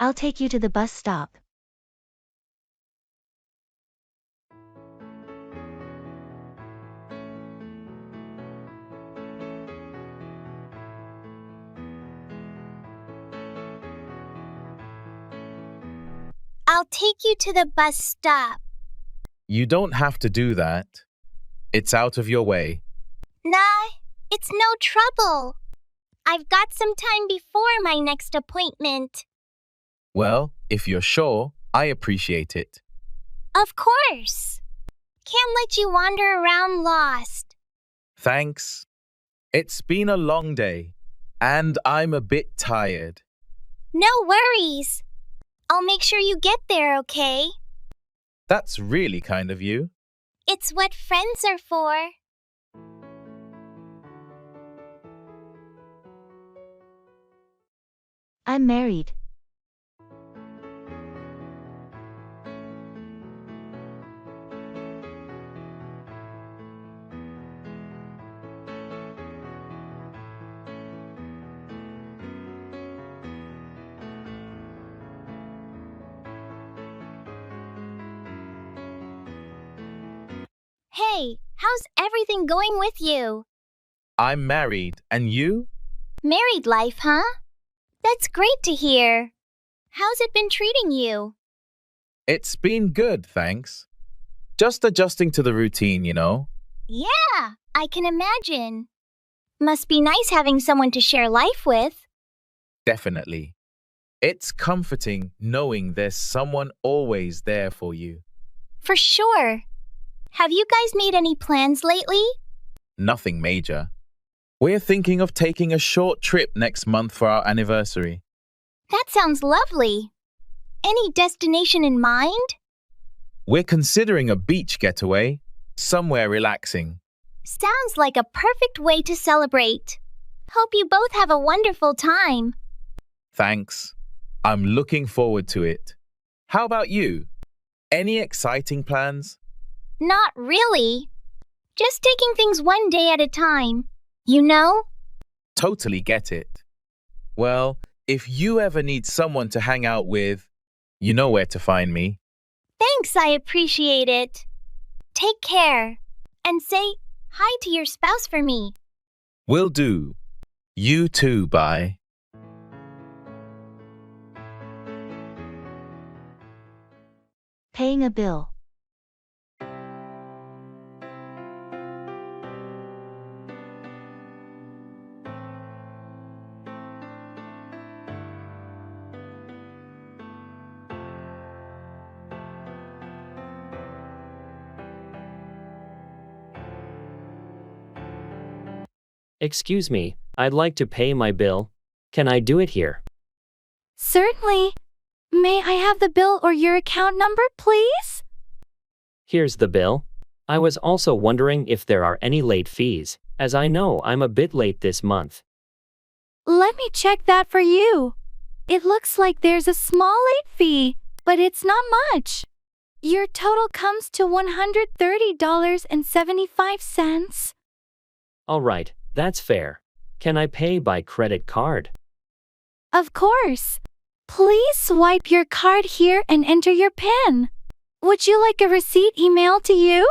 I'll take you to the bus stop. I'll take you to the bus stop. You don't have to do that. It's out of your way. Nah, it's no trouble. I've got some time before my next appointment. Well, if you're sure, I appreciate it. Of course. Can't let you wander around lost. Thanks. It's been a long day, and I'm a bit tired. No worries. I'll make sure you get there, okay? That's really kind of you. It's what friends are for. I'm married. Hey, how's everything going with you? I'm married, and you? Married life, huh? That's great to hear. How's it been treating you? It's been good, thanks. Just adjusting to the routine, you know? Yeah, I can imagine. Must be nice having someone to share life with. Definitely. It's comforting knowing there's someone always there for you. For sure. Have you guys made any plans lately? Nothing major. We're thinking of taking a short trip next month for our anniversary. That sounds lovely. Any destination in mind? We're considering a beach getaway, somewhere relaxing. Sounds like a perfect way to celebrate. Hope you both have a wonderful time. Thanks. I'm looking forward to it. How about you? Any exciting plans? Not really. Just taking things one day at a time. You know? Totally get it. Well, if you ever need someone to hang out with, you know where to find me. Thanks, I appreciate it. Take care. And say hi to your spouse for me. Will do. You too, bye. Paying a bill. Excuse me, I'd like to pay my bill. Can I do it here? Certainly. May I have the bill or your account number, please? Here's the bill. I was also wondering if there are any late fees, as I know I'm a bit late this month. Let me check that for you. It looks like there's a small late fee, but it's not much. Your total comes to $130.75. All right, that's fair. Can I pay by credit card? Of course. Please swipe your card here and enter your PIN. Would you like a receipt emailed to you?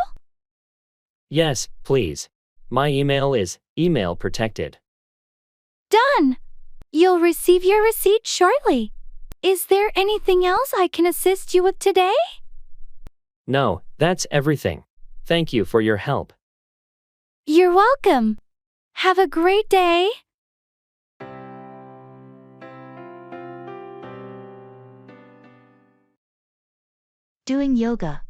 Yes, please. My email is email protected. Done. You'll receive your receipt shortly. Is there anything else I can assist you with today? No, that's everything. Thank you for your help. You're welcome. Have a great day. Doing yoga.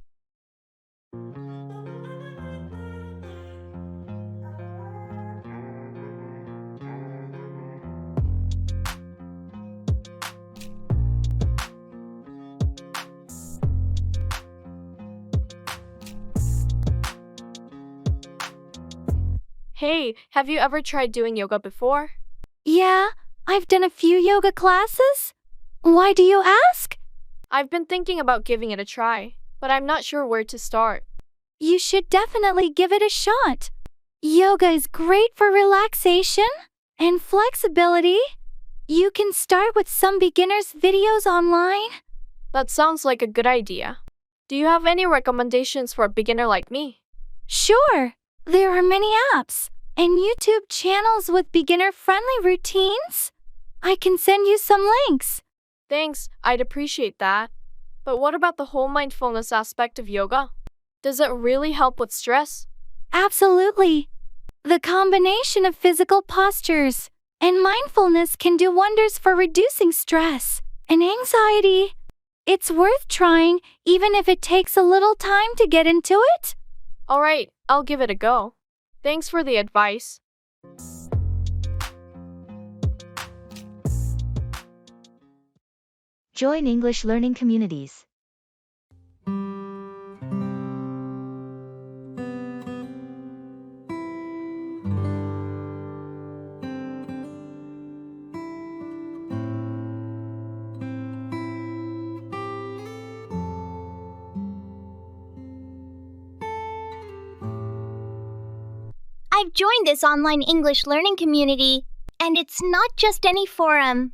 Hey, have you ever tried doing yoga before? Yeah, I've done a few yoga classes. Why do you ask? I've been thinking about giving it a try, but I'm not sure where to start. You should definitely give it a shot. Yoga is great for relaxation and flexibility. You can start with some beginners' videos online. That sounds like a good idea. Do you have any recommendations for a beginner like me? Sure, there are many apps and YouTube channels with beginner-friendly routines. I can send you some links. Thanks, I'd appreciate that. But what about the whole mindfulness aspect of yoga? Does it really help with stress? Absolutely. The combination of physical postures and mindfulness can do wonders for reducing stress and anxiety. It's worth trying, even if it takes a little time to get into it. All right, I'll give it a go. Thanks for the advice. Join English learning communities. I've joined this online English learning community, and it's not just any forum.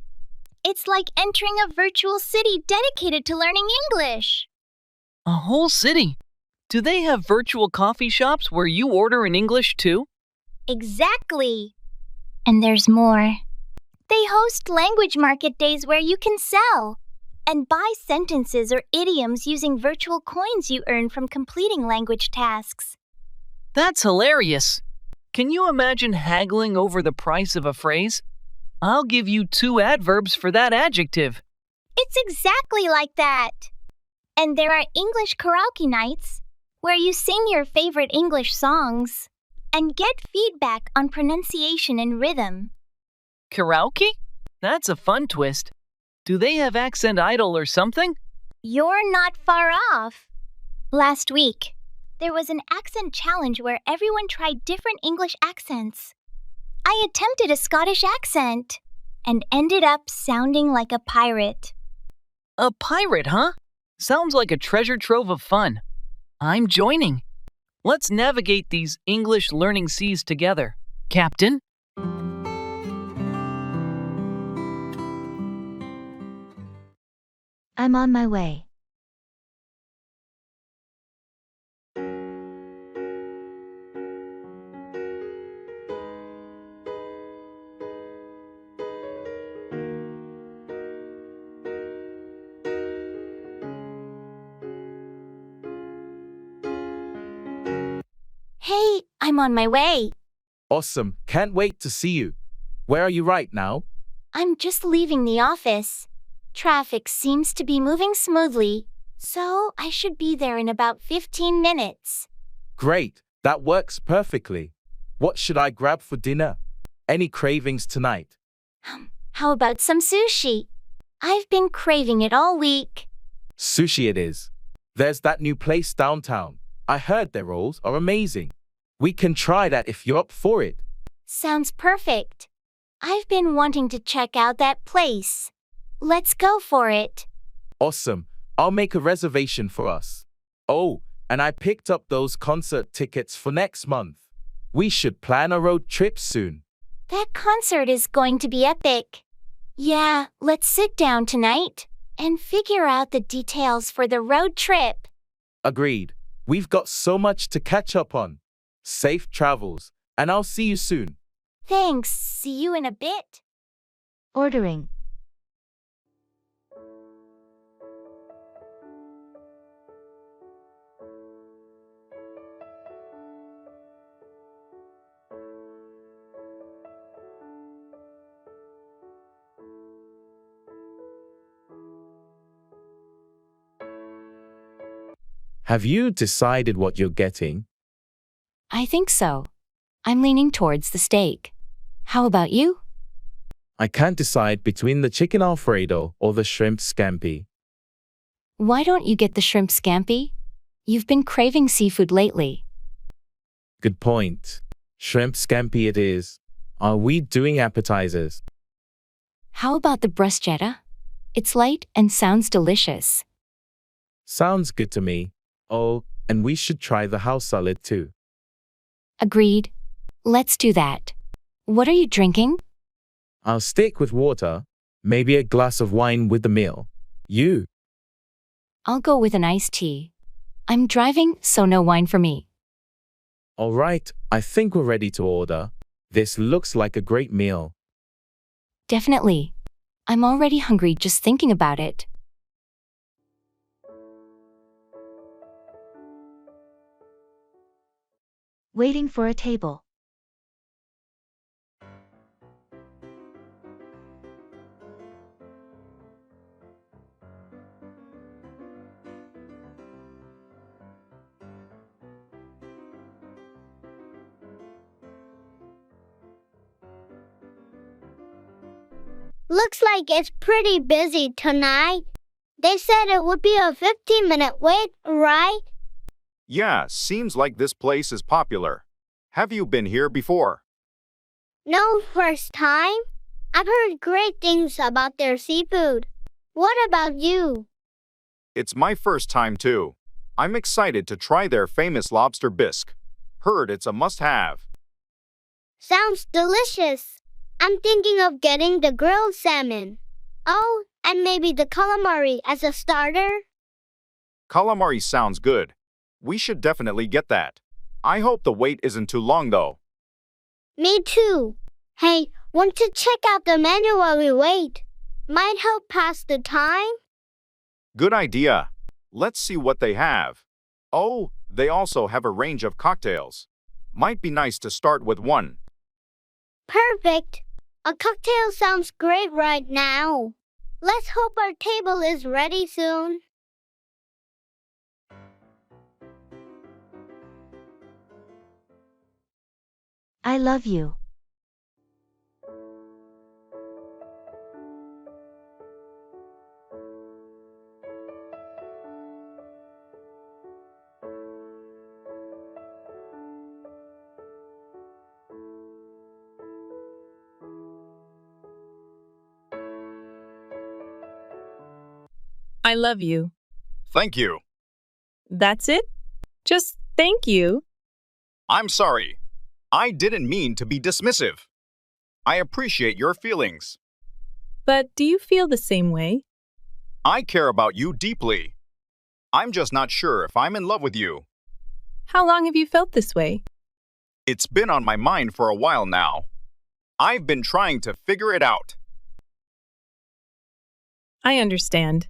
It's like entering a virtual city dedicated to learning English. A whole city? Do they have virtual coffee shops where you order in English too? Exactly. And there's more. They host language market days where you can sell and buy sentences or idioms using virtual coins you earn from completing language tasks. That's hilarious. Can you imagine haggling over the price of a phrase? I'll give you 2 adverbs for that adjective. It's exactly like that. And there are English karaoke nights where you sing your favorite English songs and get feedback on pronunciation and rhythm. Karaoke? That's a fun twist. Do they have Accent Idol or something? You're not far off. Last week, there was an accent challenge where everyone tried different English accents. I attempted a Scottish accent and ended up sounding like a pirate. A pirate, huh? Sounds like a treasure trove of fun. I'm joining. Let's navigate these English learning seas together. Captain? I'm on my way. Hey, I'm on my way. Awesome. Can't wait to see you. Where are you right now? I'm just leaving the office. Traffic seems to be moving smoothly, so I should be there in about 15 minutes. Great. That works perfectly. What should I grab for dinner? Any cravings tonight? How about some sushi? I've been craving it all week. Sushi it is. There's that new place downtown. I heard their rolls are amazing. We can try that if you're up for it. Sounds perfect. I've been wanting to check out that place. Let's go for it. Awesome. I'll make a reservation for us. Oh, and I picked up those concert tickets for next month. We should plan a road trip soon. That concert is going to be epic. Yeah, let's sit down tonight and figure out the details for the road trip. Agreed. We've got so much to catch up on. Safe travels, and I'll see you soon. Thanks. See you in a bit. Ordering. Have you decided what you're getting? I think so. I'm leaning towards the steak. How about you? I can't decide between the chicken Alfredo or the shrimp scampi. Why don't you get the shrimp scampi? You've been craving seafood lately. Good point. Shrimp scampi it is. Are we doing appetizers? How about the bruschetta? It's light and sounds delicious. Sounds good to me. Oh, and we should try the house salad too. Agreed. Let's do that. What are you drinking? I'll stick with water, maybe a glass of wine with the meal. You? I'll go with an iced tea. I'm driving, so no wine for me. All right, I think we're ready to order. This looks like a great meal. Definitely. I'm already hungry just thinking about it. Waiting for a table. Looks like it's pretty busy tonight. They said it would be a 15-minute wait, right? Yeah, seems like this place is popular. Have you been here before? No, first time. I've heard great things about their seafood. What about you? It's my first time too. I'm excited to try their famous lobster bisque. Heard it's a must-have. Sounds delicious. I'm thinking of getting the grilled salmon. Oh, and maybe the calamari as a starter? Calamari sounds good. We should definitely get that. I hope the wait isn't too long though. Me too. Hey, want to check out the menu while we wait? Might help pass the time? Good idea. Let's see what they have. Oh, they also have a range of cocktails. Might be nice to start with one. Perfect. A cocktail sounds great right now. Let's hope our table is ready soon. I love you. I love you. Thank you. That's it? Just thank you. I'm sorry. I didn't mean to be dismissive. I appreciate your feelings. But do you feel the same way? I care about you deeply. I'm just not sure if I'm in love with you. How long have you felt this way? It's been on my mind for a while now. I've been trying to figure it out. I understand.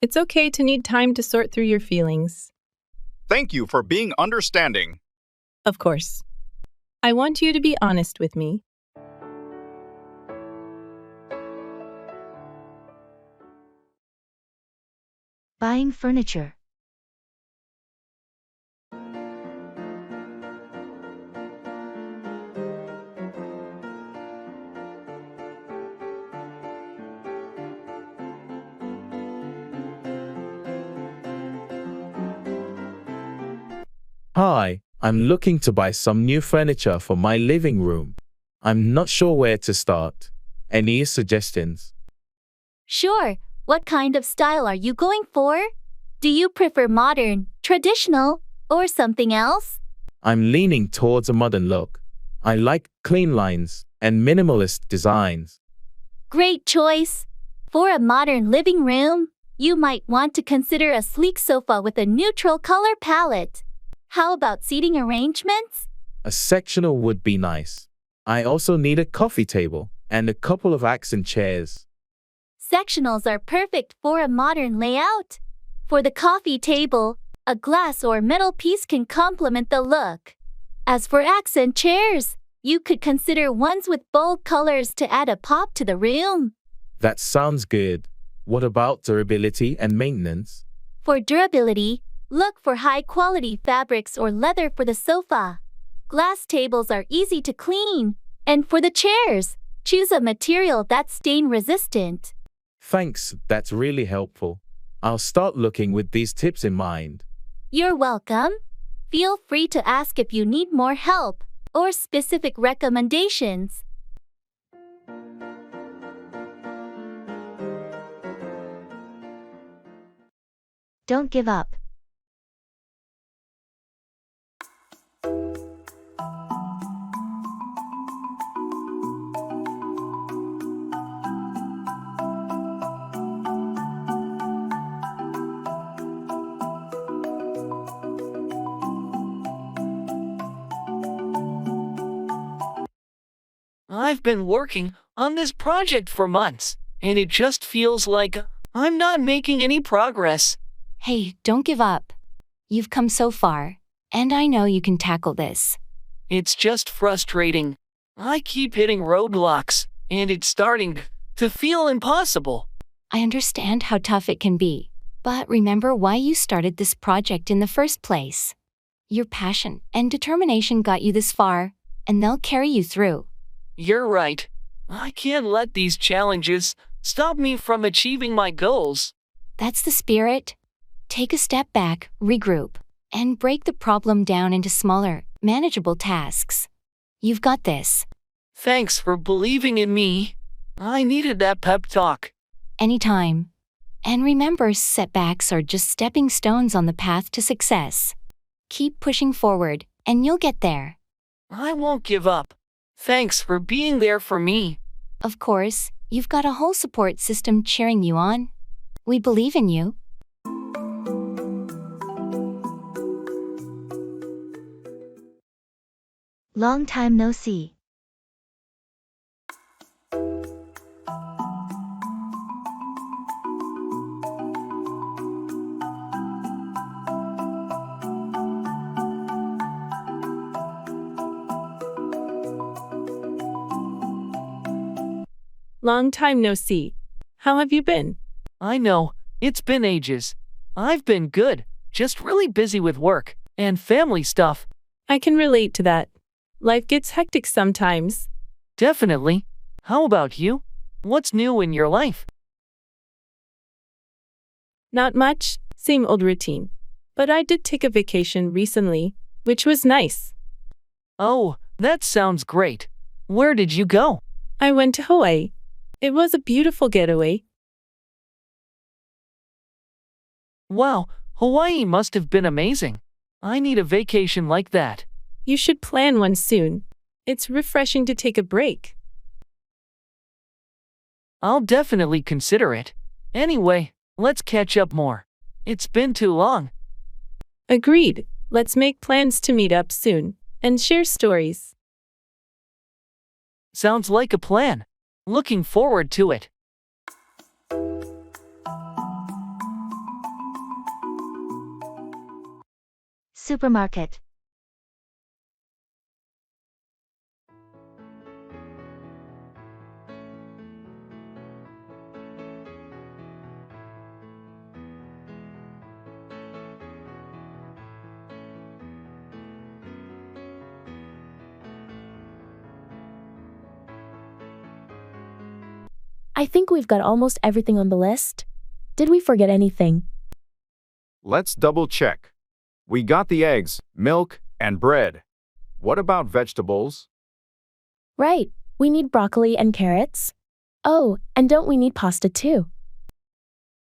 It's okay to need time to sort through your feelings. Thank you for being understanding. Of course. I want you to be honest with me. Buying furniture. Hi, I'm looking to buy some new furniture for my living room. I'm not sure where to start. Any suggestions? Sure. What kind of style are you going for? Do you prefer modern, traditional, or something else? I'm leaning towards a modern look. I like clean lines and minimalist designs. Great choice. For a modern living room, you might want to consider a sleek sofa with a neutral color palette. How about seating arrangements? A sectional would be nice. I also need a coffee table and a couple of accent chairs. Sectionals are perfect for a modern layout. For the coffee table, a glass or metal piece can complement the look. As for accent chairs, you could consider ones with bold colors to add a pop to the room. That sounds good. What about durability and maintenance? For durability, look for high-quality fabrics or leather for the sofa. Glass tables are easy to clean. And for the chairs, choose a material that's stain-resistant. Thanks, that's really helpful. I'll start looking with these tips in mind. You're welcome. Feel free to ask if you need more help or specific recommendations. Don't give up. I've been working on this project for months, and it just feels like I'm not making any progress. Hey, don't give up. You've come so far, and I know you can tackle this. It's just frustrating. I keep hitting roadblocks, and it's starting to feel impossible. I understand how tough it can be, but remember why you started this project in the first place. Your passion and determination got you this far, and they'll carry you through. You're right. I can't let these challenges stop me from achieving my goals. That's the spirit. Take a step back, regroup, and break the problem down into smaller, manageable tasks. You've got this. Thanks for believing in me. I needed that pep talk. Anytime. And remember, setbacks are just stepping stones on the path to success. Keep pushing forward, and you'll get there. I won't give up. Thanks for being there for me. Of course, you've got a whole support system cheering you on. We believe in you. Long time no see. Long time no see. How have you been? I know, it's been ages. I've been good, just really busy with work and family stuff. I can relate to that. Life gets hectic sometimes. Definitely. How about you? What's new in your life? Not much, same old routine. But I did take a vacation recently, which was nice. Oh, that sounds great. Where did you go? I went to Hawaii. It was a beautiful getaway. Wow, Hawaii must have been amazing. I need a vacation like that. You should plan one soon. It's refreshing to take a break. I'll definitely consider it. Anyway, let's catch up more. It's been too long. Agreed. Let's make plans to meet up soon and share stories. Sounds like a plan. Looking forward to it. Supermarket. I think we've got almost everything on the list. Did we forget anything? Let's double check. We got the eggs, milk, and bread. What about vegetables? Right, we need broccoli and carrots. Oh, and don't we need pasta too?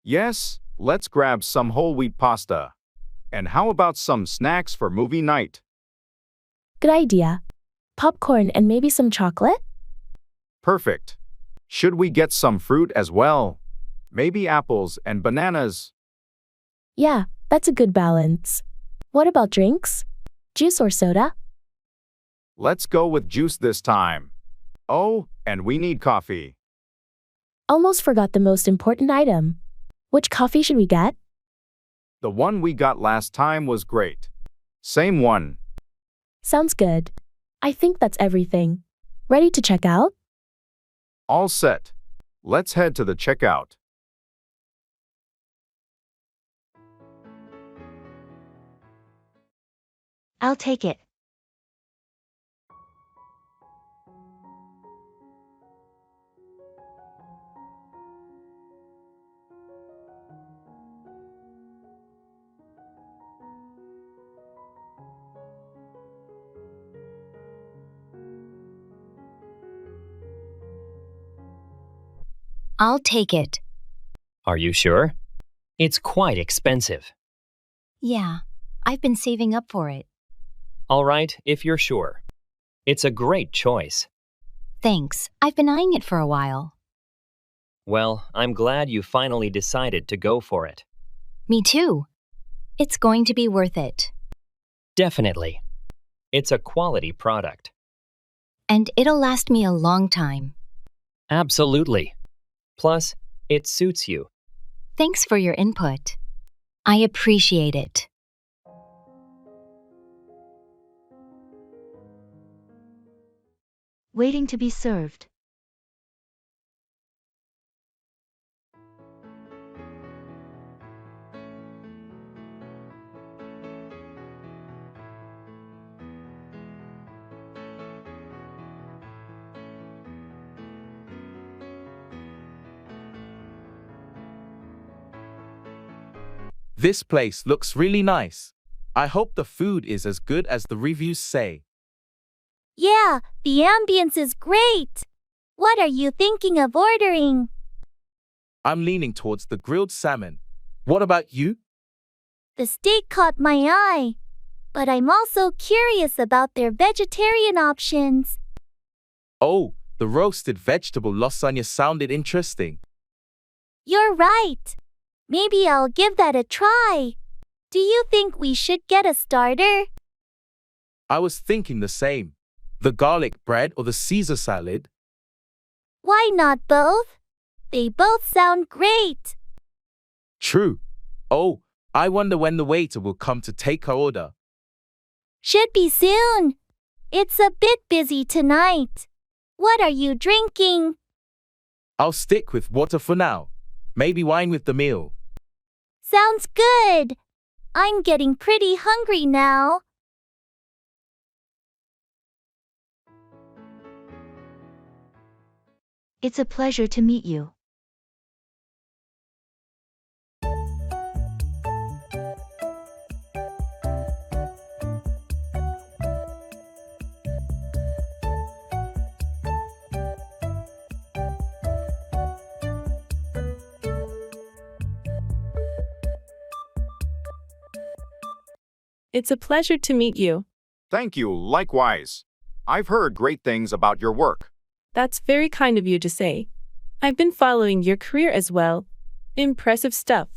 Yes, let's grab some whole wheat pasta. And how about some snacks for movie night? Good idea. Popcorn and maybe some chocolate? Perfect. Should we get some fruit as well? Maybe apples and bananas? Yeah, that's a good balance. What about drinks? Juice or soda? Let's go with juice this time. Oh, and we need coffee. Almost forgot the most important item. Which coffee should we get? The one we got last time was great. Same one. Sounds good. I think that's everything. Ready to check out? All set. Let's head to the checkout. I'll take it. I'll take it. Are you sure? It's quite expensive. Yeah, I've been saving up for it. All right, if you're sure. It's a great choice. Thanks, I've been eyeing it for a while. Well, I'm glad you finally decided to go for it. Me too. It's going to be worth it. Definitely. It's a quality product. and it'll last me a long time. Absolutely. Plus, it suits you. Thanks for your input. I appreciate it. Waiting to be served. This place looks really nice. I hope the food is as good as the reviews say. Yeah, the ambience is great. What are you thinking of ordering? I'm leaning towards the grilled salmon. What about you? The steak caught my eye, but I'm also curious about their vegetarian options. Oh, the roasted vegetable lasagna sounded interesting. You're right. Maybe I'll give that a try. Do you think we should get a starter? I was thinking the same. The garlic bread or the Caesar salad? Why not both? They both sound great. True. Oh, I wonder when the waiter will come to take our order. Should be soon. It's a bit busy tonight. What are you drinking? I'll stick with water for now. Maybe wine with the meal. Sounds good. I'm getting pretty hungry now. It's a pleasure to meet you. It's a pleasure to meet you. Thank you, likewise. I've heard great things about your work. That's very kind of you to say. I've been following your career as well. Impressive stuff.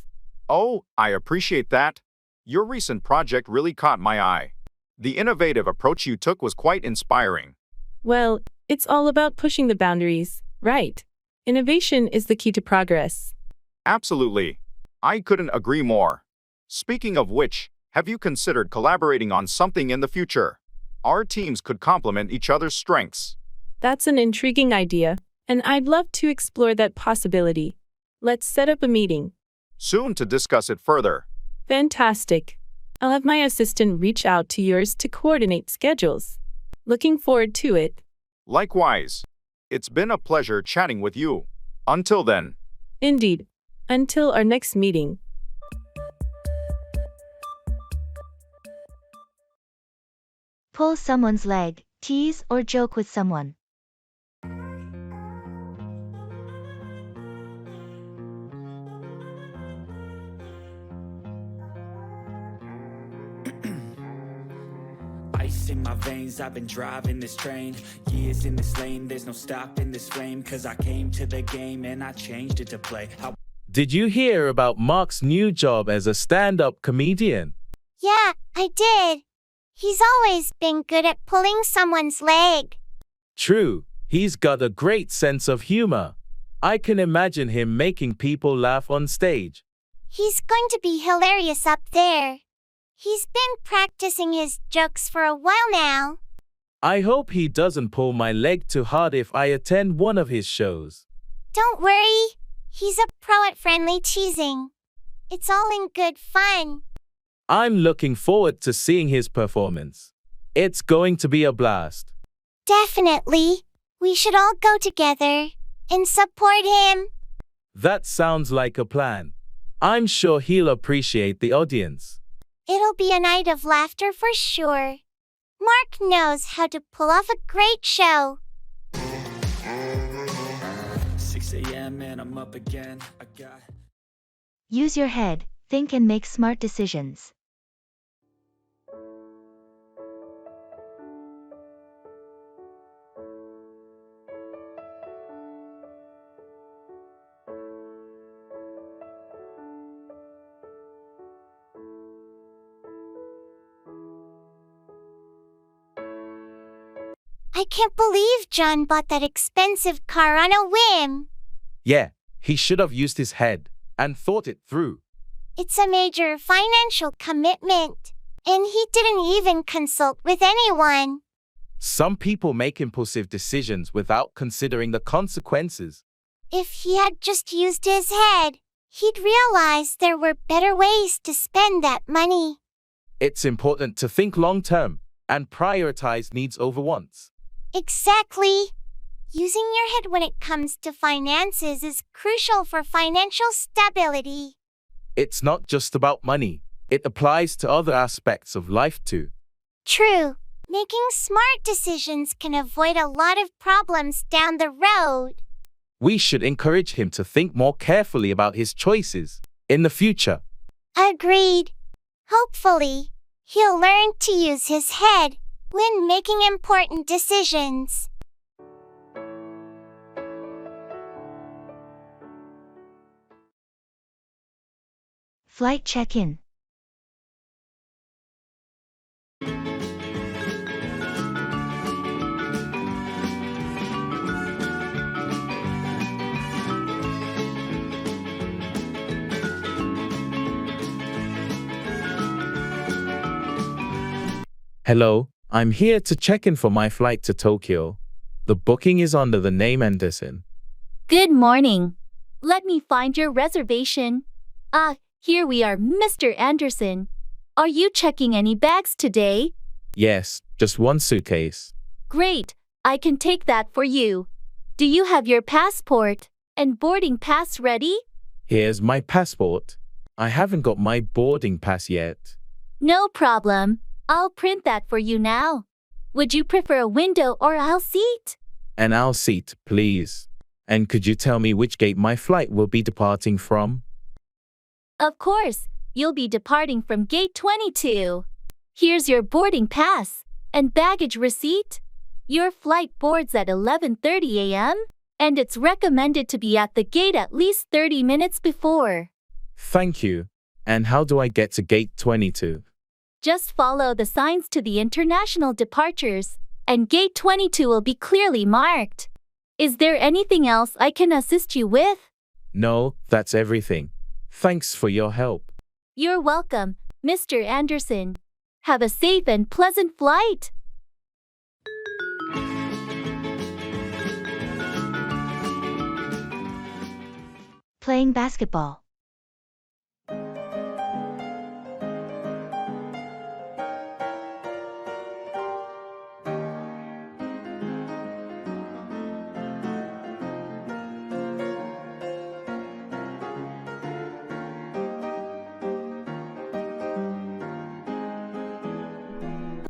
Oh, I appreciate that. Your recent project really caught my eye. The innovative approach you took was quite inspiring. Well, it's all about pushing the boundaries, right? Innovation is the key to progress. Absolutely. I couldn't agree more. Speaking of which, have you considered collaborating on something in the future? Our teams could complement each other's strengths. That's an intriguing idea, and I'd love to explore that possibility. Let's set up a meeting. Soon to discuss it further. Fantastic. I'll have my assistant reach out to yours to coordinate schedules. Looking forward to it. Likewise. It's been a pleasure chatting with you. Until then. Indeed. Until our next meeting. Pull someone's leg, tease or joke with someone. Ice in my veins, I've been driving this train. Years in this lane, there's no stopping this flame. Cause I came to the game and I changed it to play. Did you hear about Mark's new job as a stand-up comedian? Yeah, I did. He's always been good at pulling someone's leg. True, he's got a great sense of humor. I can imagine him making people laugh on stage. He's going to be hilarious up there. He's been practicing his jokes for a while now. I hope he doesn't pull my leg too hard if I attend one of his shows. Don't worry. He's a pro at friendly teasing. It's all in good fun. I'm looking forward to seeing his performance. It's going to be a blast. Definitely. We should all go together and support him. That sounds like a plan. I'm sure he'll appreciate the audience. It'll be a night of laughter for sure. Mark knows how to pull off a great show. 6 a.m. and I'm up again. Use your head, think and make smart decisions. I I can't believe John bought that expensive car on a whim. Yeah, he should have used his head and thought it through. It's a major financial commitment, and he didn't even consult with anyone. Some people make impulsive decisions without considering the consequences. If he had just used his head, he'd realize there were better ways to spend that money. It's important to think long term and prioritize needs over wants. Exactly. Using your head when it comes to finances is crucial for financial stability. It's not just about money, it applies to other aspects of life too. True. Making smart decisions can avoid a lot of problems down the road. We should encourage him to think more carefully about his choices in the future. Agreed. Hopefully, he'll learn to use his head when making important decisions. Flight check-in. Hello, I'm here to check in for my flight to Tokyo. The booking is under the name Anderson. Good morning. Let me find your reservation. Here we are, Mr. Anderson. Are you checking any bags today? Yes, just one suitcase. Great, I can take that for you. Do you have your passport and boarding pass ready? Here's my passport. I haven't got my boarding pass yet. No problem. I'll print that for you now. Would you prefer a window or aisle seat? An aisle seat, please. And could you tell me which gate my flight will be departing from? Of course, you'll be departing from gate 22. Here's your boarding pass and baggage receipt. Your flight boards at 11:30 a.m., and it's recommended to be at the gate at least 30 minutes before. Thank you. And how do I get to gate 22? Just follow the signs to the international departures, and gate 22 will be clearly marked. Is there anything else I can assist you with? No, that's everything. Thanks for your help. You're welcome, Mr. Anderson. Have a safe and pleasant flight. Playing basketball.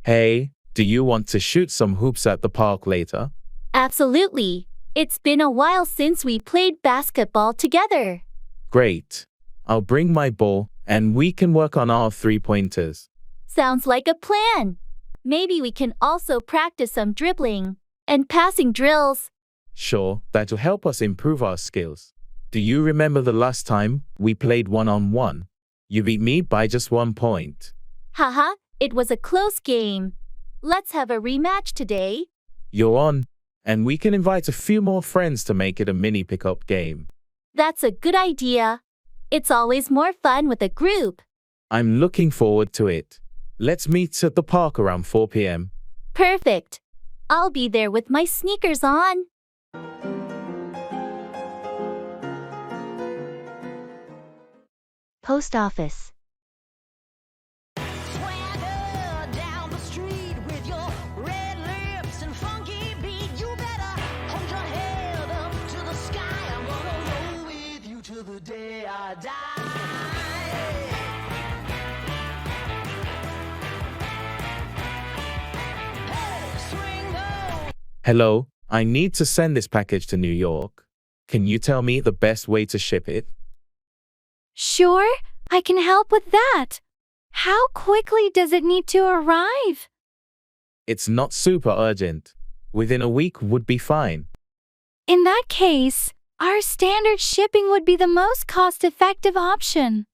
Hey, do you want to shoot some hoops at the park later? Absolutely. It's been a while since we played basketball together. Great. I'll bring my ball and we can work on our three-pointers. Sounds like a plan. Maybe we can also practice some dribbling and passing drills. Sure, that'll help us improve our skills. Do you remember the last time we played one-on-one? You beat me by just 1 point. Haha, it was a close game. Let's have a rematch today. You're on, and we can invite a few more friends to make it a mini pickup game. That's a good idea. It's always more fun with a group. I'm looking forward to it. Let's meet at the park around 4 p.m. Perfect. I'll be there with my sneakers on. Post office. Hello, I need to send this package to New York. Can you tell me the best way to ship it? Sure, I can help with that. How quickly does it need to arrive? It's not super urgent. Within a week would be fine. In that case, our standard shipping would be the most cost-effective option.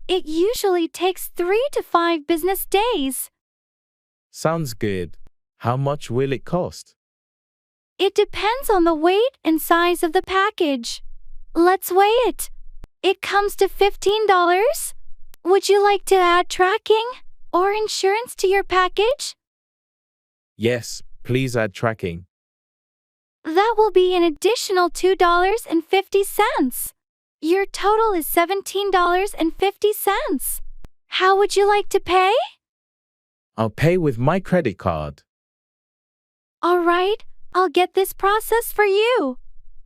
It usually takes 3 to 5 business days. Sounds good. How much will it cost? It depends on the weight and size of the package. Let's weigh it. It comes to $15. Would you like to add tracking or insurance to your package? Yes, please add tracking. That will be an additional $2.50. Your total is $17.50. How would you like to pay? I'll pay with my credit card. All right, I'll get this processed for you.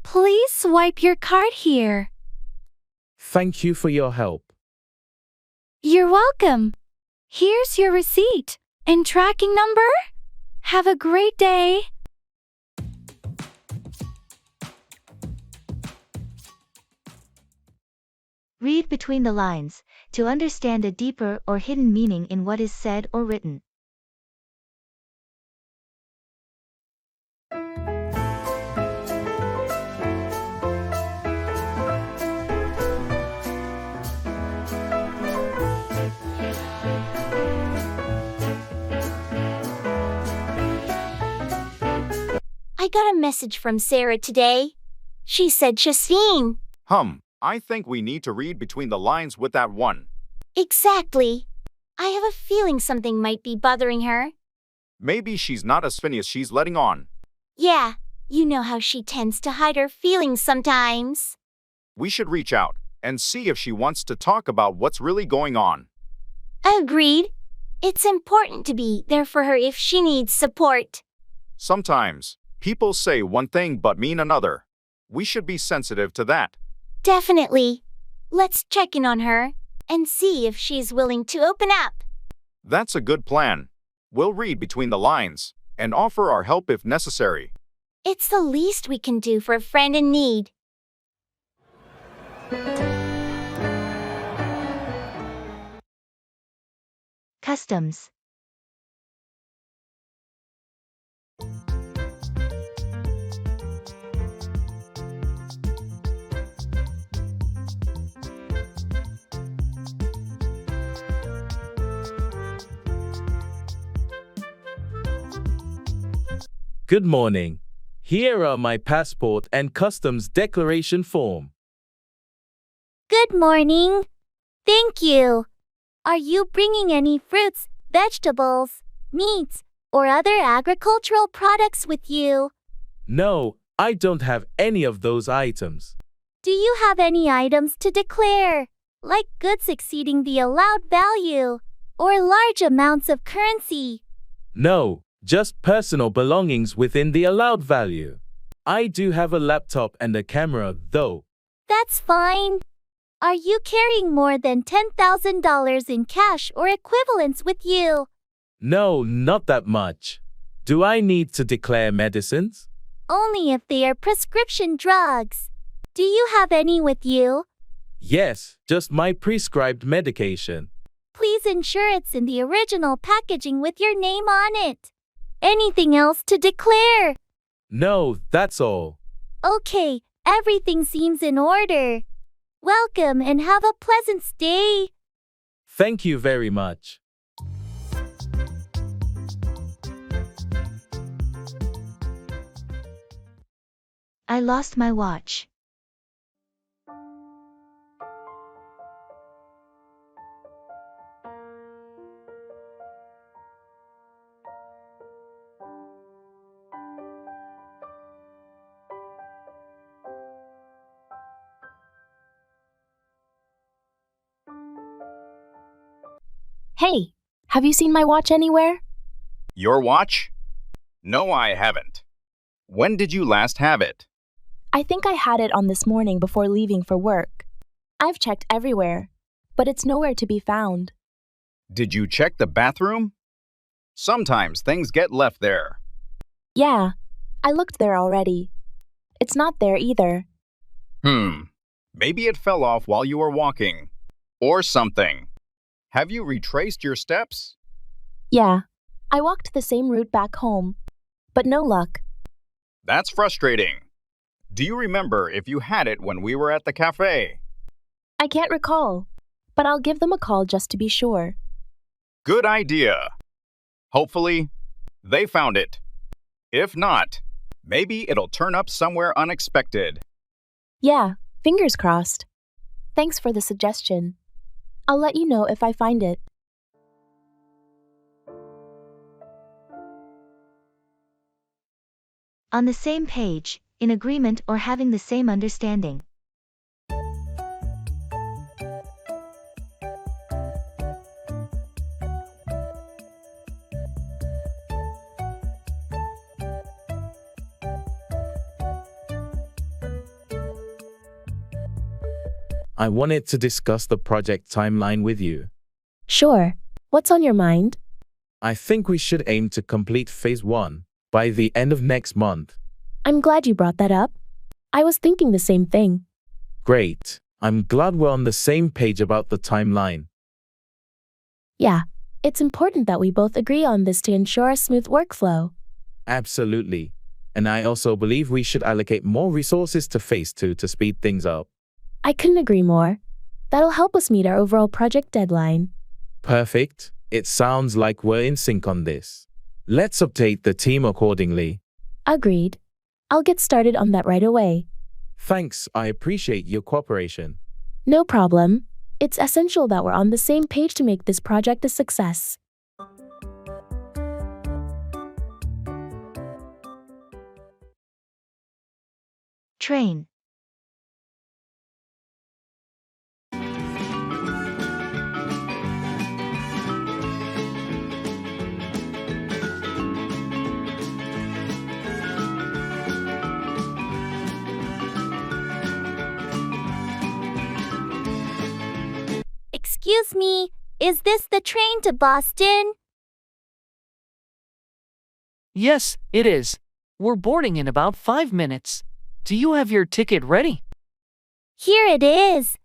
Please swipe your card here. Thank you for your help. You're welcome. Here's your receipt and tracking number. Have a great day. Read between the lines to understand a deeper or hidden meaning in what is said or written. I got a message from Sarah today. She said Shaseen. I think we need to read between the lines with that one. Exactly. I have a feeling something might be bothering her. Maybe she's not as funny as she's letting on. Yeah, you know how she tends to hide her feelings sometimes. We should reach out and see if she wants to talk about what's really going on. Agreed. It's important to be there for her if she needs support. Sometimes, people say one thing but mean another. We should be sensitive to that. Definitely. Let's check in on her and see if she's willing to open up. That's a good plan. We'll read between the lines and offer our help if necessary. It's the least we can do for a friend in need. Customs. Good morning. Here are my passport and customs declaration form. Good morning. Thank you. Are you bringing any fruits, vegetables, meats, or other agricultural products with you? No, I don't have any of those items. Do you have any items to declare, like goods exceeding the allowed value, or large amounts of currency? No, just personal belongings within the allowed value. I do have a laptop and a camera, though. That's fine. Are you carrying more than $10,000 in cash or equivalents with you? No, not that much. Do I need to declare medicines? Only if they are prescription drugs. Do you have any with you? Yes, just my prescribed medication. Please ensure it's in the original packaging with your name on it. Anything else to declare? No, that's all. Okay, everything seems in order. Welcome and have a pleasant stay. Thank you very much. I lost my watch. Hey, have you seen my watch anywhere? Your watch? No, I haven't. When did you last have it? I think I had it on this morning before leaving for work. I've checked everywhere, but it's nowhere to be found. Did you check the bathroom? Sometimes things get left there. Yeah, I looked there already. It's not there either. Maybe it fell off while you were walking. Or something. Have you retraced your steps? Yeah, I walked the same route back home, but no luck. That's frustrating. Do you remember if you had it when we were at the cafe? I can't recall, but I'll give them a call just to be sure. Good idea. Hopefully, they found it. If not, Maybe it'll turn up somewhere unexpected. Yeah, fingers crossed. Thanks for the suggestion. I'll let you know if I find it. On the same page, in agreement or having the same understanding. I wanted to discuss the project timeline with you. Sure. What's on your mind? I think we should aim to complete phase 1 by the end of next month. I'm glad you brought that up. I was thinking the same thing. Great. I'm glad we're on the same page about the timeline. Yeah, it's important that we both agree on this to ensure a smooth workflow. Absolutely. And I also believe we should allocate more resources to phase 2 to speed things up. I couldn't agree more. That'll help us meet our overall project deadline. Perfect. It sounds like we're in sync on this. Let's update the team accordingly. Agreed. I'll get started on that right away. Thanks, I appreciate your cooperation. No problem. It's essential that we're on the same page to make this project a success. Train. Excuse me, is this the train to Boston? Yes, it is. We're boarding in about 5 minutes. Do you have your ticket ready? Here it is.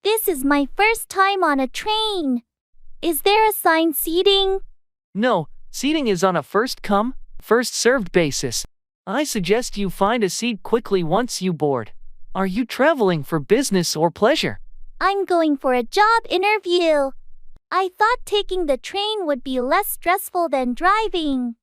This is my first time on a train. Is there assigned seating? No, seating is on a first-come, first-served basis. I suggest you find a seat quickly once you board. Are you traveling for business or pleasure? I'm going for a job interview. I thought taking the train would be less stressful than driving.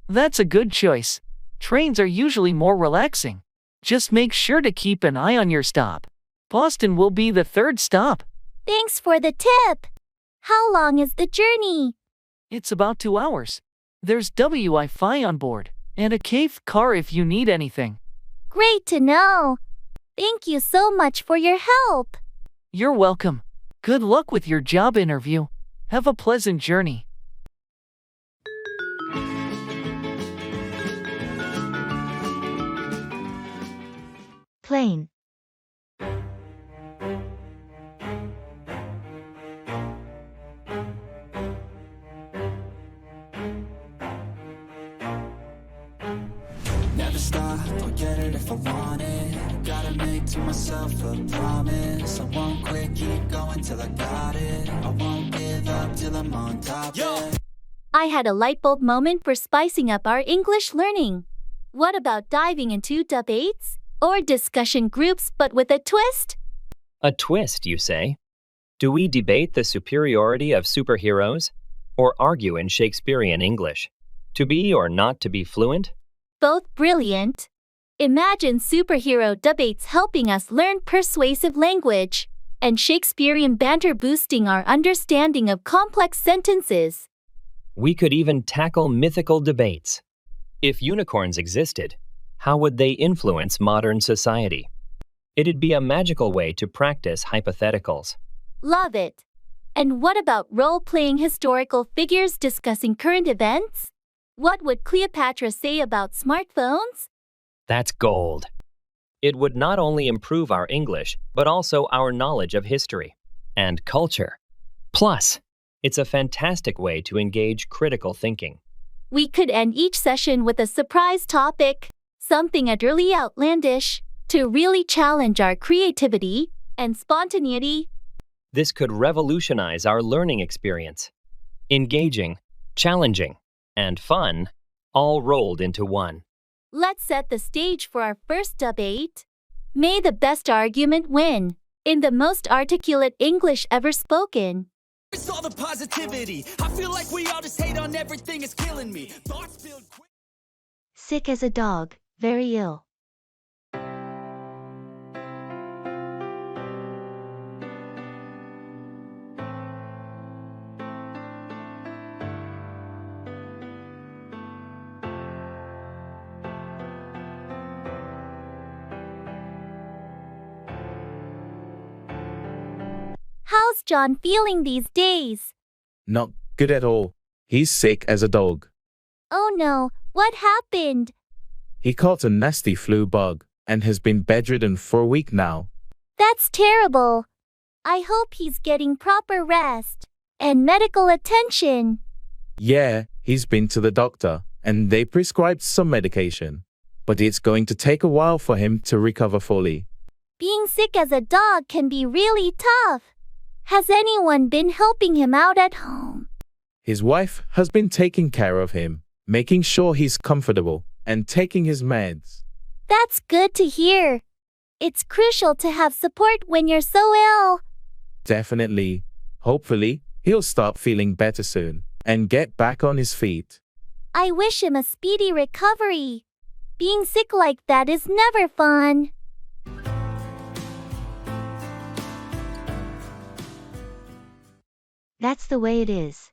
That's a good choice. Trains are usually more relaxing. Just make sure to keep an eye on your stop. Boston will be the 3rd stop. Thanks for the tip. How long is the journey? It's about 2 hours. There's Wi-Fi on board, and a cave car if you need anything. Great to know. Thank you so much for your help. You're welcome. Good luck with your job interview. Have a pleasant journey. Plane. Never stop, I'll get it if I want it. Gotta make to myself a promise. I won't quit, keep going till I got it. I won't give up till I'm on top. I had a light bulb moment for spicing up our English learning. What about diving into debates or discussion groups but with a twist? A twist, you say? Do we debate the superiority of superheroes? Or argue in Shakespearean English? To be or not to be fluent? Both brilliant. Imagine superhero debates helping us learn persuasive language, and Shakespearean banter boosting our understanding of complex sentences. We could even tackle mythical debates. If unicorns existed, how would they influence modern society? It'd be a magical way to practice hypotheticals. Love it. And what about role-playing historical figures discussing current events? What would Cleopatra say about smartphones? That's gold. It would not only improve our English, but also our knowledge of history and culture. Plus, it's a fantastic way to engage critical thinking. We could end each session with a surprise topic, something utterly outlandish, to really challenge our creativity and spontaneity. This could revolutionize our learning experience. Engaging, challenging, and fun, all rolled into one. Let's set the stage for our first debate. May the best argument win, in the most articulate English ever spoken. It's all the positivity. I feel like we all just hate on everything, it's killing me. Sick as a dog, Very ill. How's John feeling these days? Not good at all. He's sick as a dog. Oh no, what happened? He caught a nasty flu bug and has been bedridden for a week now. That's terrible. I hope he's getting proper rest and medical attention. Yeah, he's been to the doctor and they prescribed some medication. But it's going to take a while for him to recover fully. Being sick as a dog can be really tough. Has anyone been helping him out at home? His wife has been taking care of him, making sure he's comfortable and taking his meds. That's good to hear. It's crucial to have support when you're so ill. Definitely. Hopefully, he'll start feeling better soon and get back on his feet. I wish him a speedy recovery. Being sick like that is never fun. That's the way it is.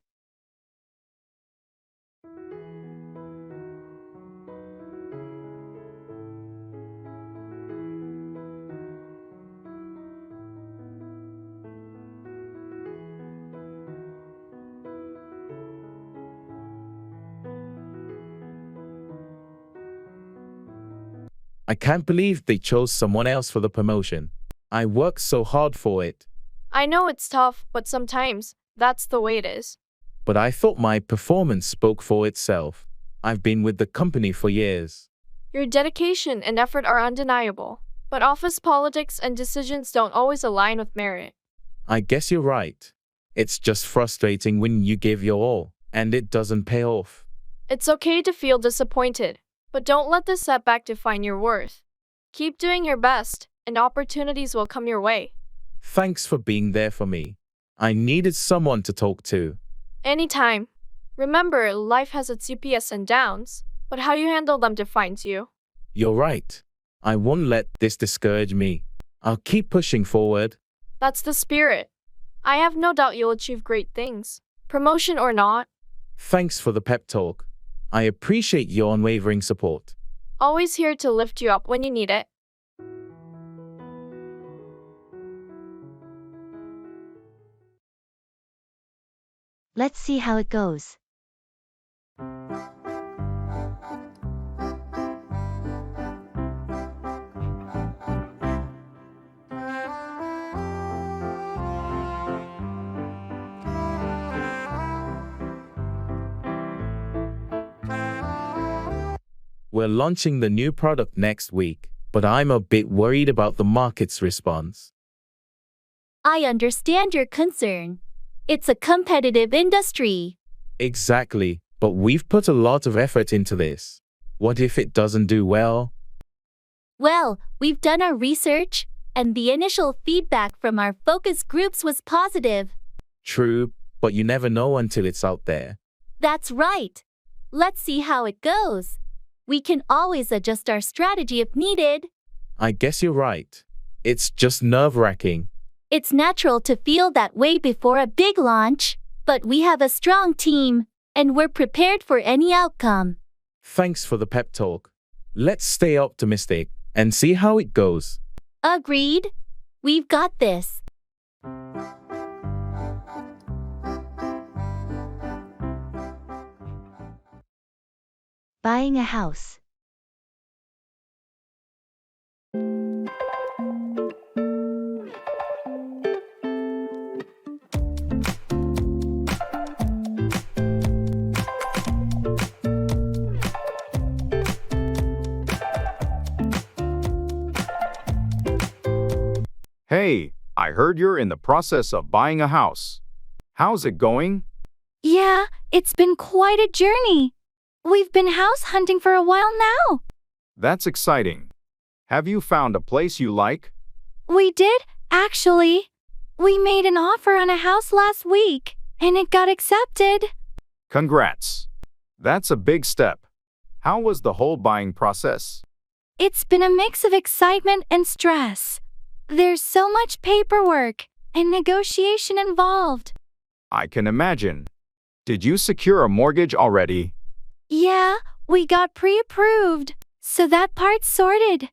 I can't believe they chose someone else for the promotion. I worked so hard for it. I know it's tough, but sometimes that's the way it is. But I thought my performance spoke for itself. I've been with the company for years. Your dedication and effort are undeniable, but office politics and decisions don't always align with merit. I guess you're right. It's just frustrating when you give your all, and it doesn't pay off. It's okay to feel disappointed, but don't let this setback define your worth. Keep doing your best, and opportunities will come your way. Thanks for being there for me. I needed someone to talk to. Anytime. Remember, life has its ups and downs, but how you handle them defines you. You're right. I won't let this discourage me. I'll keep pushing forward. That's the spirit. I have no doubt you'll achieve great things, promotion or not. Thanks for the pep talk. I appreciate your unwavering support. Always here to lift you up when you need it. Let's see how it goes. We're launching the new product next week, but I'm a bit worried about the market's response. I understand your concern. It's a competitive industry. Exactly, but we've put a lot of effort into this. What if it doesn't do well? Well, we've done our research, and the initial feedback from our focus groups was positive. True, but you never know until it's out there. That's right. Let's see how it goes. We can always adjust our strategy if needed. I guess you're right. It's just nerve-wracking. It's natural to feel that way before a big launch, but we have a strong team, and we're prepared for any outcome. Thanks for the pep talk. Let's stay optimistic and see how it goes. Agreed. We've got this. Buying a house. Hey, I heard you're in the process of buying a house. How's it going? Yeah, it's been quite a journey. We've been house hunting for a while now. That's exciting. Have you found a place you like? We did, actually. We made an offer on a house last week, and it got accepted. Congrats. That's a big step. How was the whole buying process? It's been a mix of excitement and stress. There's so much paperwork and negotiation involved. I can imagine. Did you secure a mortgage already? Yeah, we got pre-approved, so that part's sorted.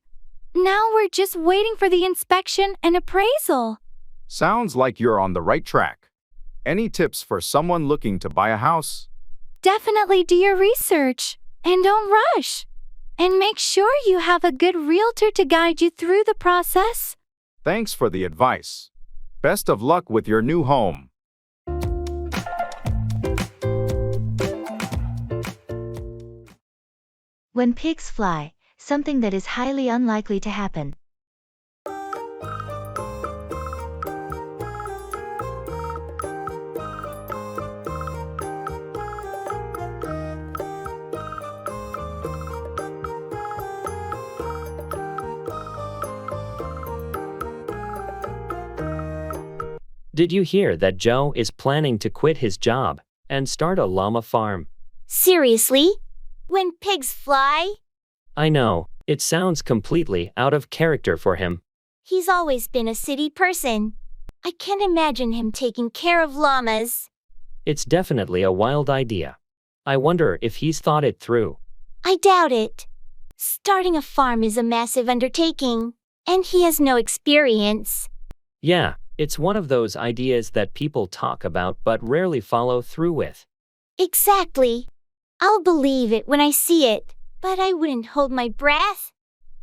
Now we're just waiting for the inspection and appraisal. Sounds like you're on the right track. Any tips for someone looking to buy a house? Definitely do your research and don't rush. And make sure you have a good realtor to guide you through the process. Thanks for the advice. Best of luck with your new home. When pigs fly, something that is highly unlikely to happen. Did you hear that Joe is planning to quit his job and start a llama farm? Seriously? When pigs fly? I know, it sounds completely out of character for him. He's always been a city person. I can't imagine him taking care of llamas. It's definitely a wild idea. I wonder if he's thought it through. I doubt it. Starting a farm is a massive undertaking, and he has no experience. Yeah, it's one of those ideas that people talk about but rarely follow through with. Exactly. I'll believe it when I see it, but I wouldn't hold my breath.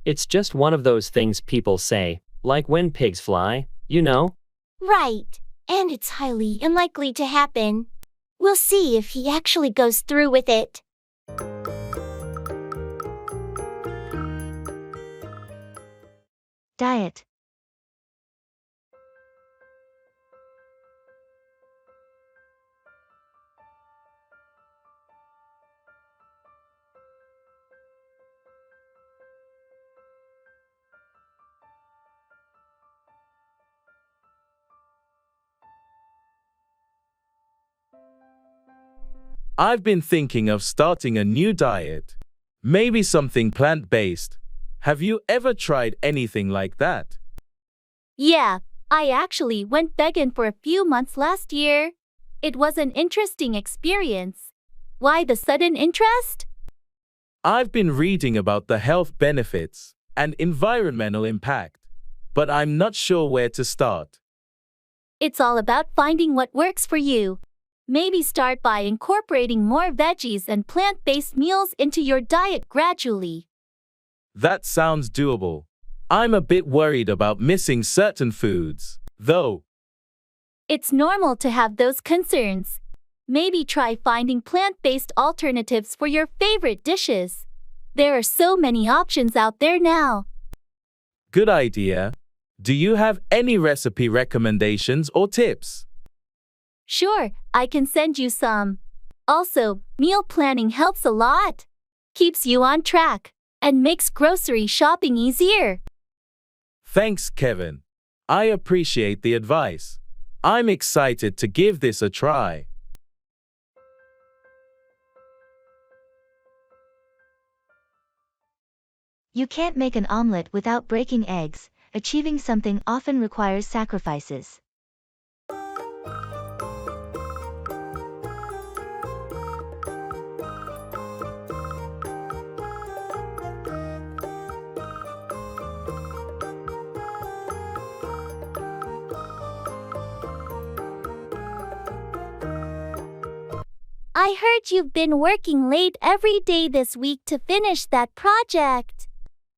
It's just one of those things people say, like when pigs fly, you know? Right, and it's highly unlikely to happen. We'll see if he actually goes through with it. Diet. I've been thinking of starting a new diet. Maybe something plant-based. Have you ever tried anything like that? Yeah, I actually went vegan for a few months last year. It was an interesting experience. Why the sudden interest? I've been reading about the health benefits and environmental impact, but I'm not sure where to start. It's all about finding what works for you. Maybe start by incorporating more veggies and plant-based meals into your diet gradually. That sounds doable. I'm a bit worried about missing certain foods, though. It's normal to have those concerns. Maybe try finding plant-based alternatives for your favorite dishes. There are so many options out there now. Good idea. Do you have any recipe recommendations or tips? Sure, I can send you some. Also, meal planning helps a lot. Keeps you on track and makes grocery shopping easier. Thanks, Kevin. I appreciate the advice. I'm excited to give this a try. You can't make an omelet without breaking eggs. Achieving something often requires sacrifices. I heard you've been working late every day this week to finish that project.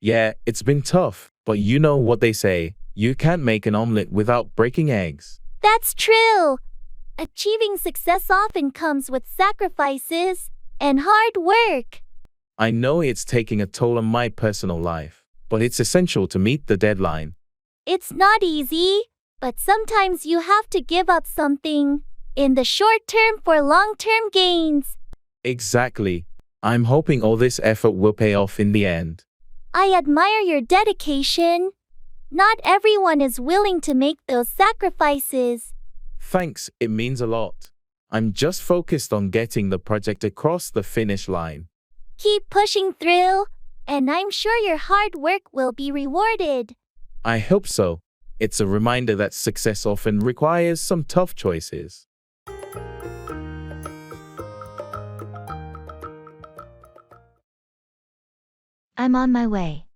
Yeah, it's been tough, but you know what they say, you can't make an omelet without breaking eggs. That's true. Achieving success often comes with sacrifices and hard work. I know it's taking a toll on my personal life, but it's essential to meet the deadline. It's not easy, but sometimes you have to give up something in the short term for long-term gains. Exactly. I'm hoping all this effort will pay off in the end. I admire your dedication. Not everyone is willing to make those sacrifices. Thanks, it means a lot. I'm just focused on getting the project across the finish line. Keep pushing through, And I'm sure your hard work will be rewarded. I hope so. It's a reminder that success often requires some tough choices. I'm on my way.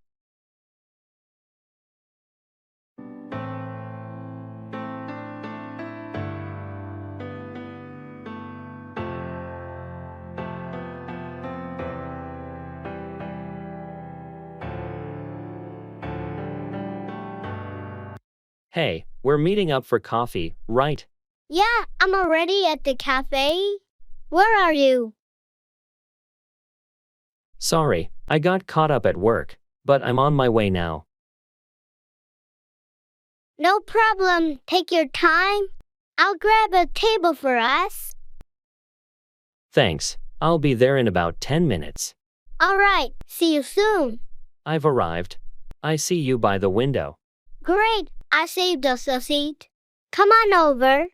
Hey, we're meeting up for coffee, right? Yeah, I'm already at the cafe. Where are you? Sorry, I got caught up at work, but I'm on my way now. No problem. Take your time. I'll grab a table for us. Thanks, I'll be there in about 10 minutes. All right, see you soon. I've arrived. I see you by the window. Great, I saved us a seat. Come on over.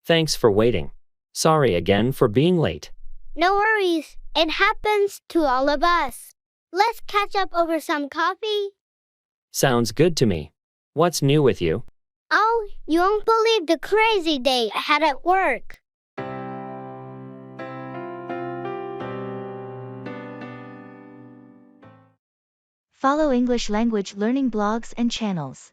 Thanks for waiting. Sorry again for being late. No worries, it happens to all of us. Let's catch up over some coffee. Sounds good to me. What's new with you? Oh, you won't believe the crazy day I had at work. Follow English language learning blogs and channels.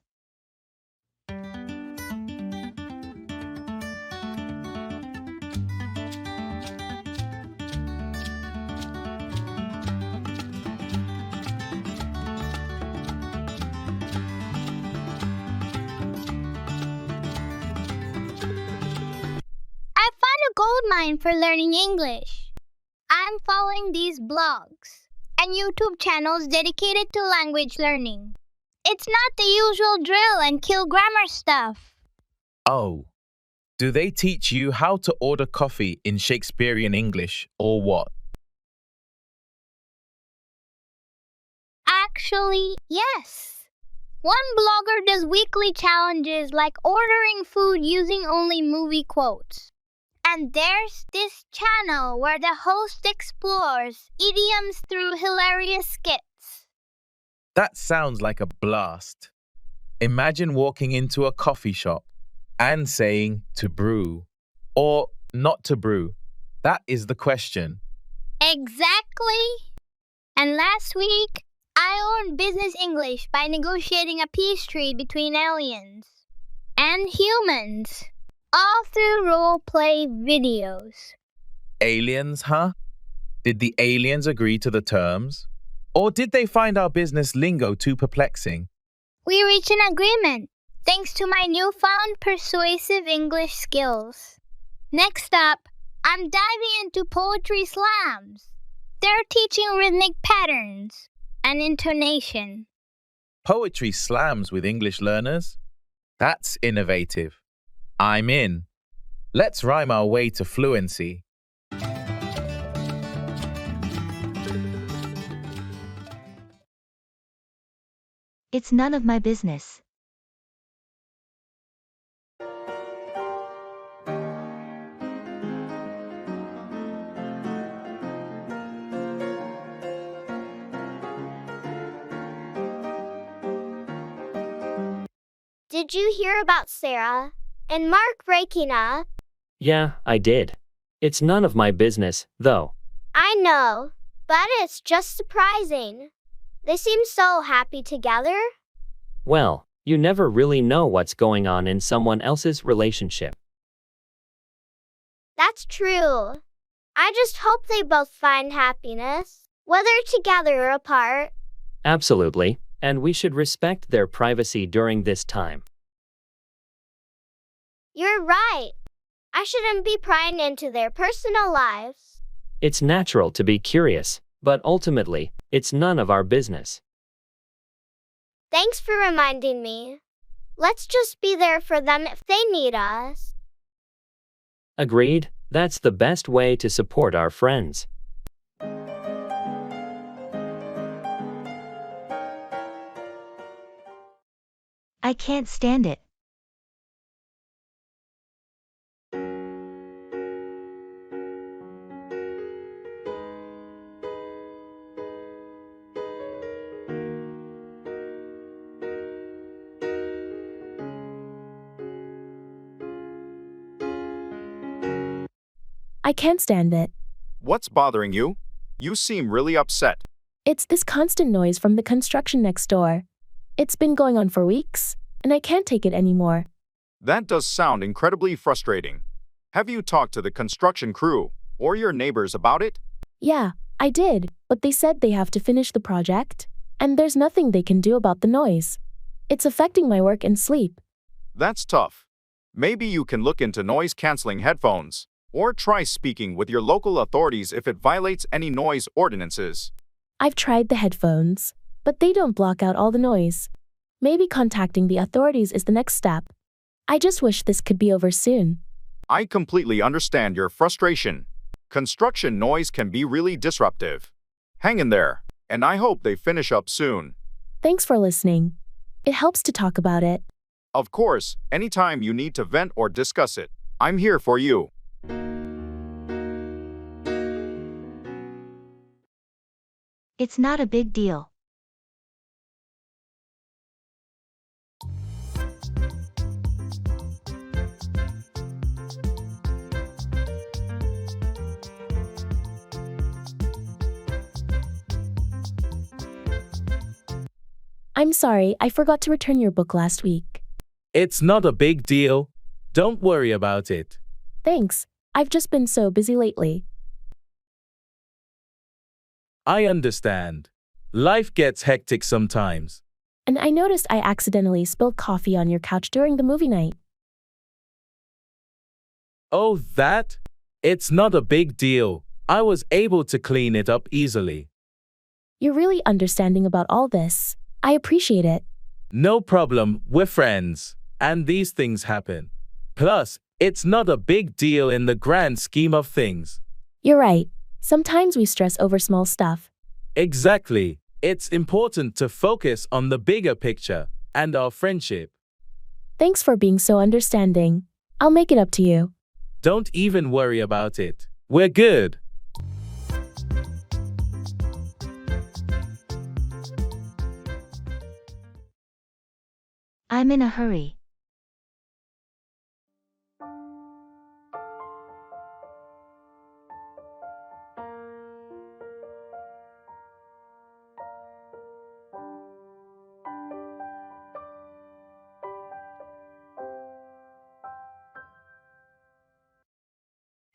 I found a gold mine for learning English. I'm following these blogs and YouTube channels dedicated to language learning. It's not the usual drill and kill grammar stuff. Oh, do they teach you how to order coffee in Shakespearean English or what? Actually, yes. One blogger does weekly challenges like ordering food using only movie quotes. And there's this channel where the host explores idioms through hilarious skits. That sounds like a blast. Imagine walking into a coffee shop and saying to brew or not to brew. That is the question. Exactly. And last week, I learned business English by negotiating a peace treaty between aliens and humans, all through role-play videos. Aliens, huh? Did the aliens agree to the terms? Or did they find our business lingo too perplexing? We reached an agreement, thanks to my newfound persuasive English skills. Next up, I'm diving into poetry slams. They're teaching rhythmic patterns and intonation. Poetry slams with English learners? That's innovative. I'm in. Let's rhyme our way to fluency. It's none of my business. Did you hear about Sarah and Mark breaking up? Yeah, I did. It's none of my business, though. I know, but it's just surprising. They seem so happy together. Well, you never really know what's going on in someone else's relationship. That's true. I just hope they both find happiness, whether together or apart. Absolutely, and we should respect their privacy during this time. You're right. I shouldn't be prying into their personal lives. It's natural to be curious, but ultimately, it's none of our business. Thanks for reminding me. Let's just be there for them if they need us. Agreed, that's the best way to support our friends. I can't stand it. I can't stand it. What's bothering you? You seem really upset. It's this constant noise from the construction next door. It's been going on for weeks, and I can't take it anymore. That does sound incredibly frustrating. Have you talked to the construction crew or your neighbors about it? Yeah, I did, but they said they have to finish the project, and there's nothing they can do about the noise. It's affecting my work and sleep. That's tough. Maybe you can look into noise-canceling headphones, or try speaking with your local authorities if it violates any noise ordinances. I've tried the headphones, but they don't block out all the noise. Maybe contacting the authorities is the next step. I just wish this could be over soon. I completely understand your frustration. Construction noise can be really disruptive. Hang in there, and I hope they finish up soon. Thanks for listening. It helps to talk about it. Of course, anytime you need to vent or discuss it, I'm here for you. It's not a big deal. I'm sorry, I forgot to return your book last week. It's not a big deal. Don't worry about it. Thanks. I've just been so busy lately. I understand. Life gets hectic sometimes. And I noticed I accidentally spilled coffee on your couch during the movie night. Oh, that? It's not a big deal. I was able to clean it up easily. You're really understanding about all this. I appreciate it. No problem, we're friends. And these things happen. Plus, it's not a big deal in the grand scheme of things. You're right. Sometimes we stress over small stuff. Exactly. It's important to focus on the bigger picture and our friendship. Thanks for being so understanding. I'll make it up to you. Don't even worry about it. We're good. I'm in a hurry.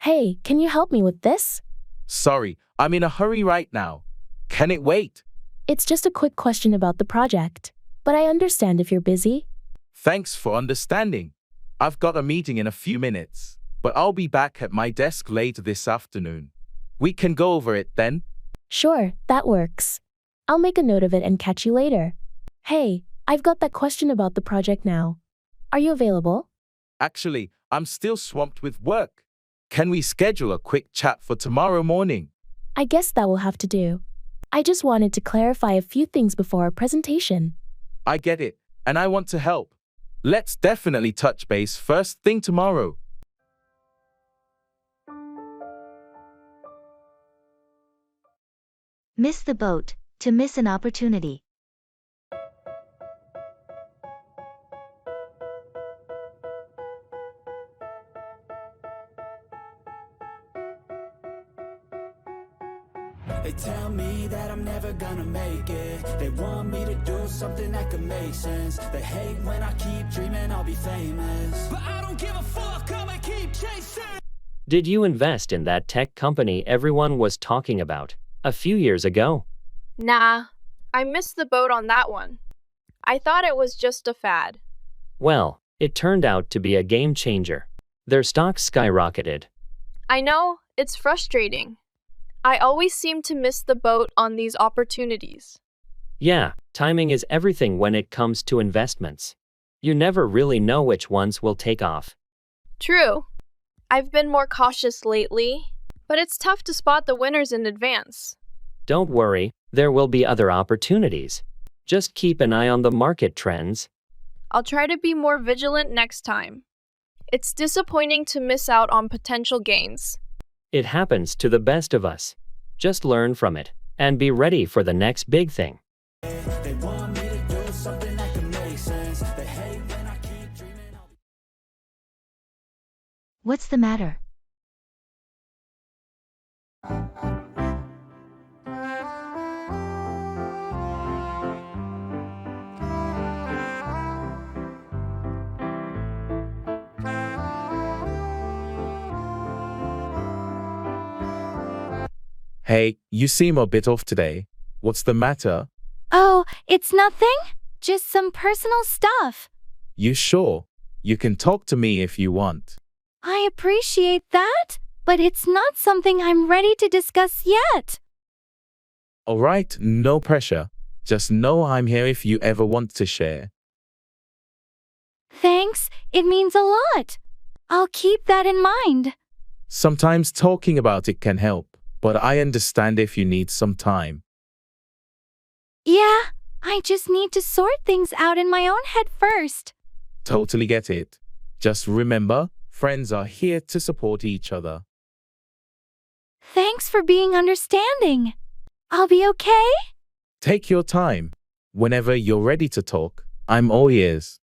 Hey, can you help me with this? Sorry, I'm in a hurry right now. Can it wait? It's just a quick question about the project, but I understand if you're busy. Thanks for understanding. I've got a meeting in a few minutes, but I'll be back at my desk later this afternoon. We can go over it then? Sure, that works. I'll make a note of it and catch you later. Hey, I've got that question about the project now. Are you available? Actually, I'm still swamped with work. Can we schedule a quick chat for tomorrow morning? I guess that will have to do. I just wanted to clarify a few things before our presentation. I get it, and I want to help. Let's definitely touch base first thing tomorrow. Miss the boat, to miss an opportunity. They tell me that I'm never gonna make it. They want me to do something that could make sense. They hate when I keep dreaming I'll be famous, but I don't give a fuck, I'ma keep chasing. Did you invest in that tech company everyone was talking about a few years ago? Nah, I missed the boat on that one. I thought it was just a fad. Well, it turned out to be a game changer. Their stock skyrocketed. I know, it's frustrating. I always seem to miss the boat on these opportunities. Yeah, timing is everything when it comes to investments. You never really know which ones will take off. True. I've been more cautious lately, but it's tough to spot the winners in advance. Don't worry, there will be other opportunities. Just keep an eye on the market trends. I'll try to be more vigilant next time. It's disappointing to miss out on potential gains. It happens to the best of us. Just learn from it and be ready for the next big thing. They want me to do something that could make sense. They hate when I keep dreaming What's the matter? Hey, you seem a bit off today. What's the matter? Oh, it's nothing. Just some personal stuff. You sure? You can talk to me if you want. I appreciate that, but it's not something I'm ready to discuss yet. Alright, no pressure. Just know I'm here if you ever want to share. Thanks, it means a lot. I'll keep that in mind. Sometimes talking about it can help, but I understand if you need some time. Yeah, I just need to sort things out in my own head first. Totally get it. Just remember, friends are here to support each other. Thanks for being understanding. I'll be okay? Take your time. Whenever you're ready to talk, I'm all ears.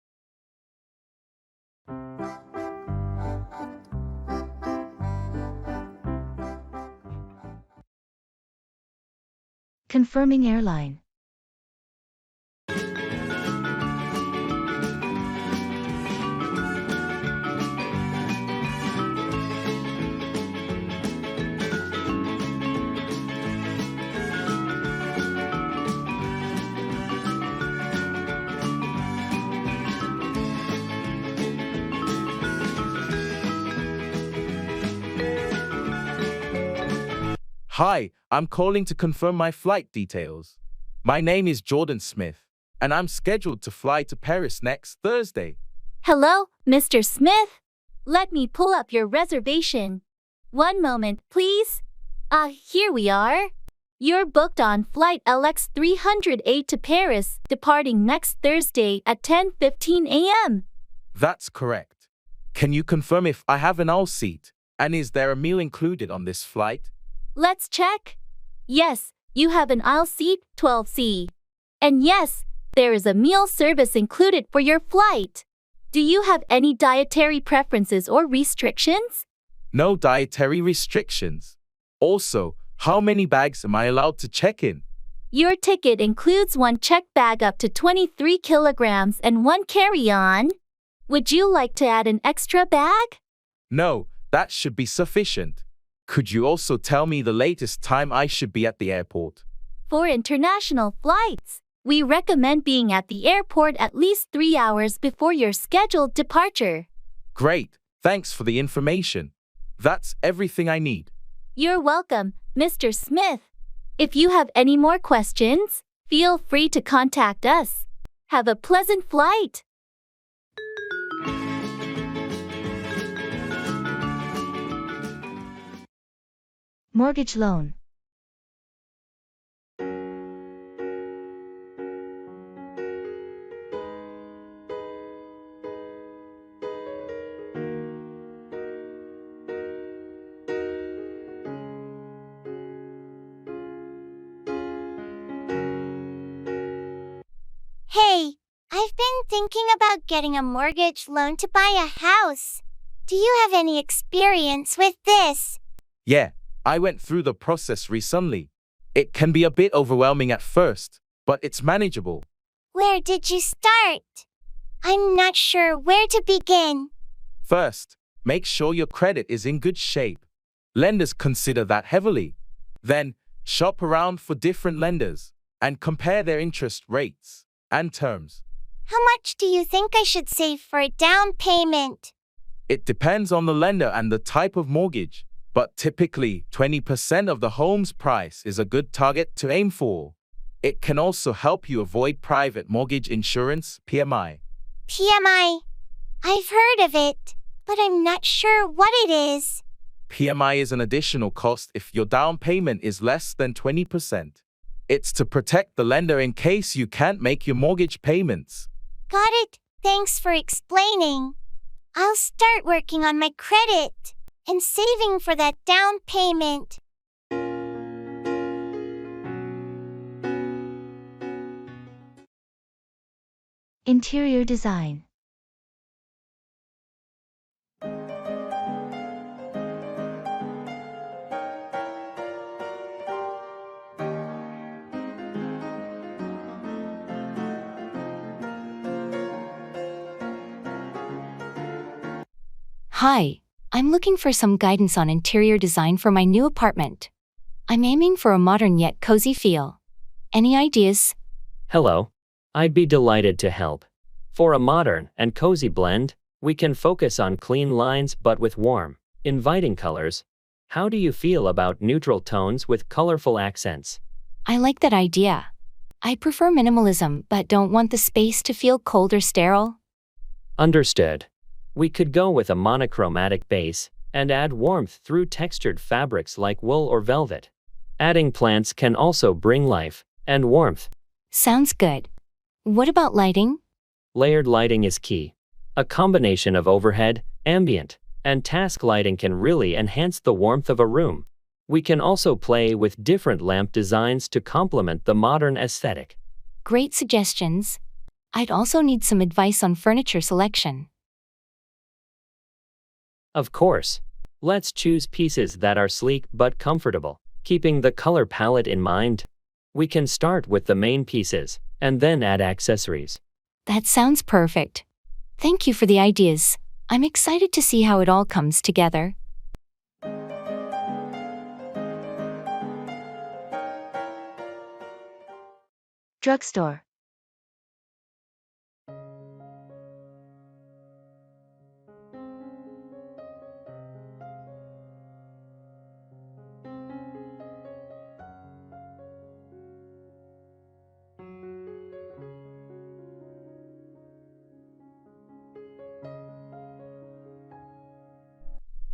Confirming airline. Hi, I'm calling to confirm my flight details. My name is Jordan Smith, and I'm scheduled to fly to Paris next Thursday. Hello, Mr. Smith. Let me pull up your reservation. One moment, please. Here we are. You're booked on flight LX 308 to Paris, departing next Thursday at 10:15 a.m. That's correct. Can you confirm if I have an aisle seat, and is there a meal included on this flight? Let's check. Yes, you have an aisle seat 12C. And yes, there is a meal service included for your flight. Do you have any dietary preferences or restrictions? No dietary restrictions. Also, how many bags am I allowed to check in? Your ticket includes one check bag up to 23 kilograms and one carry-on. Would you like to add an extra bag? No, that should be sufficient. Could you also tell me the latest time I should be at the airport? For international flights, we recommend being at the airport at least 3 hours before your scheduled departure. Great, thanks for the information. That's everything I need. You're welcome, Mr. Smith. If you have any more questions, feel free to contact us. Have a pleasant flight. Mortgage loan. Hey, I've been thinking about getting a mortgage loan to buy a house. Do you have any experience with this? Yeah, I went through the process recently. It can be a bit overwhelming at first, but it's manageable. Where did you start? I'm not sure where to begin. First, make sure your credit is in good shape. Lenders consider that heavily. Then, shop around for different lenders and compare their interest rates and terms. How much do you think I should save for a down payment? It depends on the lender and the type of mortgage, but typically 20% of the home's price is a good target to aim for. It can also help you avoid private mortgage insurance, PMI. PMI. I've heard of it, but I'm not sure what it is. PMI is an additional cost if your down payment is less than 20%. It's to protect the lender in case you can't make your mortgage payments. Got it. Thanks for explaining. I'll start working on my credit and saving for that down payment. Interior design. Hi, I'm looking for some guidance on interior design for my new apartment. I'm aiming for a modern yet cozy feel. Any ideas? Hello. I'd be delighted to help. For a modern and cozy blend, we can focus on clean lines but with warm, inviting colors. How do you feel about neutral tones with colorful accents? I like that idea. I prefer minimalism but don't want the space to feel cold or sterile. Understood. We could go with a monochromatic base and add warmth through textured fabrics like wool or velvet. Adding plants can also bring life and warmth. Sounds good. What about lighting? Layered lighting is key. A combination of overhead, ambient, and task lighting can really enhance the warmth of a room. We can also play with different lamp designs to complement the modern aesthetic. Great suggestions. I'd also need some advice on furniture selection. Of course. Let's choose pieces that are sleek but comfortable, keeping the color palette in mind. We can start with the main pieces, and then add accessories. That sounds perfect. Thank you for the ideas. I'm excited to see how it all comes together. Drugstore.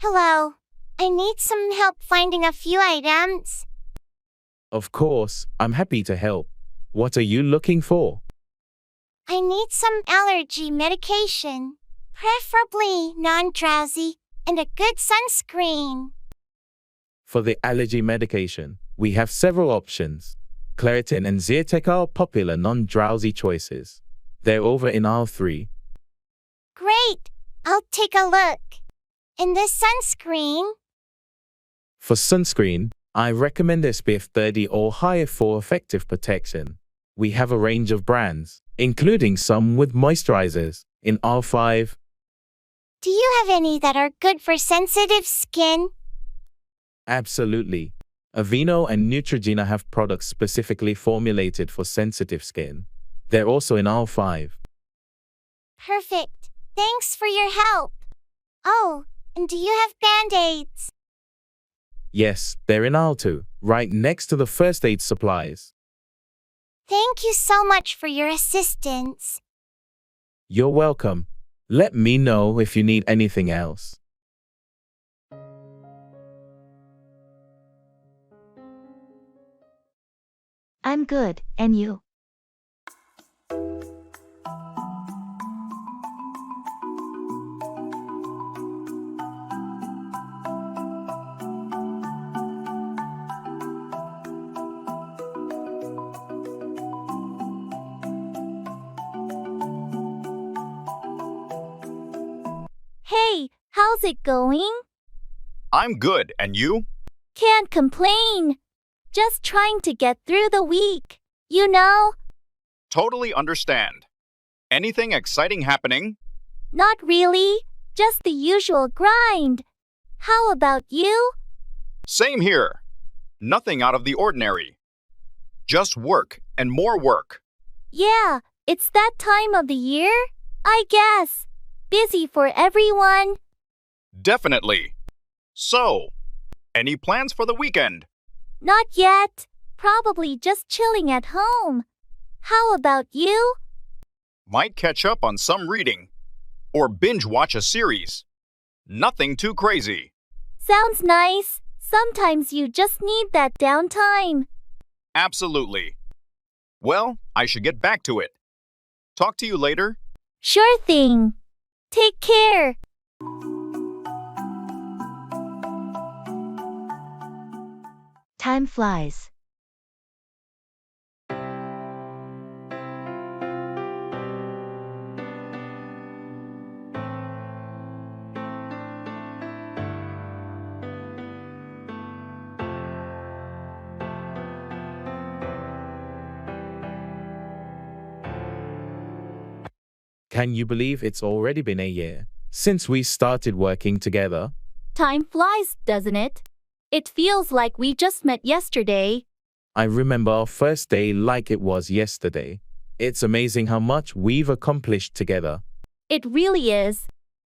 Hello. I need some help finding a few items. Of course, I'm happy to help. What are you looking for? I need some allergy medication, preferably non-drowsy, and a good sunscreen. For the allergy medication, we have several options. Claritin and Zyrtec are popular non-drowsy choices. They're over in aisle 3. Great. I'll take a look. And the sunscreen? For sunscreen, I recommend SPF 30 or higher for effective protection. We have a range of brands, including some with moisturizers, in aisle 5. Do you have any that are good for sensitive skin? Absolutely. Aveeno and Neutrogena have products specifically formulated for sensitive skin. They're also in aisle 5. Perfect. Thanks for your help. Oh, and do you have Band-Aids? Yes, they're in aisle 2, right next to the first aid supplies. Thank you so much for your assistance. You're welcome. Let me know if you need anything else. I'm good, and you? Hey, how's it going? I'm good, and you? Can't complain. Just trying to get through the week, you know? Totally understand. Anything exciting happening? Not really, just the usual grind. How about you? Same here. Nothing out of the ordinary. Just work and more work. Yeah, it's that time of the year, I guess. Busy for everyone. Definitely. So, any plans for the weekend? Not yet. Probably just chilling at home. How about you? Might catch up on some reading. Or binge watch a series. Nothing too crazy. Sounds nice. Sometimes you just need that downtime. Absolutely. Well, I should get back to it. Talk to you later. Sure thing. Take care. Time flies. Can you believe it's already been a year since we started working together? Time flies, doesn't it? It feels like we just met yesterday. I remember our first day like it was yesterday. It's amazing how much we've accomplished together. It really is.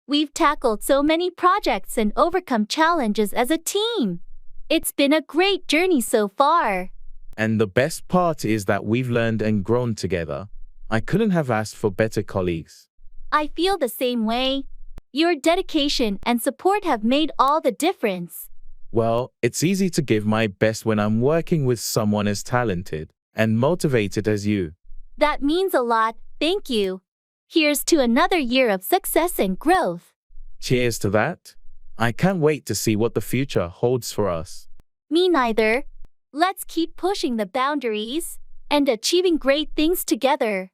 We've tackled so many projects and overcome challenges as a team. It's been a great journey so far. And the best part is that we've learned and grown together. I couldn't have asked for better colleagues. I feel the same way. Your dedication and support have made all the difference. Well, it's easy to give my best when I'm working with someone as talented and motivated as you. That means a lot, thank you. Here's to another year of success and growth. Cheers to that. I can't wait to see what the future holds for us. Me neither. Let's keep pushing the boundaries and achieving great things together.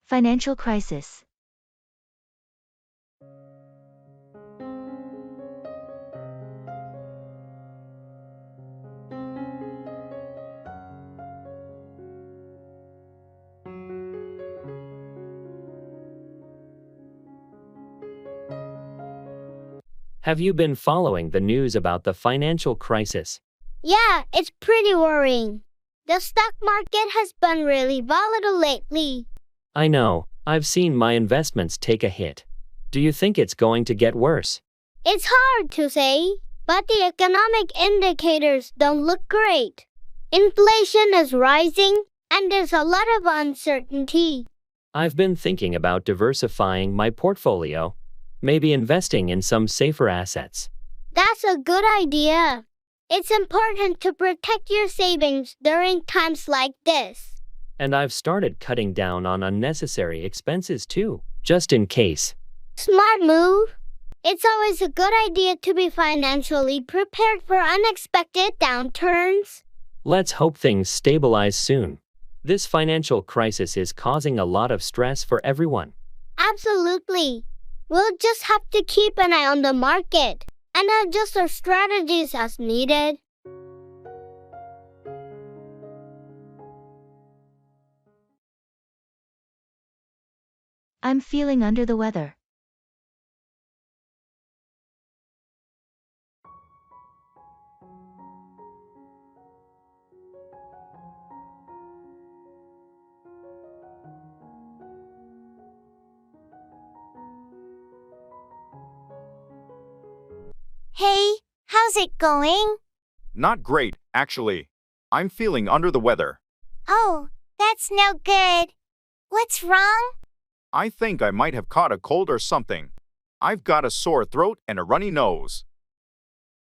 Financial crisis. Have you been following the news about the financial crisis? Yeah, it's pretty worrying. The stock market has been really volatile lately. I know, I've seen my investments take a hit. Do you think it's going to get worse? It's hard to say, but the economic indicators don't look great. Inflation is rising, and there's a lot of uncertainty. I've been thinking about diversifying my portfolio, maybe investing in some safer assets. That's a good idea. It's important to protect your savings during times like this. And I've started cutting down on unnecessary expenses too, just in case. Smart move. It's always a good idea to be financially prepared for unexpected downturns. Let's hope things stabilize soon. This financial crisis is causing a lot of stress for everyone. Absolutely. We'll just have to keep an eye on the market and adjust our strategies as needed. I'm feeling under the weather. Hey, how's it going? Not great, actually. I'm feeling under the weather. Oh, that's no good. What's wrong? I think I might have caught a cold or something. I've got a sore throat and a runny nose.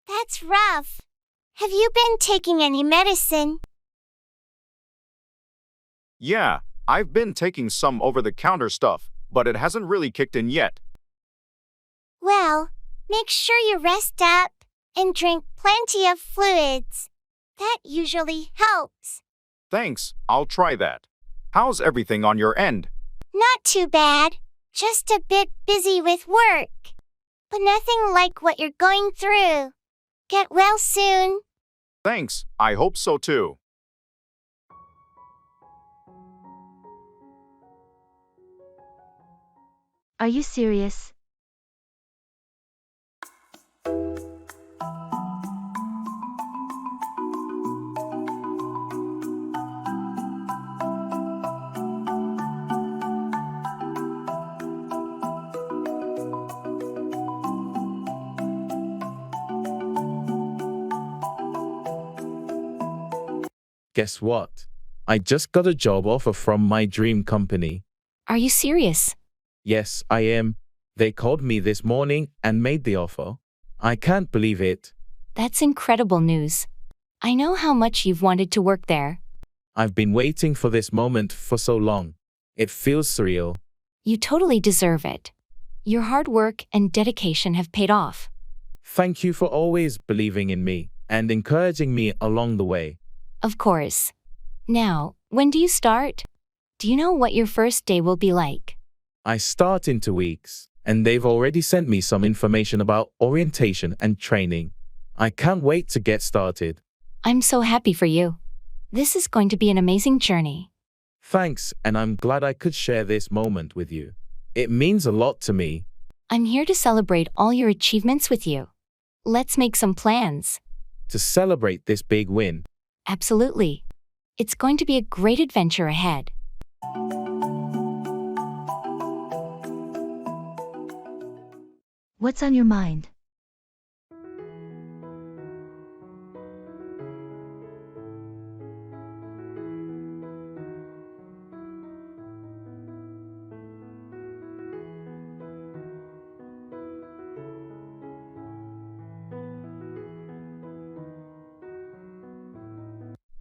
That's rough. Have you been taking any medicine? Yeah, I've been taking some over-the-counter stuff, but it hasn't really kicked in yet. Well, make sure you rest up and drink plenty of fluids. That usually helps. Thanks, I'll try that. How's everything on your end? Not too bad. Just a bit busy with work. But nothing like what you're going through. Get well soon. Thanks, I hope so too. Are you serious? Guess what? I just got a job offer from my dream company. Are you serious? Yes, I am. They called me this morning and made the offer. I can't believe it. That's incredible news. I know how much you've wanted to work there. I've been waiting for this moment for so long. It feels surreal. You totally deserve it. Your hard work and dedication have paid off. Thank you for always believing in me and encouraging me along the way. Of course. Now, when do you start? Do you know what your first day will be like? I start in 2 weeks, and they've already sent me some information about orientation and training. I can't wait to get started. I'm so happy for you. This is going to be an amazing journey. Thanks, and I'm glad I could share this moment with you. It means a lot to me. I'm here to celebrate all your achievements with you. Let's make some plans. To celebrate this big win. Absolutely. It's going to be a great adventure ahead. What's on your mind?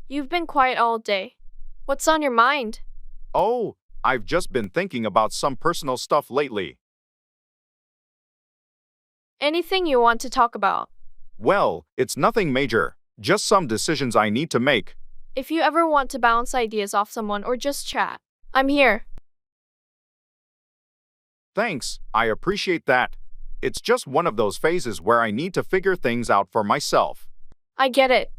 You've been quiet all day. What's on your mind? Oh, I've just been thinking about some personal stuff lately. Anything you want to talk about? Well, it's nothing major, just some decisions I need to make. If you ever want to bounce ideas off someone or just chat, I'm here. Thanks, I appreciate that. It's just one of those phases where I need to figure things out for myself. I get it.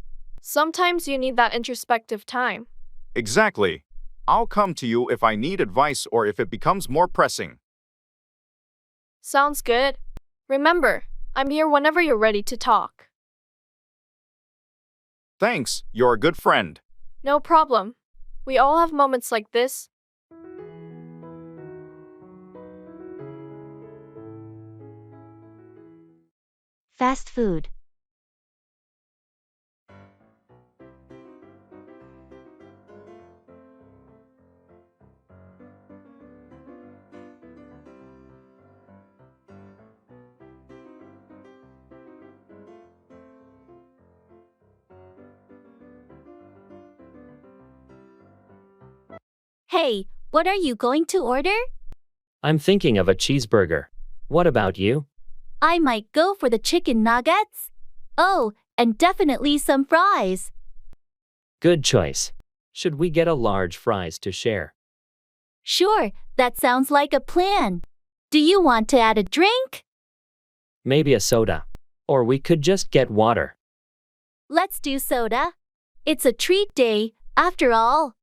Sometimes you need that introspective time. Exactly. I'll come to you if I need advice or if it becomes more pressing. Sounds good. Remember, I'm here whenever you're ready to talk. Thanks, you're a good friend. No problem. We all have moments like this. Fast food. Hey, what are you going to order? I'm thinking of a cheeseburger. What about you? I might go for the chicken nuggets. Oh, and definitely some fries. Good choice. Should we get a large fries to share? Sure, that sounds like a plan. Do you want to add a drink? Maybe a soda. Or we could just get water. Let's do soda. It's a treat day, after all.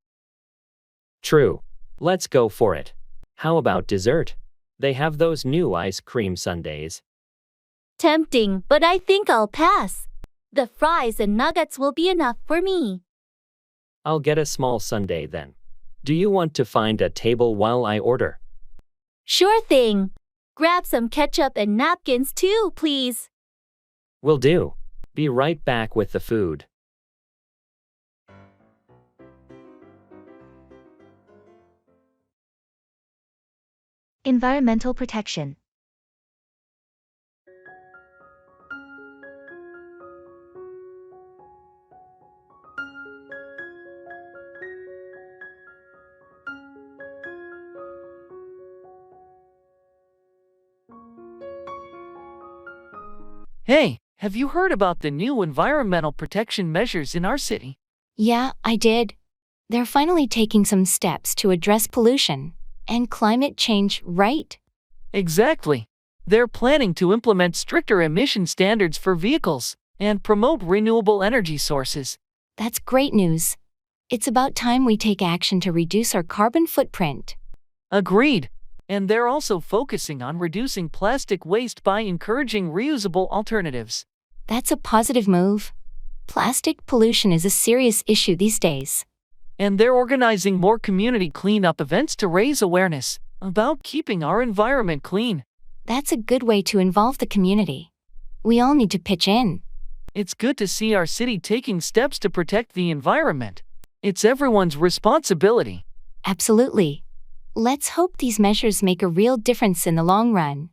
True. Let's go for it. How about dessert? They have those new ice cream sundaes. Tempting, but I think I'll pass. The fries and nuggets will be enough for me. I'll get a small sundae then. Do you want to find a table while I order? Sure thing. Grab some ketchup and napkins too, please. Will do. Be right back with the food. Environmental protection. Hey, have you heard about the new environmental protection measures in our city? Yeah, I did. They're finally taking some steps to address pollution and climate change, right? Exactly. They're planning to implement stricter emission standards for vehicles and promote renewable energy sources. That's great news. It's about time we take action to reduce our carbon footprint. Agreed. And they're also focusing on reducing plastic waste by encouraging reusable alternatives. That's a positive move. Plastic pollution is a serious issue these days. And they're organizing more community cleanup events to raise awareness about keeping our environment clean. That's a good way to involve the community. We all need to pitch in. It's good to see our city taking steps to protect the environment. It's everyone's responsibility. Absolutely. Let's hope these measures make a real difference in the long run.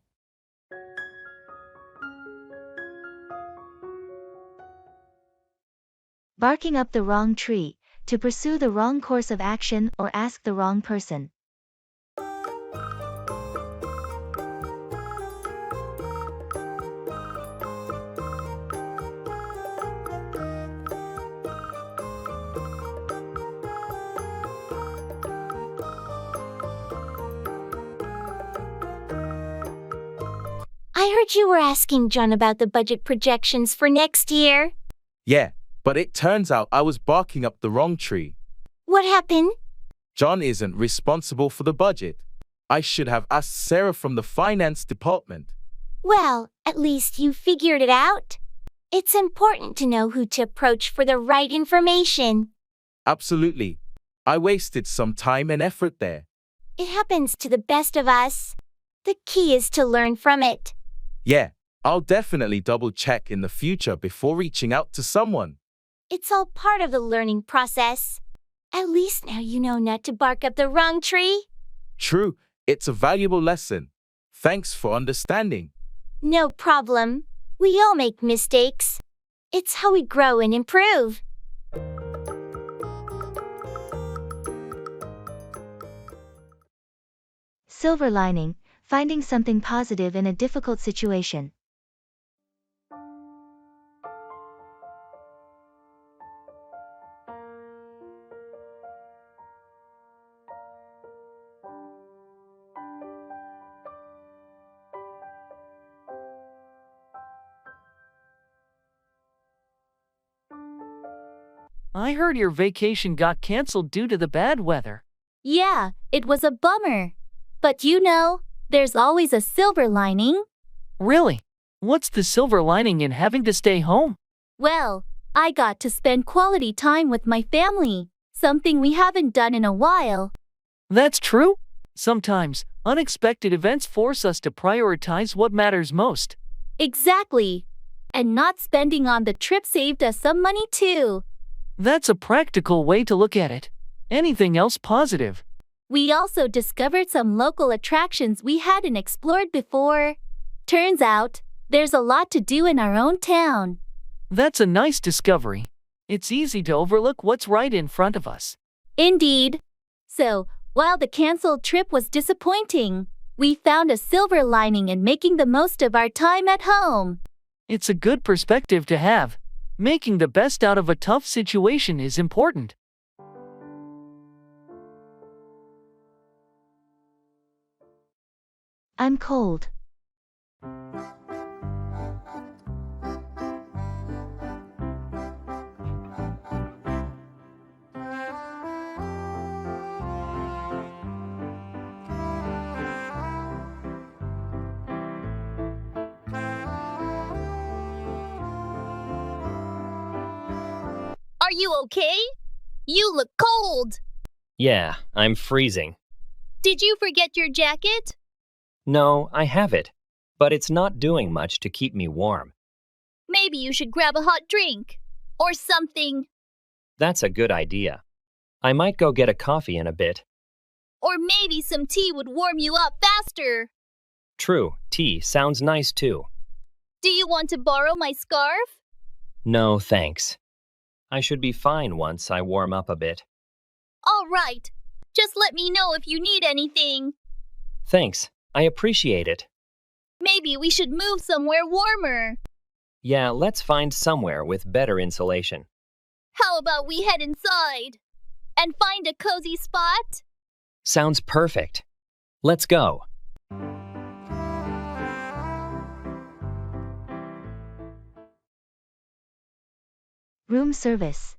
Barking up the wrong tree, to pursue the wrong course of action or ask the wrong person. I heard you were asking John about the budget projections for next year. Yeah, but it turns out I was barking up the wrong tree. What happened? John isn't responsible for the budget. I should have asked Sarah from the finance department. Well, at least you figured it out. It's important to know who to approach for the right information. Absolutely. I wasted some time and effort there. It happens to the best of us. The key is to learn from it. Yeah, I'll definitely double check in the future before reaching out to someone. It's all part of the learning process. At least now you know not to bark up the wrong tree. True, it's a valuable lesson. Thanks for understanding. No problem. We all make mistakes. It's how we grow and improve. Silver lining, finding something positive in a difficult situation. I heard your vacation got canceled due to the bad weather. Yeah, it was a bummer. But you know, there's always a silver lining. Really? What's the silver lining in having to stay home? Well, I got to spend quality time with my family, something we haven't done in a while. That's true. Sometimes, unexpected events force us to prioritize what matters most. Exactly. And not spending on the trip saved us some money too. That's a practical way to look at it. Anything else positive? We also discovered some local attractions we hadn't explored before. Turns out, there's a lot to do in our own town. That's a nice discovery. It's easy to overlook what's right in front of us. Indeed. So, while the canceled trip was disappointing, we found a silver lining in making the most of our time at home. It's a good perspective to have. Making the best out of a tough situation is important. I'm cold. Are you okay? You look cold. Yeah, I'm freezing. Did you forget your jacket? No, I have it, but it's not doing much to keep me warm. Maybe you should grab a hot drink. Or something. That's a good idea. I might go get a coffee in a bit. Or maybe some tea would warm you up faster. True, tea sounds nice too. Do you want to borrow my scarf? No, thanks. I should be fine once I warm up a bit. All right. Just let me know if you need anything. Thanks, I appreciate it. Maybe we should move somewhere warmer. Yeah, let's find somewhere with better insulation. How about we head inside and find a cozy spot? Sounds perfect. Let's go. Room service.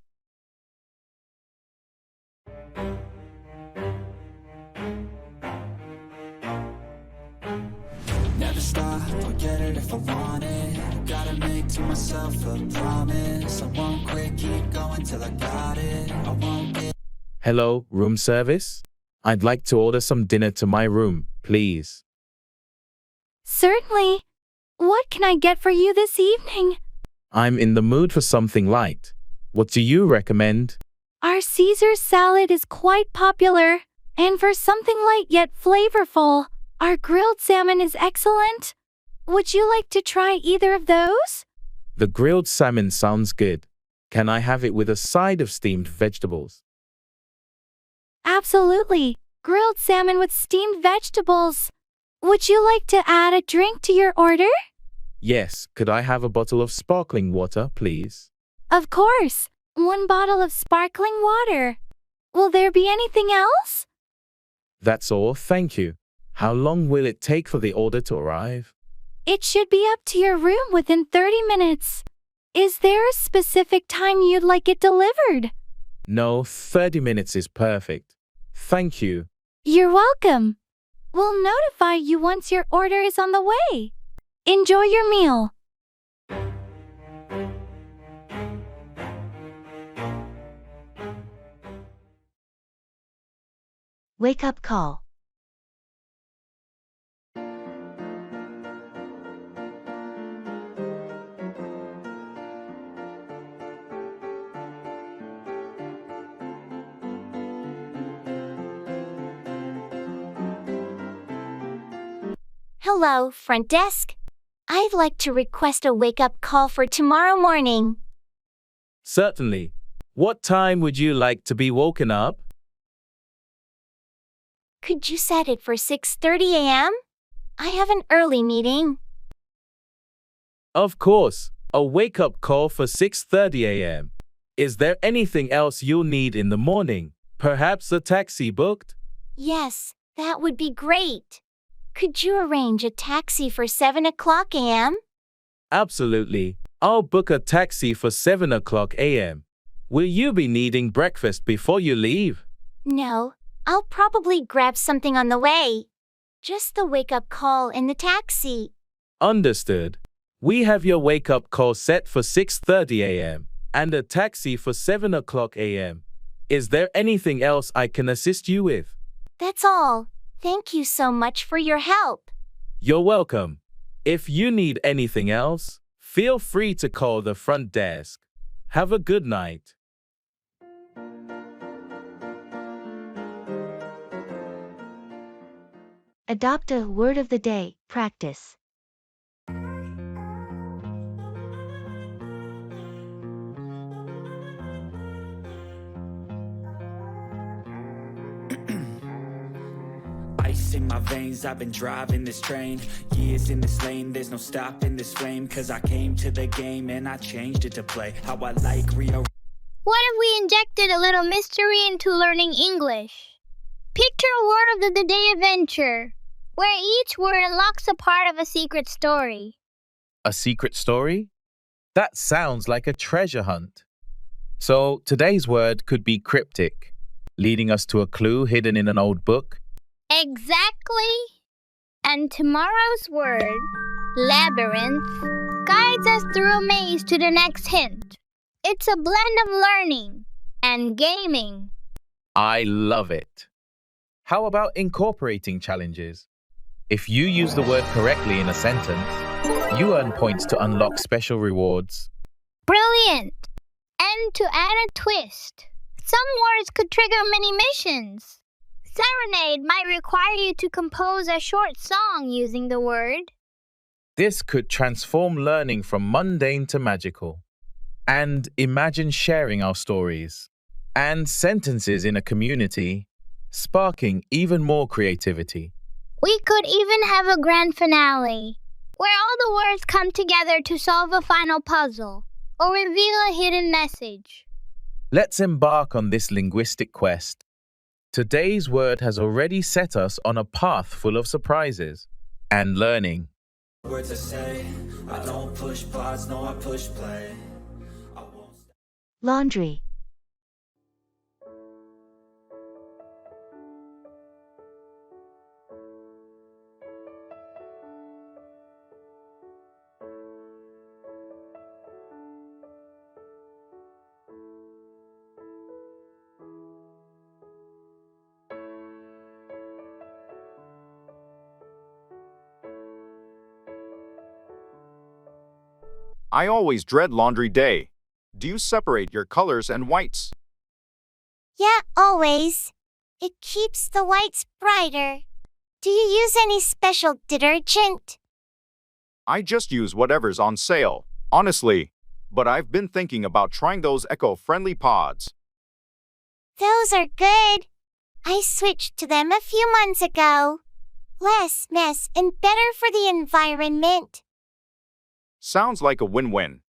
Never stop, I'll get it if I want it. Gotta make to myself a promise. I won't quit, keep going till I got it. I won't get. Hello, room service? I'd like to order some dinner to my room, please. Certainly. What can I get for you this evening? I'm in the mood for something light. What do you recommend? Our Caesar salad is quite popular. And for something light yet flavorful, our grilled salmon is excellent. Would you like to try either of those? The grilled salmon sounds good. Can I have it with a side of steamed vegetables? Absolutely. Grilled salmon with steamed vegetables. Would you like to add a drink to your order? Yes, could I have a bottle of sparkling water, please? Of course. 1 bottle of sparkling water. Will there be anything else? That's all, thank you. How long will it take for the order to arrive? It should be up to your room within 30 minutes. Is there a specific time you'd like it delivered? No, 30 minutes is perfect. Thank you. You're welcome. We'll notify you once your order is on the way. Enjoy your meal. Wake up call. Hello, front desk. I'd like to request a wake-up call for tomorrow morning. Certainly. What time would you like to be woken up? Could you set it for 6:30 a.m.? I have an early meeting. Of course. A wake-up call for 6:30 a.m. Is there anything else you'll need in the morning? Perhaps a taxi booked? Yes, that would be great. Could you arrange a taxi for 7 o'clock a.m.? Absolutely. I'll book a taxi for 7 o'clock a.m. Will you be needing breakfast before you leave? No, I'll probably grab something on the way. Just the wake-up call in the taxi. Understood. We have your wake-up call set for 6:30 a.m. and a taxi for 7 o'clock a.m. Is there anything else I can assist you with? That's all. Thank you so much for your help. You're welcome. If you need anything else, feel free to call the front desk. Have a good night. Adopt a word of the day practice. Ice in my veins, I've been driving this train. Years in this lane, there's no stopping this flame. Cause I came to the game and I changed it to play how I like Rio. What if we injected a little mystery into learning English? Picture a word of the day adventure, where each word unlocks a part of a secret story. A secret story? That sounds like a treasure hunt. So today's word could be cryptic, leading us to a clue hidden in an old book. Exactly. And tomorrow's word, labyrinth, guides us through a maze to the next hint. It's a blend of learning and gaming. I love it. How about incorporating challenges? If you use the word correctly in a sentence, you earn points to unlock special rewards. Brilliant! And to add a twist, some words could trigger mini missions. Serenade might require you to compose a short song using the word. This could transform learning from mundane to magical. And imagine sharing our stories and sentences in a community, sparking even more creativity. We could even have a grand finale, where all the words come together to solve a final puzzle or reveal a hidden message. Let's embark on this linguistic quest. Today's word has already set us on a path full of surprises and learning. Words I say, I don't push pause, no I push play. Laundry. I always dread laundry day. Do you separate your colors and whites? Yeah, always. It keeps the whites brighter. Do you use any special detergent? I just use whatever's on sale, honestly. But I've been thinking about trying those eco-friendly pods. Those are good. I switched to them a few months ago. Less mess and better for the environment. Sounds like a win-win.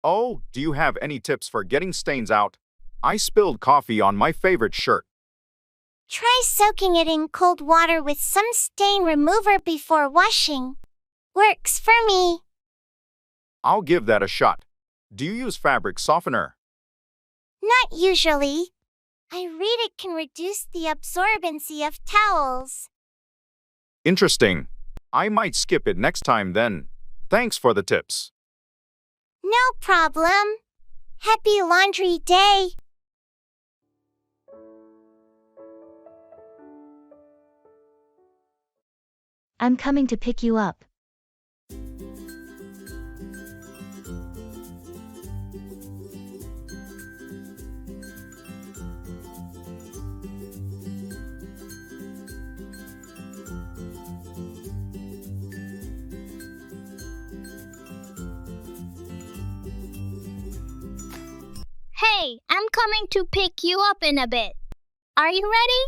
Oh, do you have any tips for getting stains out? I spilled coffee on my favorite shirt. Try soaking it in cold water with some stain remover before washing. Works for me. I'll give that a shot. Do you use fabric softener? Not usually. I read it can reduce the absorbency of towels. Interesting. I might skip it next time then. Thanks for the tips. No problem. Happy laundry day. I'm coming to pick you up. Hey, I'm coming to pick you up in a bit. Are you ready?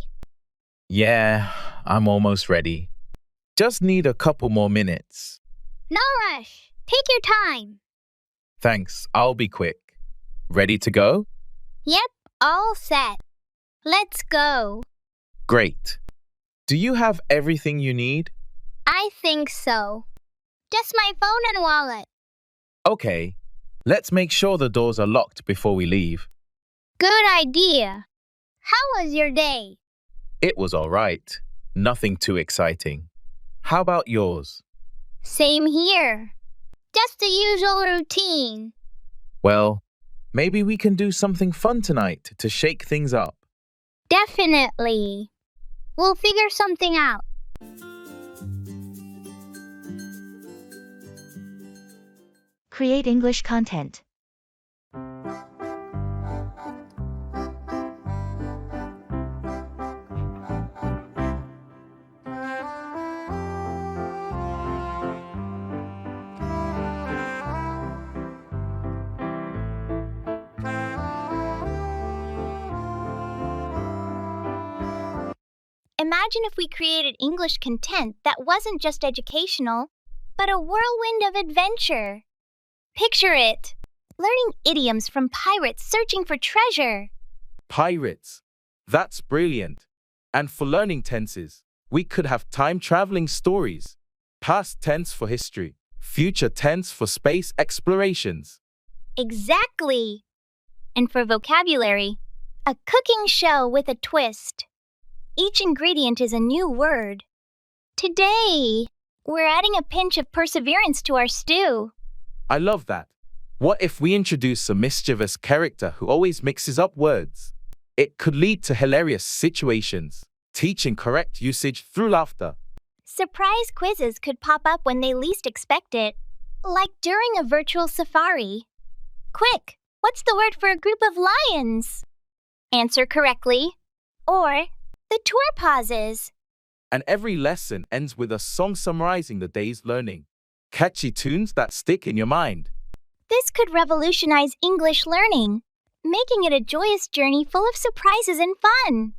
Yeah, I'm almost ready. Just need a couple more minutes. No rush. Take your time. Thanks, I'll be quick. Ready to go? Yep, all set. Let's go. Great. Do you have everything you need? I think so. Just my phone and wallet. Okay, let's make sure the doors are locked before we leave. Good idea. How was your day? It was all right. Nothing too exciting. How about yours? Same here. Just the usual routine. Well, maybe we can do something fun tonight to shake things up. Definitely. We'll figure something out. Create English content. Imagine if we created English content that wasn't just educational, but a whirlwind of adventure. Picture it. Learning idioms from pirates searching for treasure. Pirates. That's brilliant. And for learning tenses, we could have time-traveling stories. Past tense for history, future tense for space explorations. Exactly. And for vocabulary, a cooking show with a twist. Each ingredient is a new word. Today, we're adding a pinch of perseverance to our stew. I love that. What if we introduce a mischievous character who always mixes up words? It could lead to hilarious situations, teaching correct usage through laughter. Surprise quizzes could pop up when they least expect it, like during a virtual safari. Quick, what's the word for a group of lions? Answer correctly. Or the tour pauses. And every lesson ends with a song summarizing the day's learning. Catchy tunes that stick in your mind. This could revolutionize English learning, making it a joyous journey full of surprises and fun.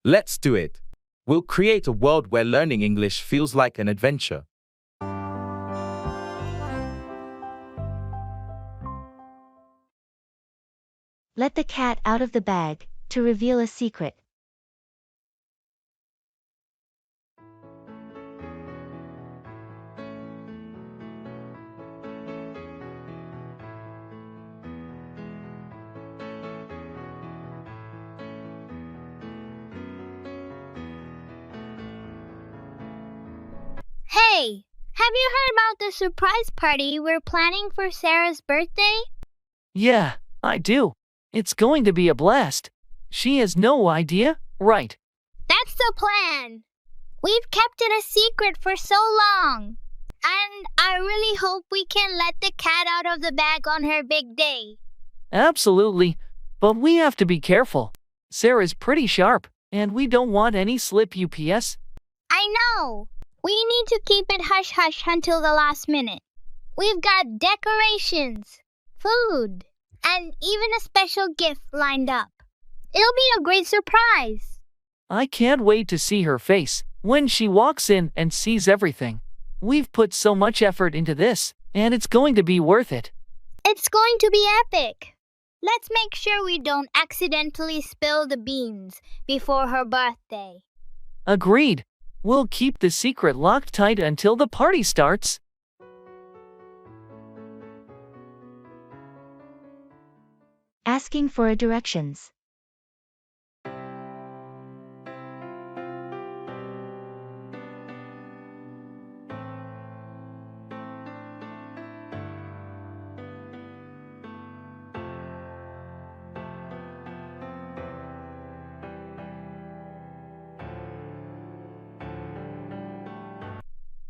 Let's do it. We'll create a world where learning English feels like an adventure. Let the cat out of the bag to reveal a secret. Hey, have you heard about the surprise party we're planning for Sarah's birthday? Yeah, I do. It's going to be a blast. She has no idea, right? That's the plan. We've kept it a secret for so long. And I really hope we can let the cat out of the bag on her big day. Absolutely. But we have to be careful. Sarah's pretty sharp, and we don't want any slip UPS. I know. We need to keep it hush-hush until the last minute. We've got decorations, food, and even a special gift lined up. It'll be a great surprise. I can't wait to see her face when she walks in and sees everything. We've put so much effort into this, and it's going to be worth it. It's going to be epic. Let's make sure we don't accidentally spill the beans before her birthday. Agreed. We'll keep the secret locked tight until the party starts. Asking for directions.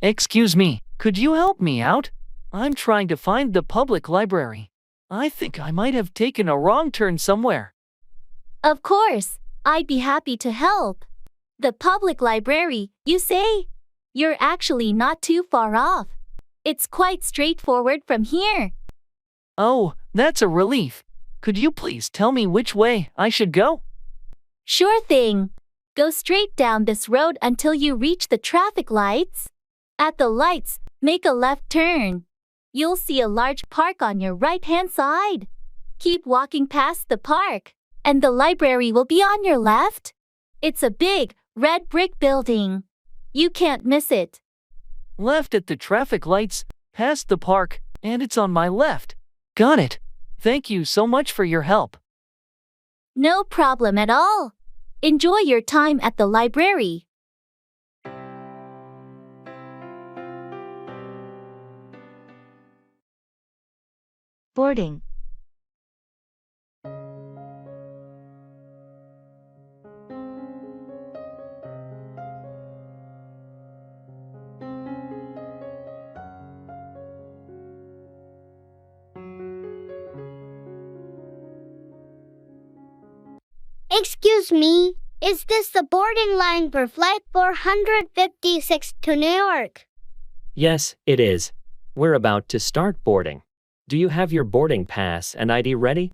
Excuse me, could you help me out? I'm trying to find the public library. I think I might have taken a wrong turn somewhere. Of course, I'd be happy to help. The public library, you say? You're actually not too far off. It's quite straightforward from here. Oh, that's a relief. Could you please tell me which way I should go? Sure thing. Go straight down this road until you reach the traffic lights. At the lights, make a left turn. You'll see a large park on your right-hand side. Keep walking past the park, and the library will be on your left. It's a big, red brick building. You can't miss it. Left at the traffic lights, past the park, and it's on my left. Got it. Thank you so much for your help. No problem at all. Enjoy your time at the library. Boarding. Excuse me, is this the boarding line for Flight 456 to New York? Yes, it is. We're about to start boarding. Do you have your boarding pass and ID ready?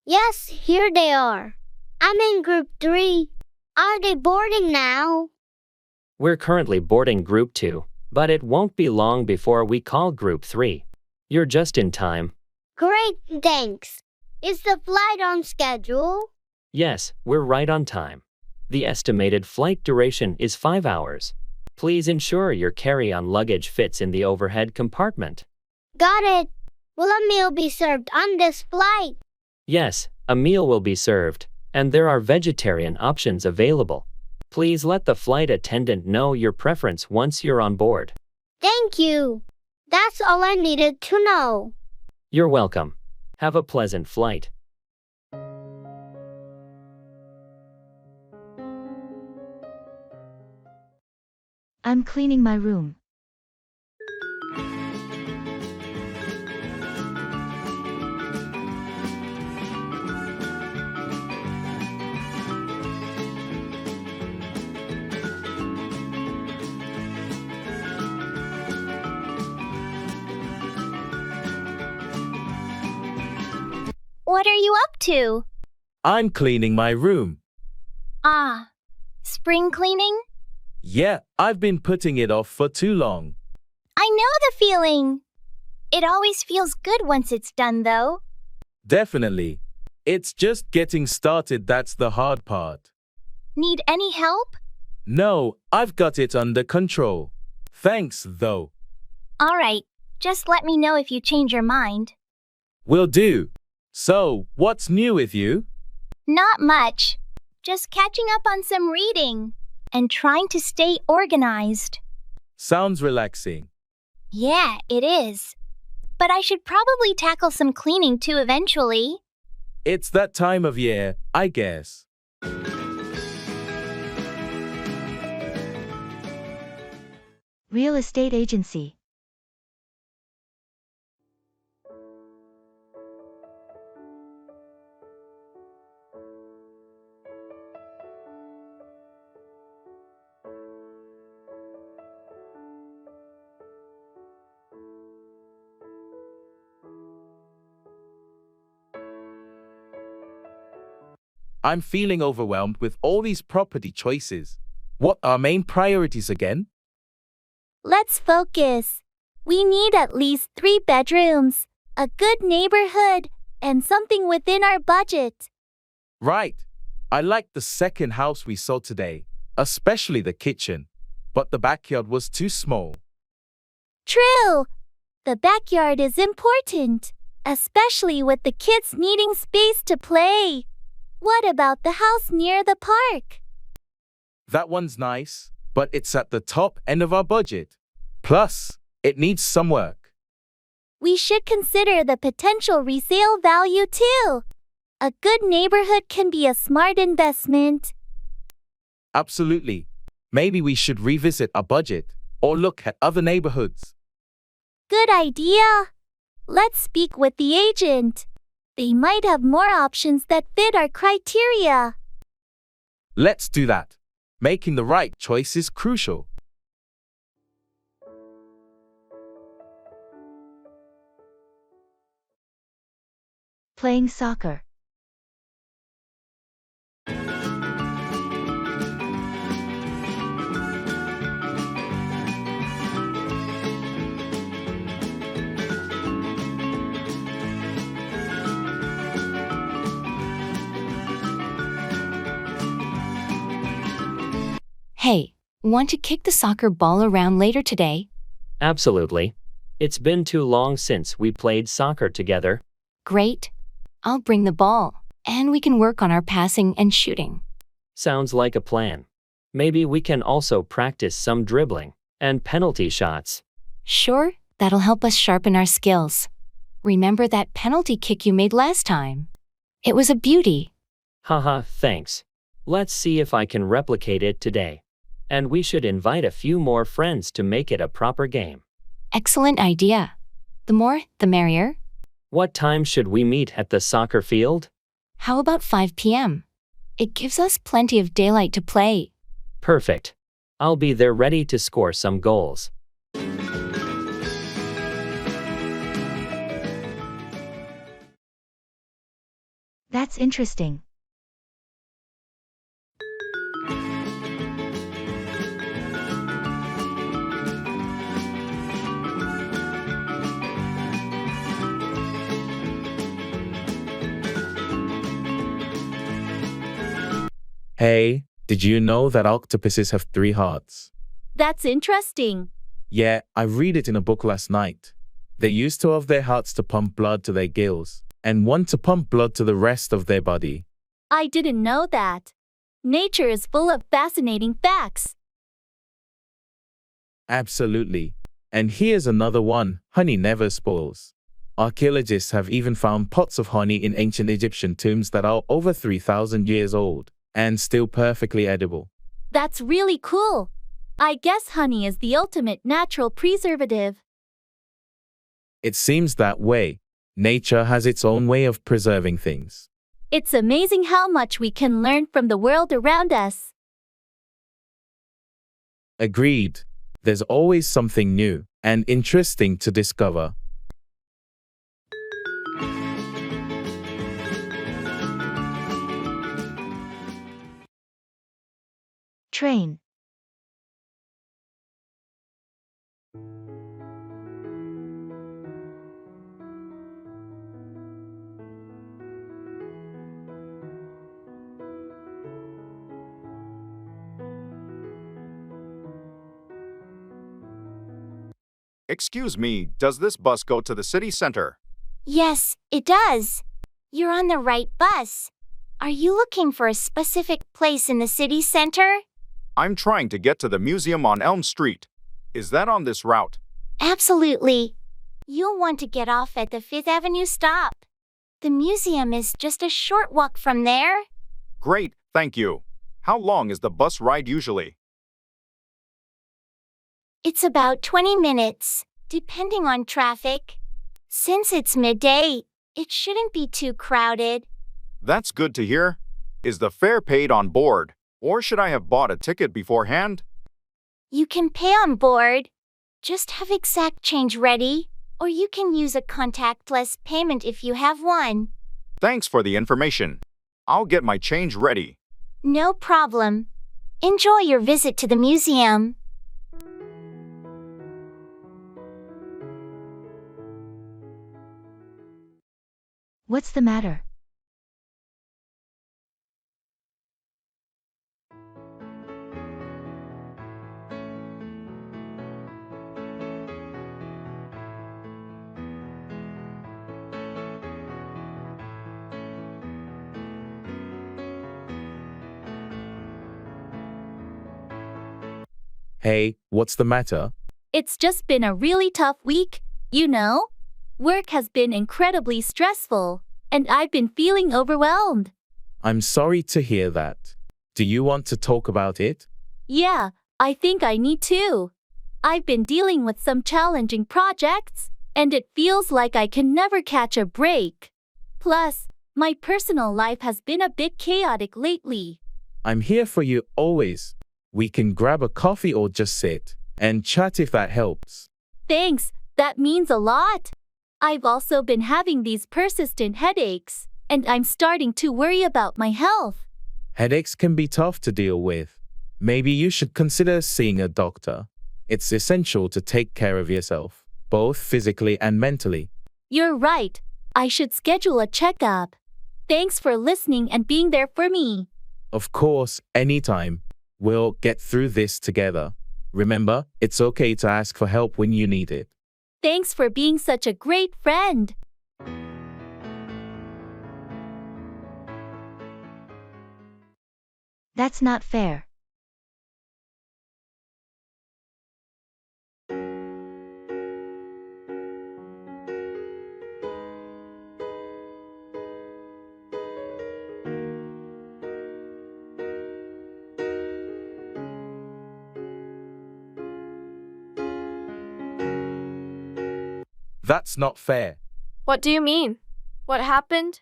Yes, here they are. I'm in Group 3. Are they boarding now? We're currently boarding Group 2, but it won't be long before we call Group 3. You're just in time. Great, thanks. Is the flight on schedule? Yes, we're right on time. The estimated flight duration is 5 hours. Please ensure your carry-on luggage fits in the overhead compartment. Got it. Will a meal be served on this flight? Yes, a meal will be served, and there are vegetarian options available. Please let the flight attendant know your preference once you're on board. Thank you. That's all I needed to know. You're welcome. Have a pleasant flight. I'm cleaning my room. What are you up to? I'm cleaning my room. Ah, spring cleaning? Yeah, I've been putting it off for too long. I know the feeling. It always feels good once it's done, though. Definitely. It's just getting started that's the hard part. Need any help? No, I've got it under control. Thanks, though. All right, just let me know if you change your mind. Will do. So, what's new with you? Not much. Just catching up on some reading and trying to stay organized. Sounds relaxing. Yeah, it is. But I should probably tackle some cleaning too eventually. It's that time of year, I guess. Real estate agency. I'm feeling overwhelmed with all these property choices. What are main priorities again? Let's focus. We need at least 3 bedrooms, a good neighborhood, and something within our budget. Right. I liked the second house we saw today, especially the kitchen, but the backyard was too small. True. The backyard is important, especially with the kids needing space to play. What about the house near the park? That one's nice, but it's at the top end of our budget. Plus, it needs some work. We should consider the potential resale value too. A good neighborhood can be a smart investment. Absolutely. Maybe we should revisit our budget. or look at other neighborhoods. Good idea. Let's speak with the agent. They might have more options that fit our criteria. Let's do that. Making the right choice is crucial. Playing soccer. Hey, want to kick the soccer ball around later today? Absolutely. It's been too long since we played soccer together. Great. I'll bring the ball, and we can work on our passing and shooting. Sounds like a plan. Maybe we can also practice some dribbling and penalty shots. Sure, that'll help us sharpen our skills. Remember that penalty kick you made last time? It was a beauty. Haha, thanks. Let's see if I can replicate it today. And we should invite a few more friends to make it a proper game. Excellent idea. The more, the merrier. What time should we meet at the soccer field? How about 5 p.m.? It gives us plenty of daylight to play. Perfect. I'll be there ready to score some goals. That's interesting. Hey, did you know that octopuses have 3 hearts? That's interesting. Yeah, I read it in a book last night. They use 2 of their hearts to pump blood to their gills, and 1 to pump blood to the rest of their body. I didn't know that. Nature is full of fascinating facts. Absolutely. And here's another one: honey never spoils. Archaeologists have even found pots of honey in ancient Egyptian tombs that are over 3,000 years old and still perfectly edible. That's really cool. I guess honey is the ultimate natural preservative. It seems that way. Nature has its own way of preserving things. It's amazing how much we can learn from the world around us. Agreed. There's always something new and interesting to discover. Train. Excuse me, does this bus go to the city center? Yes, it does. You're on the right bus. Are you looking for a specific place in the city center? I'm trying to get to the museum on Elm Street. Is that on this route? Absolutely. You'll want to get off at the 5th Avenue stop. The museum is just a short walk from there. Great, thank you. How long is the bus ride usually? It's about 20 minutes, depending on traffic. Since it's midday, it shouldn't be too crowded. That's good to hear. Is the fare paid on board, or should I have bought a ticket beforehand? You can pay on board. Just have exact change ready, or you can use a contactless payment if you have one. Thanks for the information. I'll get my change ready. No problem. Enjoy your visit to the museum. What's the matter? Hey, what's the matter? It's just been a really tough week, you know? Work has been incredibly stressful, and I've been feeling overwhelmed. I'm sorry to hear that. Do you want to talk about it? Yeah, I think I need to. I've been dealing with some challenging projects, and it feels like I can never catch a break. Plus, my personal life has been a bit chaotic lately. I'm here for you always. We can grab a coffee or just sit and chat if that helps. Thanks, that means a lot. I've also been having these persistent headaches, and I'm starting to worry about my health. Headaches can be tough to deal with. Maybe you should consider seeing a doctor. It's essential to take care of yourself, both physically and mentally. You're right. I should schedule a checkup. Thanks for listening and being there for me. Of course, anytime. We'll get through this together. Remember, it's okay to ask for help when you need it. Thanks for being such a great friend. That's not fair. That's not fair. What do you mean? What happened?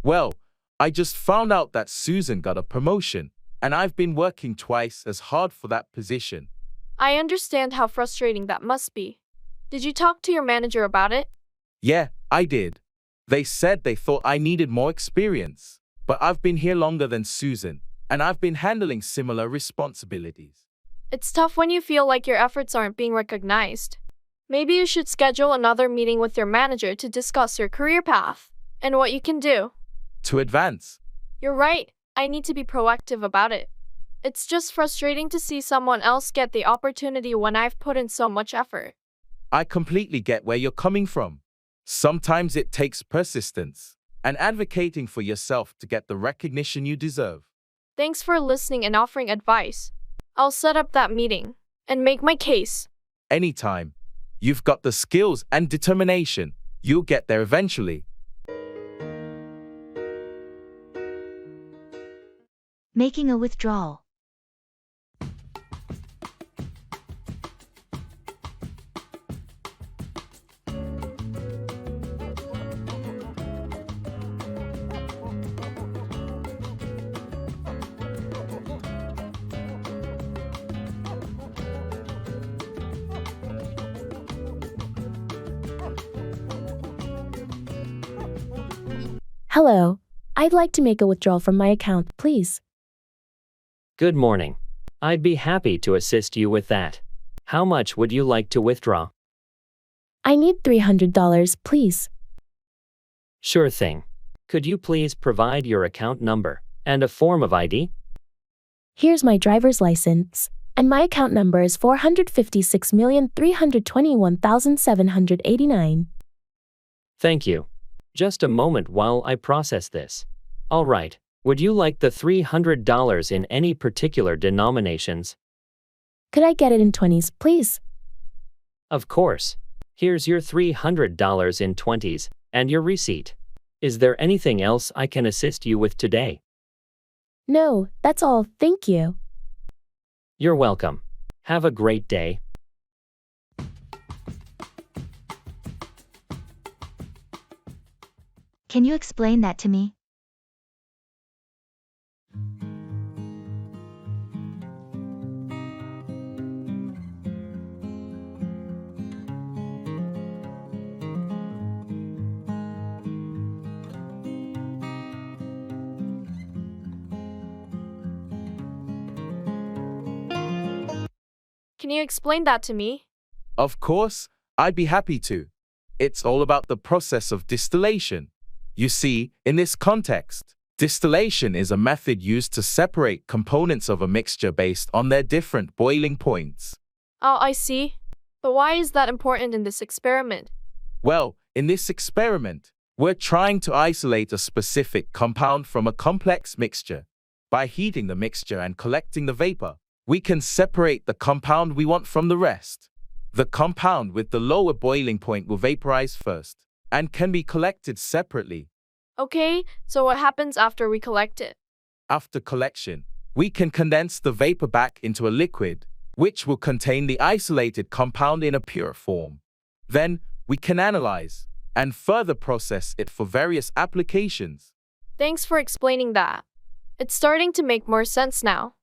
Well, I just found out that Susan got a promotion, and I've been working twice as hard for that position. I understand how frustrating that must be. Did you talk to your manager about it? Yeah, I did. They said they thought I needed more experience, but I've been here longer than Susan, and I've been handling similar responsibilities. It's tough when you feel like your efforts aren't being recognized. Maybe you should schedule another meeting with your manager to discuss your career path and what you can do. To advance. You're right. I need to be proactive about it. It's just frustrating to see someone else get the opportunity when I've put in so much effort. I completely get where you're coming from. Sometimes it takes persistence and advocating for yourself to get the recognition you deserve. Thanks for listening and offering advice. I'll set up that meeting and make my case. Anytime. You've got the skills and determination. You'll get there eventually. Making a withdrawal. Hello. I'd like to make a withdrawal from my account, please. Good morning. I'd be happy to assist you with that. How much would you like to withdraw? I need $300, please. Sure thing. Could you please provide your account number and a form of ID? Here's my driver's license, and my account number is 456,321,789. Thank you. Just a moment while I process this. All right. Would you like the $300 in any particular denominations? Could I get it in 20s, please? Of course. Here's your $300 in 20s and your receipt. Is there anything else I can assist you with today? No, that's all, thank you. You're welcome. Have a great day. Can you explain that to me? Can you explain that to me? Of course, I'd be happy to. It's all about the process of distillation. You see, in this context, distillation is a method used to separate components of a mixture based on their different boiling points. Oh, I see. But why is that important in this experiment? Well, in this experiment, we're trying to isolate a specific compound from a complex mixture. By heating the mixture and collecting the vapor, we can separate the compound we want from the rest. The compound with the lower boiling point will vaporize first and can be collected separately. Okay, so what happens after we collect it? After collection, we can condense the vapor back into a liquid, which will contain the isolated compound in a pure form. Then we can analyze and further process it for various applications. Thanks for explaining that. It's starting to make more sense now.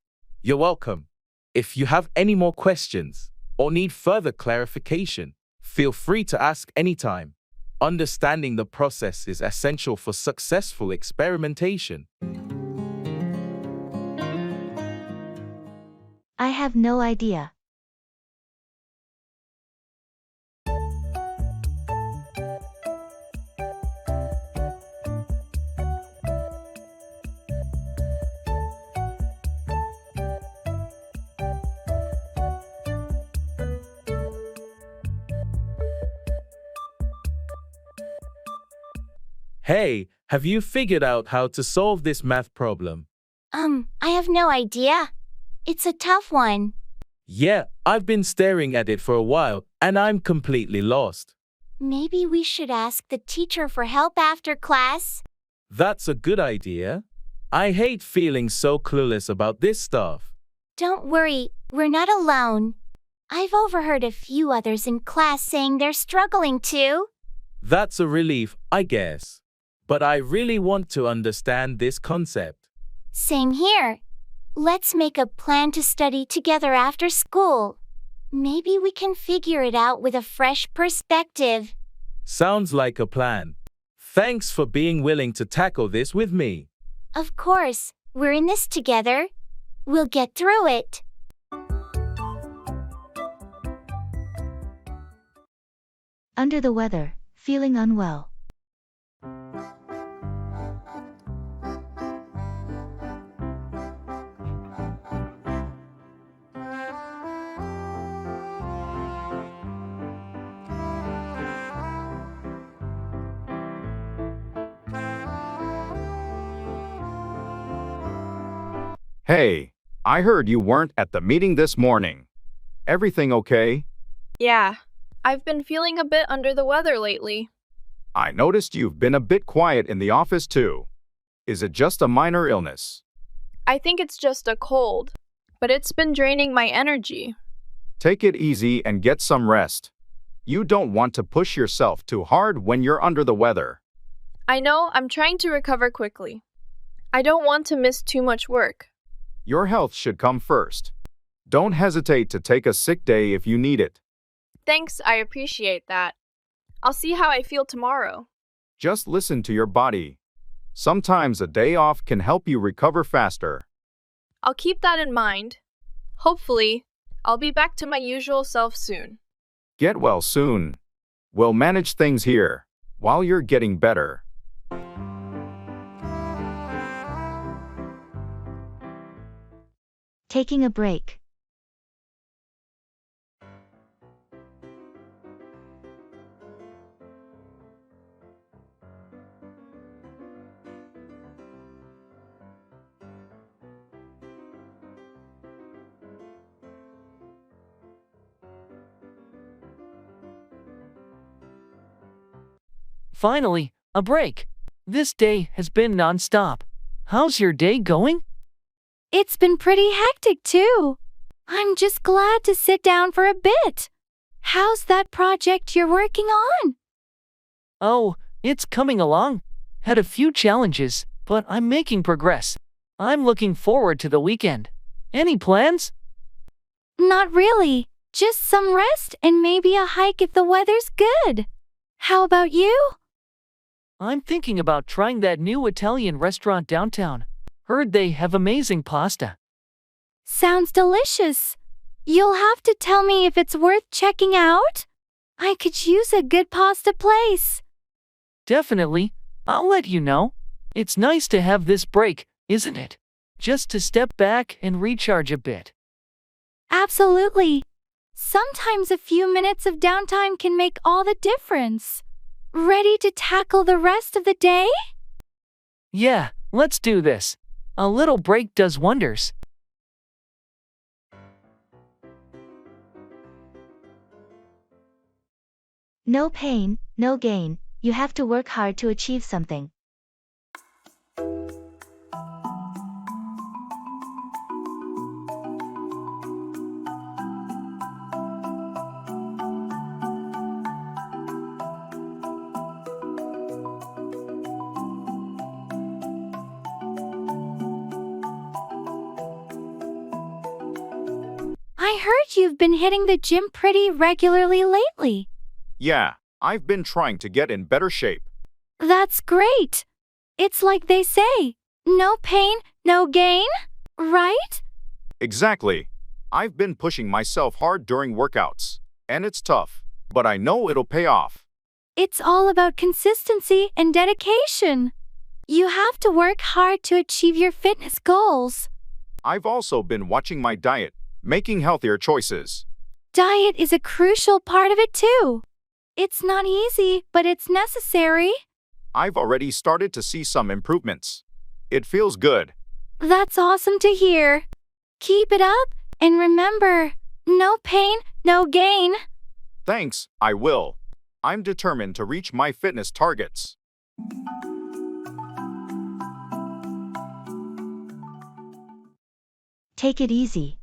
You're welcome. If you have any more questions or need further clarification, feel free to ask anytime. Understanding the process is essential for successful experimentation. I have no idea. Hey, have you figured out how to solve this math problem? I have no idea. It's a tough one. Yeah, I've been staring at it for a while and I'm completely lost. Maybe we should ask the teacher for help after class? That's a good idea. I hate feeling so clueless about this stuff. Don't worry, we're not alone. I've overheard a few others in class saying they're struggling too. That's a relief, I guess. But I really want to understand this concept. Same here. Let's make a plan to study together after school. Maybe we can figure it out with a fresh perspective. Sounds like a plan. Thanks for being willing to tackle this with me. Of course, we're in this together. We'll get through it. Under the weather, feeling unwell. Hey, I heard you weren't at the meeting this morning. Everything okay? Yeah, I've been feeling a bit under the weather lately. I noticed you've been a bit quiet in the office too. Is it just a minor illness? I think it's just a cold, but it's been draining my energy. Take it easy and get some rest. You don't want to push yourself too hard when you're under the weather. I know I'm trying to recover quickly. I don't want to miss too much work. Your health should come first. Don't hesitate to take a sick day if you need it. Thanks, I appreciate that. I'll see how I feel tomorrow. Just listen to your body. Sometimes a day off can help you recover faster. I'll keep that in mind. Hopefully, I'll be back to my usual self soon. Get well soon. We'll manage things here while you're getting better. Taking a break. Finally, a break. This day has been non-stop. How's your day going? It's been pretty hectic too. I'm just glad to sit down for a bit. How's that project you're working on? Oh, it's coming along. Had a few challenges, but I'm making progress. I'm looking forward to the weekend. Any plans? Not really. Just some rest and maybe a hike if the weather's good. How about you? I'm thinking about trying that new Italian restaurant downtown. Heard they have amazing pasta. Sounds delicious. You'll have to tell me if it's worth checking out. I could use a good pasta place. Definitely. I'll let you know. It's nice to have this break, isn't it? Just to step back and recharge a bit. Absolutely. Sometimes a few minutes of downtime can make all the difference. Ready to tackle the rest of the day? Yeah, let's do this. A little break does wonders. No pain, no gain. You have to work hard to achieve something. I heard you've been hitting the gym pretty regularly lately. Yeah, I've been trying to get in better shape. That's great. It's like they say, no pain, no gain, right? Exactly. I've been pushing myself hard during workouts, and it's tough, but I know it'll pay off. It's all about consistency and dedication. You have to work hard to achieve your fitness goals. I've also been watching my diet, making healthier choices. Diet is a crucial part of it too. It's not easy, but it's necessary. I've already started to see some improvements. It feels good. That's awesome to hear. Keep it up, and remember, no pain, no gain. Thanks, I will. I'm determined to reach my fitness targets. Take it easy.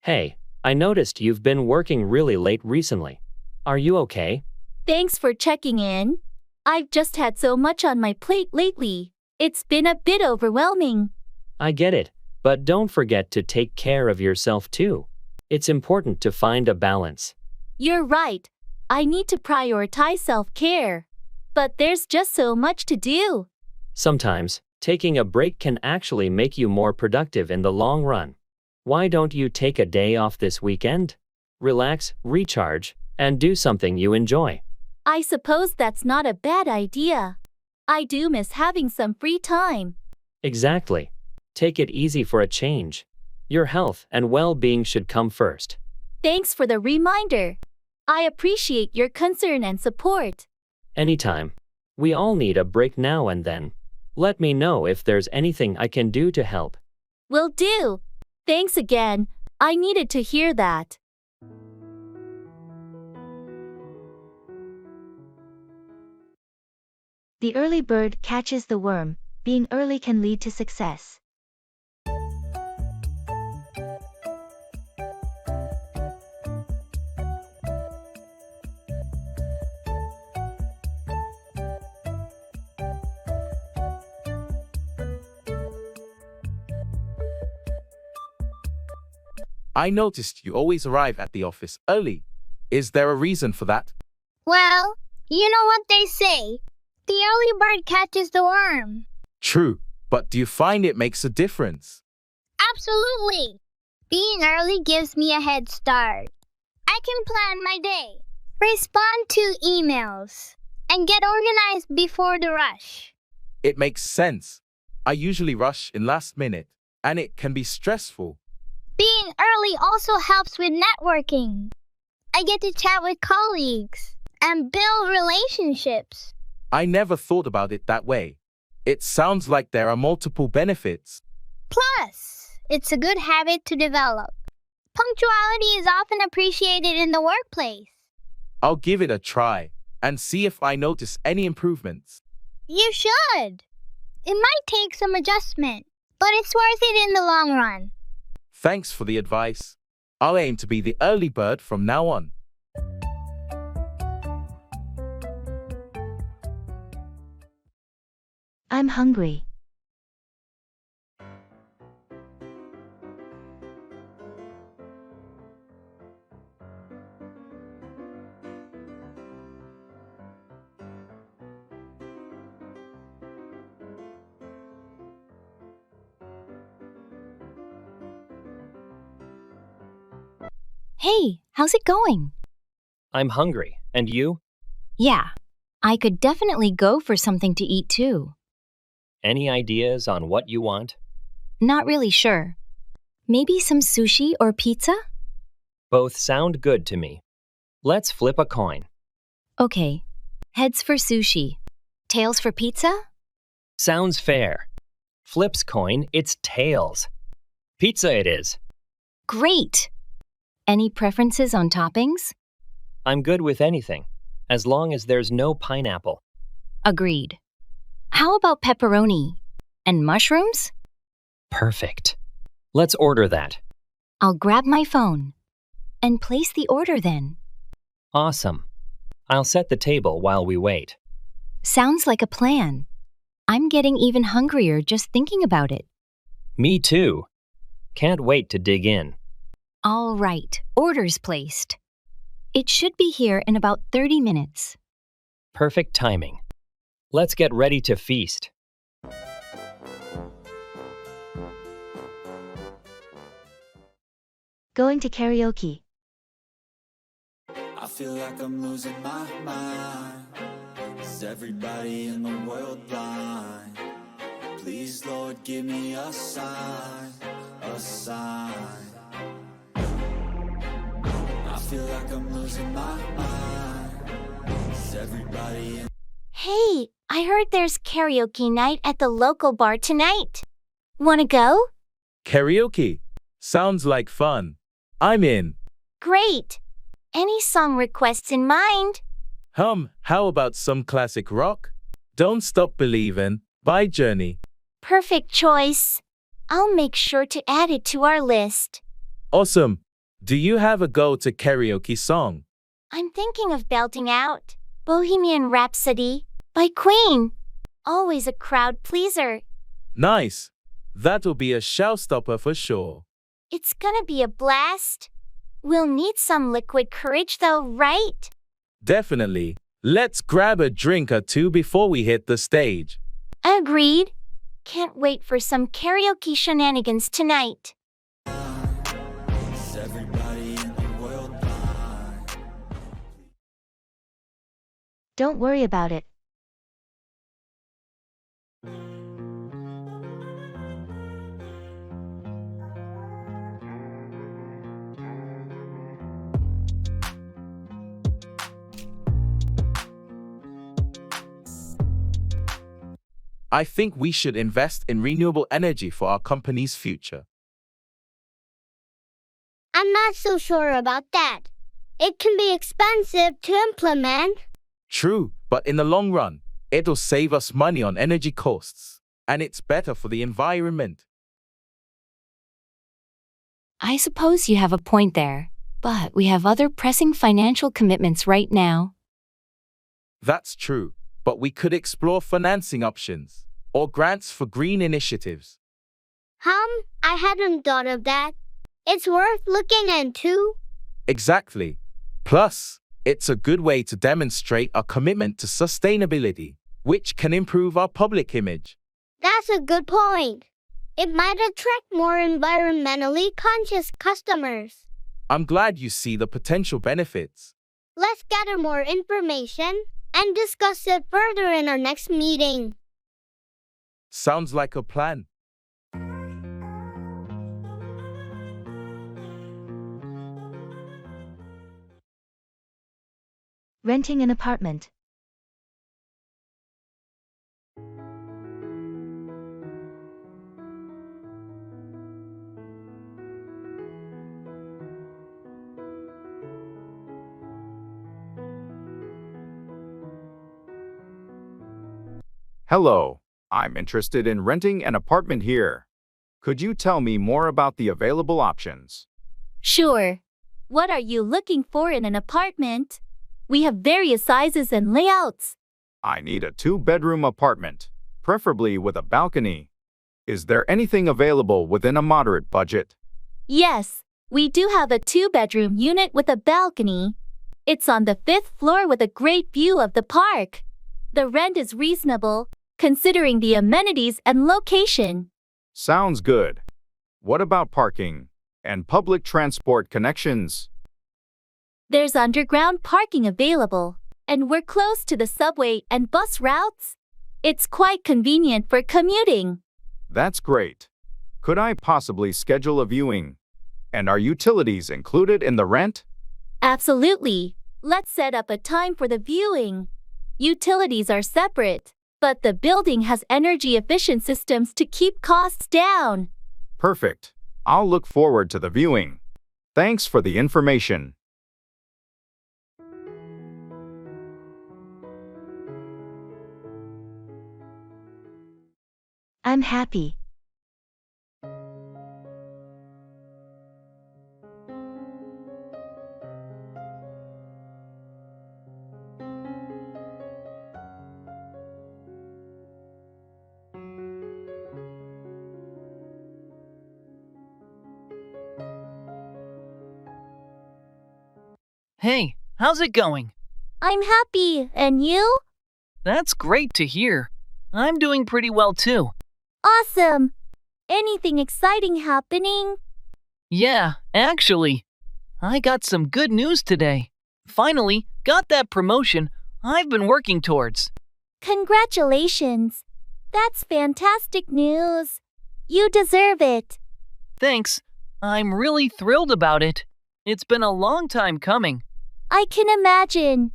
Hey, I noticed you've been working really late recently. Are you okay? Thanks for checking in. I've just had so much on my plate lately. It's been a bit overwhelming. I get it, but don't forget to take care of yourself too. It's important to find a balance. You're right. I need to prioritize self-care. But there's just so much to do. Sometimes, taking a break can actually make you more productive in the long run. Why don't you take a day off this weekend? Relax, recharge, and do something you enjoy. I suppose that's not a bad idea. I do miss having some free time. Exactly. Take it easy for a change. Your health and well-being should come first. Thanks for the reminder. I appreciate your concern and support. Anytime. We all need a break now and then. Let me know if there's anything I can do to help. Will do. Thanks again. I needed to hear that. The early bird catches the worm. Being early can lead to success. I noticed you always arrive at the office early. Is there a reason for that? Well, you know what they say. The early bird catches the worm. True, but do you find it makes a difference? Absolutely. Being early gives me a head start. I can plan my day, respond to emails, and get organized before the rush. It makes sense. I usually rush in last minute, and it can be stressful. Being early also helps with networking. I get to chat with colleagues and build relationships. I never thought about it that way. It sounds like there are multiple benefits. Plus, it's a good habit to develop. Punctuality is often appreciated in the workplace. I'll give it a try and see if I notice any improvements. You should. It might take some adjustment, but it's worth it in the long run. Thanks for the advice. I'll aim to be the early bird from now on. I'm hungry. Hey, how's it going? I'm hungry. And you? Yeah, I could definitely go for something to eat too. Any ideas on what you want? Not really sure. Maybe some sushi or pizza? Both sound good to me. Let's flip a coin. Okay, heads for sushi. Tails for pizza? Sounds fair. Flips coin, it's tails. Pizza it is. Great! Any preferences on toppings? I'm good with anything, as long as there's no pineapple. Agreed. How about pepperoni? And mushrooms? Perfect. Let's order that. I'll grab my phone and place the order then. Awesome. I'll set the table while we wait. Sounds like a plan. I'm getting even hungrier just thinking about it. Me too. Can't wait to dig in. All right, orders placed. It should be here in about 30 minutes. Perfect timing. Let's get ready to feast. Going to karaoke. I feel like I'm losing my mind. Is everybody in the world blind? Please, Lord, give me a sign, a sign. I feel like I'm losing my mind. Is everybody in... Hey, I heard there's karaoke night at the local bar tonight. Wanna go? Karaoke. Sounds like fun. I'm in. Great. Any song requests in mind? How about some classic rock? Don't Stop Believin' by Journey. Perfect choice. I'll make sure to add it to our list. Awesome. Do you have a go-to karaoke song? I'm thinking of belting out Bohemian Rhapsody by Queen. Always a crowd pleaser. Nice. That'll be a showstopper for sure. It's gonna be a blast. We'll need some liquid courage though, right? Definitely. Let's grab a drink or two before we hit the stage. Agreed. Can't wait for some karaoke shenanigans tonight. Is everybody in the world blind? Don't worry about it. I think we should invest in renewable energy for our company's future. I'm not so sure about that. It can be expensive to implement. True, but in the long run, it'll save us money on energy costs, and it's better for the environment. I suppose you have a point there, but we have other pressing financial commitments right now. That's true, but we could explore financing options or grants for green initiatives. I hadn't thought of that. It's worth looking into. Exactly. Plus, it's a good way to demonstrate our commitment to sustainability, which can improve our public image. That's a good point. It might attract more environmentally conscious customers. I'm glad you see the potential benefits. Let's gather more information and discuss it further in our next meeting. Sounds like a plan. Renting an apartment. Hello, I'm interested in renting an apartment here. Could you tell me more about the available options? Sure. What are you looking for in an apartment? We have various sizes and layouts. I need a 2-bedroom apartment, preferably with a balcony. Is there anything available within a moderate budget? Yes, we do have a 2-bedroom unit with a balcony. It's on the 5th floor with a great view of the park. The rent is reasonable, considering the amenities and location. Sounds good. What about parking and public transport connections? There's underground parking available, and we're close to the subway and bus routes. It's quite convenient for commuting. That's great. Could I possibly schedule a viewing? And are utilities included in the rent? Absolutely. Let's set up a time for the viewing. Utilities are separate, but the building has energy-efficient systems to keep costs down. Perfect. I'll look forward to the viewing. Thanks for the information. I'm happy. Hey, how's it going? I'm happy, and you? That's great to hear. I'm doing pretty well too. Awesome! Anything exciting happening? Yeah, actually, I got some good news today. Finally, got that promotion I've been working towards. Congratulations! That's fantastic news. You deserve it. Thanks. I'm really thrilled about it. It's been a long time coming. I can imagine.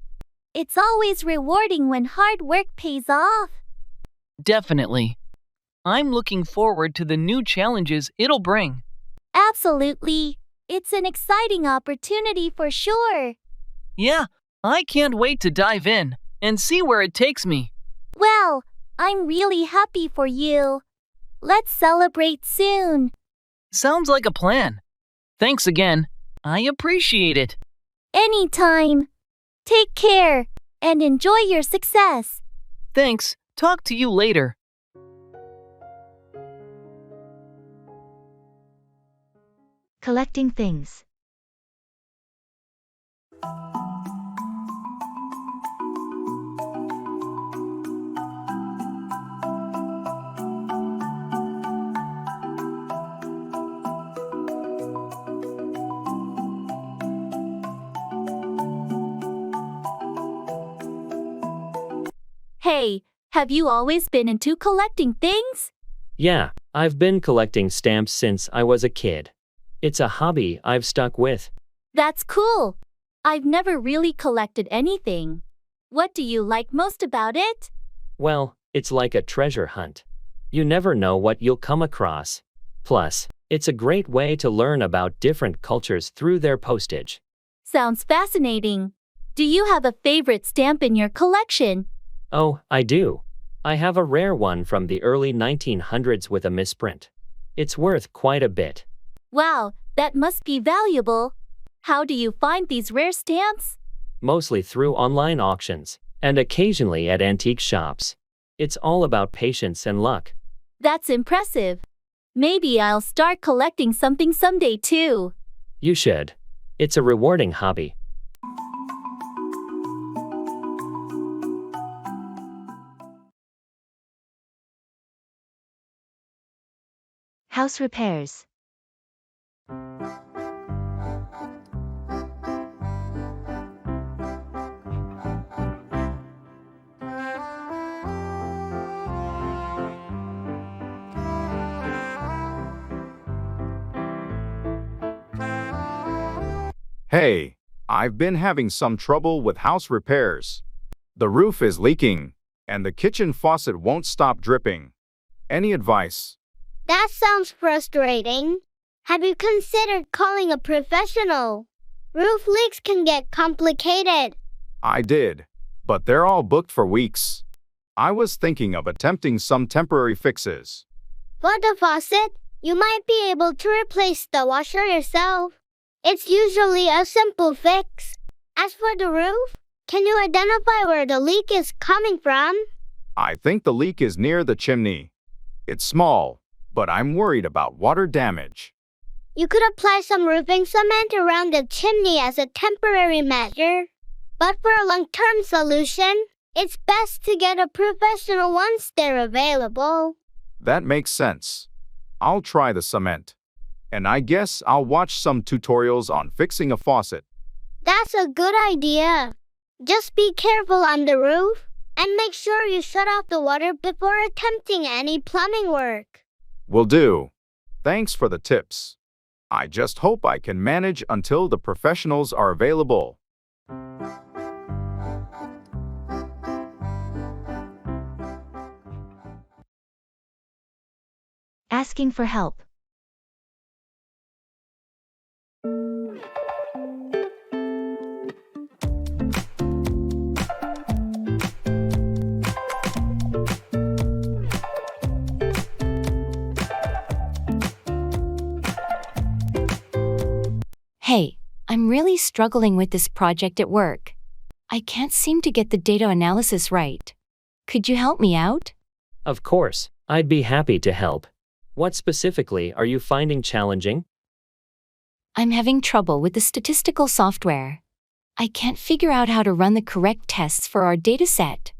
It's always rewarding when hard work pays off. Definitely. I'm looking forward to the new challenges it'll bring. Absolutely. It's an exciting opportunity for sure. Yeah, I can't wait to dive in and see where it takes me. Well, I'm really happy for you. Let's celebrate soon. Sounds like a plan. Thanks again. I appreciate it. Anytime. Take care and enjoy your success. Thanks. Talk to you later. Collecting things. Hey, have you always been into collecting things? Yeah, I've been collecting stamps since I was a kid. It's a hobby I've stuck with. That's cool. I've never really collected anything. What do you like most about it? Well, it's like a treasure hunt. You never know what you'll come across. Plus, it's a great way to learn about different cultures through their postage. Sounds fascinating. Do you have a favorite stamp in your collection? Oh, I do. I have a rare one from the early 1900s with a misprint. It's worth quite a bit. Wow, that must be valuable. How do you find these rare stamps? Mostly through online auctions, and occasionally at antique shops. It's all about patience and luck. That's impressive. Maybe I'll start collecting something someday too. You should. It's a rewarding hobby. House repairs. Hey, I've been having some trouble with house repairs. The roof is leaking, and the kitchen faucet won't stop dripping. Any advice? That sounds frustrating. Have you considered calling a professional? Roof leaks can get complicated. I did, but they're all booked for weeks. I was thinking of attempting some temporary fixes. For the faucet, you might be able to replace the washer yourself. It's usually a simple fix. As for the roof, can you identify where the leak is coming from? I think the leak is near the chimney. It's small, but I'm worried about water damage. You could apply some roofing cement around the chimney as a temporary measure. But for a long-term solution, it's best to get a professional once they're available. That makes sense. I'll try the cement. And I guess I'll watch some tutorials on fixing a faucet. That's a good idea. Just be careful on the roof and make sure you shut off the water before attempting any plumbing work. Will do. Thanks for the tips. I just hope I can manage until the professionals are available. Asking for help. Hey, I'm really struggling with this project at work. I can't seem to get the data analysis right. Could you help me out? Of course, I'd be happy to help. What specifically are you finding challenging? I'm having trouble with the statistical software. I can't figure out how to run the correct tests for our dataset.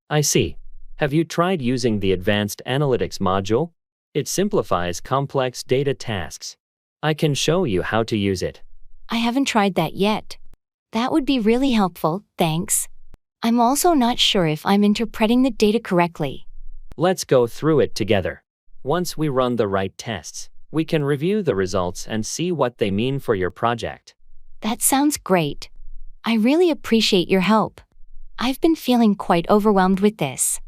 I see. Have you tried using the Advanced Analytics module? It simplifies complex data tasks. I can show you how to use it. I haven't tried that yet. That would be really helpful, thanks. I'm also not sure if I'm interpreting the data correctly. Let's go through it together. Once we run the right tests, we can review the results and see what they mean for your project. That sounds great. I really appreciate your help. I've been feeling quite overwhelmed with this.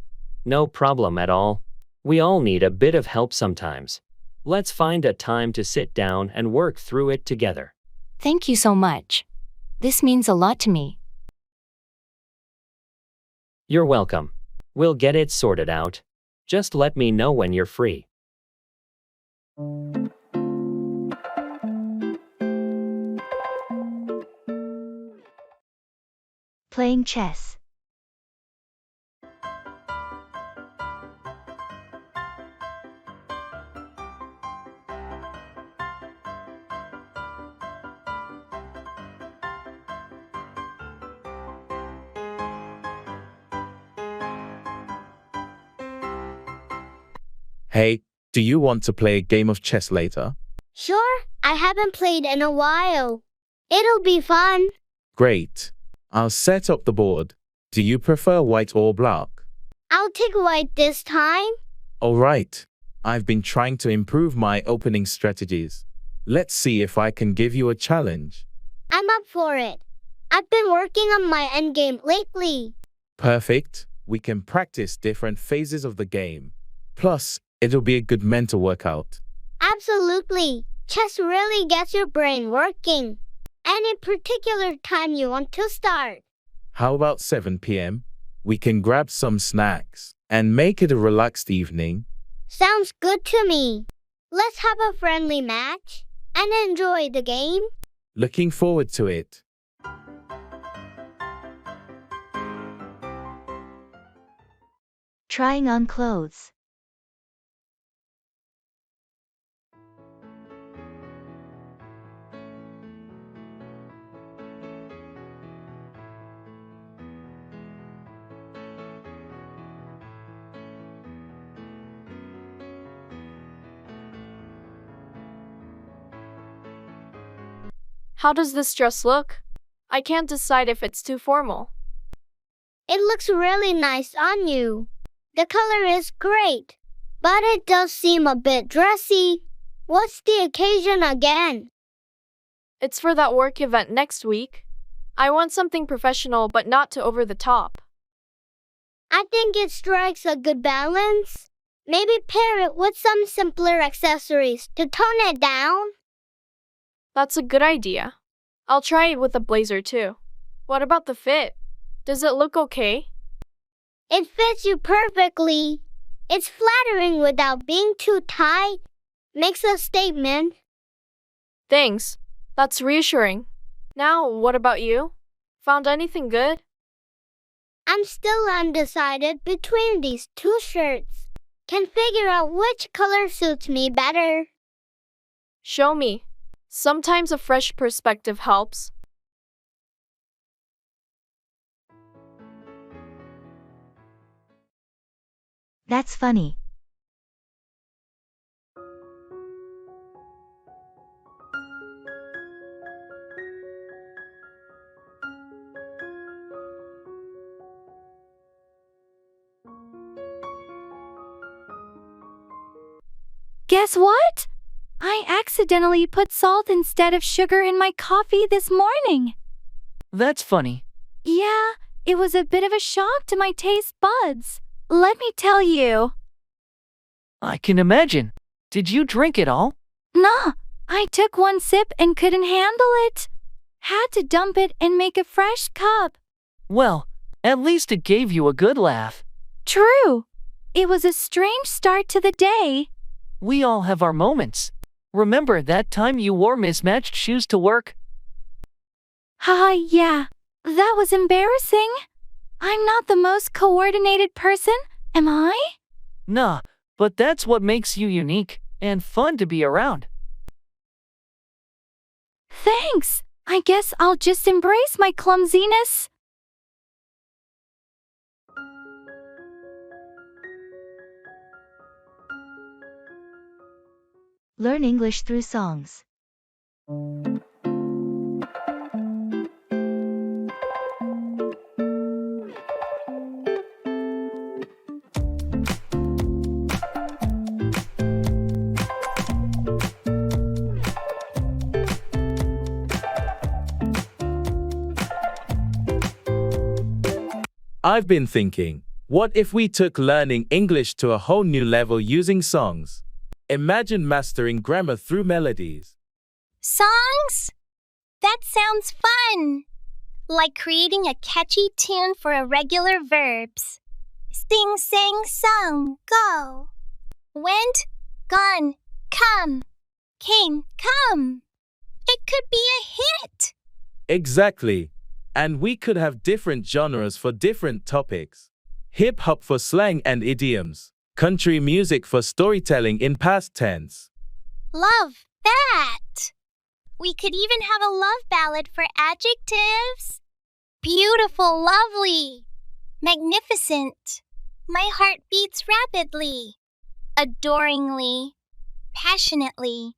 No problem at all. We all need a bit of help sometimes. Let's find a time to sit down and work through it together. Thank you so much. This means a lot to me. You're welcome. We'll get it sorted out. Just let me know when you're free. Playing chess. Hey, do you want to play a game of chess later? Sure, I haven't played in a while. It'll be fun. Great. I'll set up the board. Do you prefer white or black? I'll take white this time. All right. I've been trying to improve my opening strategies. Let's see if I can give you a challenge. I'm up for it. I've been working on my endgame lately. Perfect. We can practice different phases of the game. Plus, it'll be a good mental workout. Absolutely. Chess really gets your brain working. Any particular time you want to start? How about 7 p.m.? We can grab some snacks and make it a relaxed evening. Sounds good to me. Let's have a friendly match and enjoy the game. Looking forward to it. Trying on clothes. How does this dress look? I can't decide if it's too formal. It looks really nice on you. The color is great, but it does seem a bit dressy. What's the occasion again? It's for that work event next week. I want something professional but not too over the top. I think it strikes a good balance. Maybe pair it with some simpler accessories to tone it down. That's a good idea. I'll try it with a blazer too. What about the fit? Does it look okay? It fits you perfectly. It's flattering without being too tight. Makes a statement. Thanks. That's reassuring. Now, what about you? Found anything good? I'm still undecided between these two shirts. Can figure out which color suits me better. Show me. Sometimes a fresh perspective helps. That's funny. Guess what? I accidentally put salt instead of sugar in my coffee this morning. That's funny. Yeah, it was a bit of a shock to my taste buds. Let me tell you. I can imagine. Did you drink it all? Nah, I took one sip and couldn't handle it. Had to dump it and make a fresh cup. Well, at least it gave you a good laugh. True. It was a strange start to the day. We all have our moments. Remember that time you wore mismatched shoes to work? Haha, yeah. That was embarrassing. I'm not the most coordinated person, am I? Nah, but that's what makes you unique and fun to be around. Thanks. I guess I'll just embrace my clumsiness. Learn English through songs. I've been thinking, what if we took learning English to a whole new level using songs? Imagine mastering grammar through melodies. Songs? That sounds fun! Like creating a catchy tune for irregular verbs. Sing, sang, sung, go. Went, gone, come. Came, come. It could be a hit! Exactly. And we could have different genres for different topics. Hip-hop for slang and idioms. Country music for storytelling in past tense. Love that! We could even have a love ballad for adjectives. Beautiful, lovely, magnificent. My heart beats rapidly, adoringly, passionately.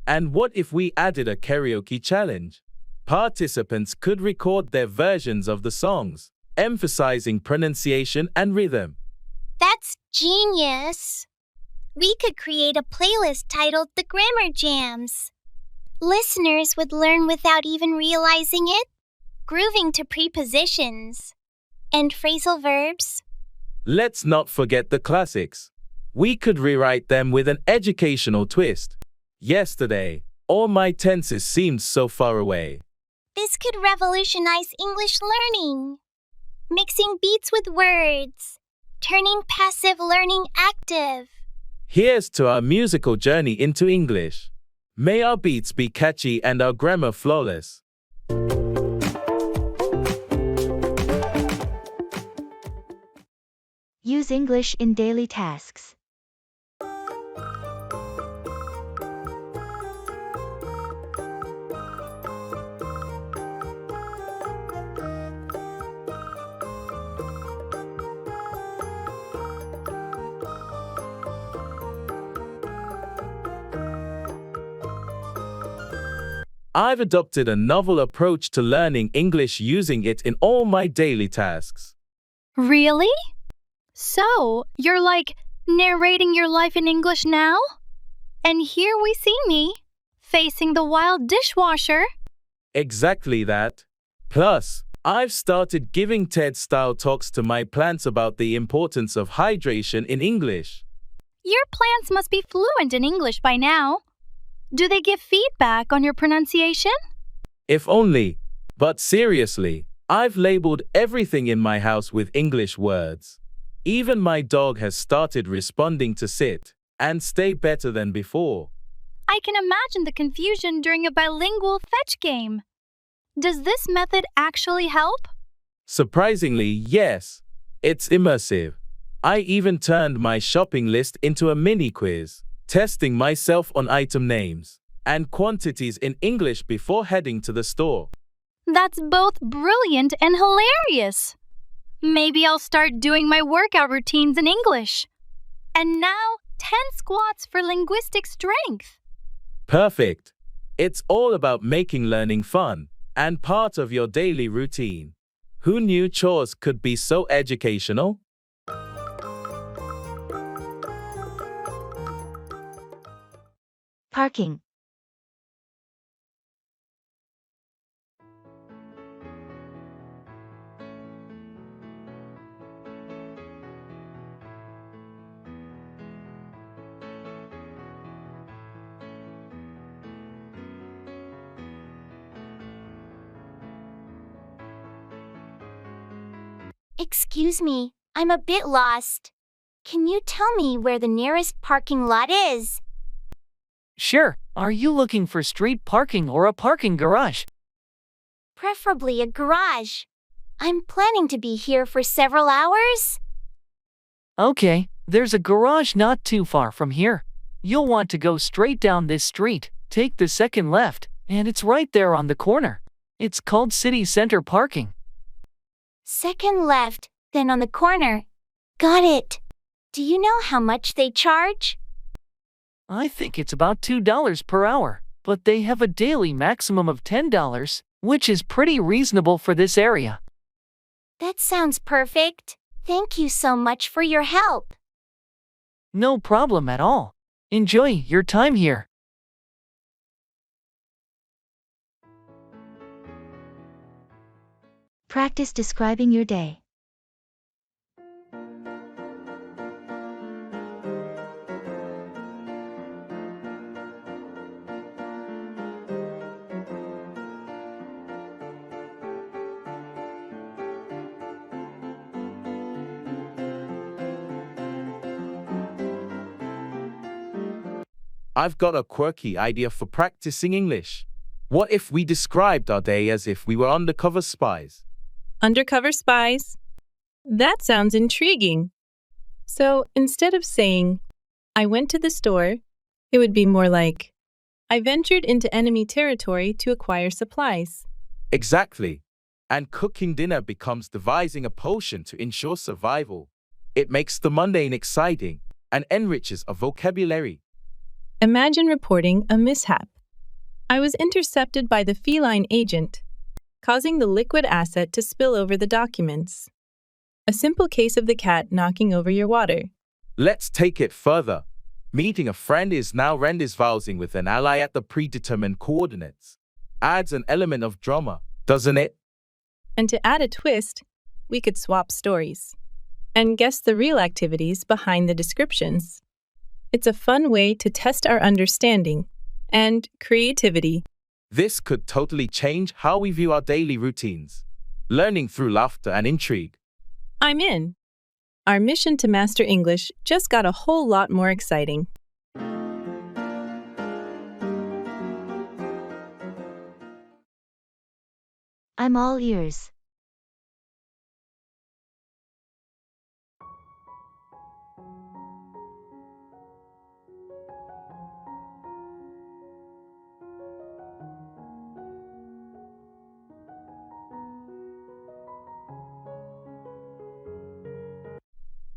And what if we added a karaoke challenge? Participants could record their versions of the songs, emphasizing pronunciation and rhythm. That's genius! We could create a playlist titled The Grammar Jams. Listeners would learn without even realizing it, grooving to prepositions and phrasal verbs. Let's not forget the classics. We could rewrite them with an educational twist. Yesterday, all my tenses seemed so far away. This could revolutionize English learning. Mixing beats with words, turning passive learning active. Here's to our musical journey into English. May our beats be catchy and our grammar flawless. Use English in daily tasks. I've adopted a novel approach to learning English using it in all my daily tasks. Really? So, you're like narrating your life in English now? And here we see me, facing the wild dishwasher. Exactly that. Plus, I've started giving TED-style talks to my plants about the importance of hydration in English. Your plants must be fluent in English by now. Do they give feedback on your pronunciation? If only. But seriously, I've labeled everything in my house with English words. Even my dog has started responding to sit and stay better than before. I can imagine the confusion during a bilingual fetch game. Does this method actually help? Surprisingly, yes. It's immersive. I even turned my shopping list into a mini quiz, testing myself on item names and quantities in English before heading to the store. That's both brilliant and hilarious. Maybe I'll start doing my workout routines in English. And now, 10 squats for linguistic strength. Perfect. It's all about making learning fun and part of your daily routine. Who knew chores could be so educational? Parking. Excuse me, I'm a bit lost. Can you tell me where the nearest parking lot is? Sure, are you looking for street parking or a parking garage? Preferably a garage. I'm planning to be here for several hours. Okay, there's a garage not too far from here. You'll want to go straight down this street, take the second left, and it's right there on the corner. It's called City Center Parking. Second left, then on the corner. Got it. Do you know how much they charge? I think it's about $2 per hour, but they have a daily maximum of $10, which is pretty reasonable for this area. That sounds perfect. Thank you so much for your help. No problem at all. Enjoy your time here. Practice describing your day. I've got a quirky idea for practicing English. What if we described our day as if we were undercover spies? Undercover spies? That sounds intriguing. So instead of saying, I went to the store, it would be more like, I ventured into enemy territory to acquire supplies. Exactly. And cooking dinner becomes devising a potion to ensure survival. It makes the mundane exciting and enriches our vocabulary. Imagine reporting a mishap. I was intercepted by the feline agent, causing the liquid asset to spill over the documents. A simple case of the cat knocking over your water. Let's take it further. Meeting a friend is now rendezvousing with an ally at the predetermined coordinates. Adds an element of drama, doesn't it? And to add a twist, we could swap stories and guess the real activities behind the descriptions. It's a fun way to test our understanding and creativity. This could totally change how we view our daily routines. Learning through laughter and intrigue. I'm in. Our mission to master English just got a whole lot more exciting. I'm all ears.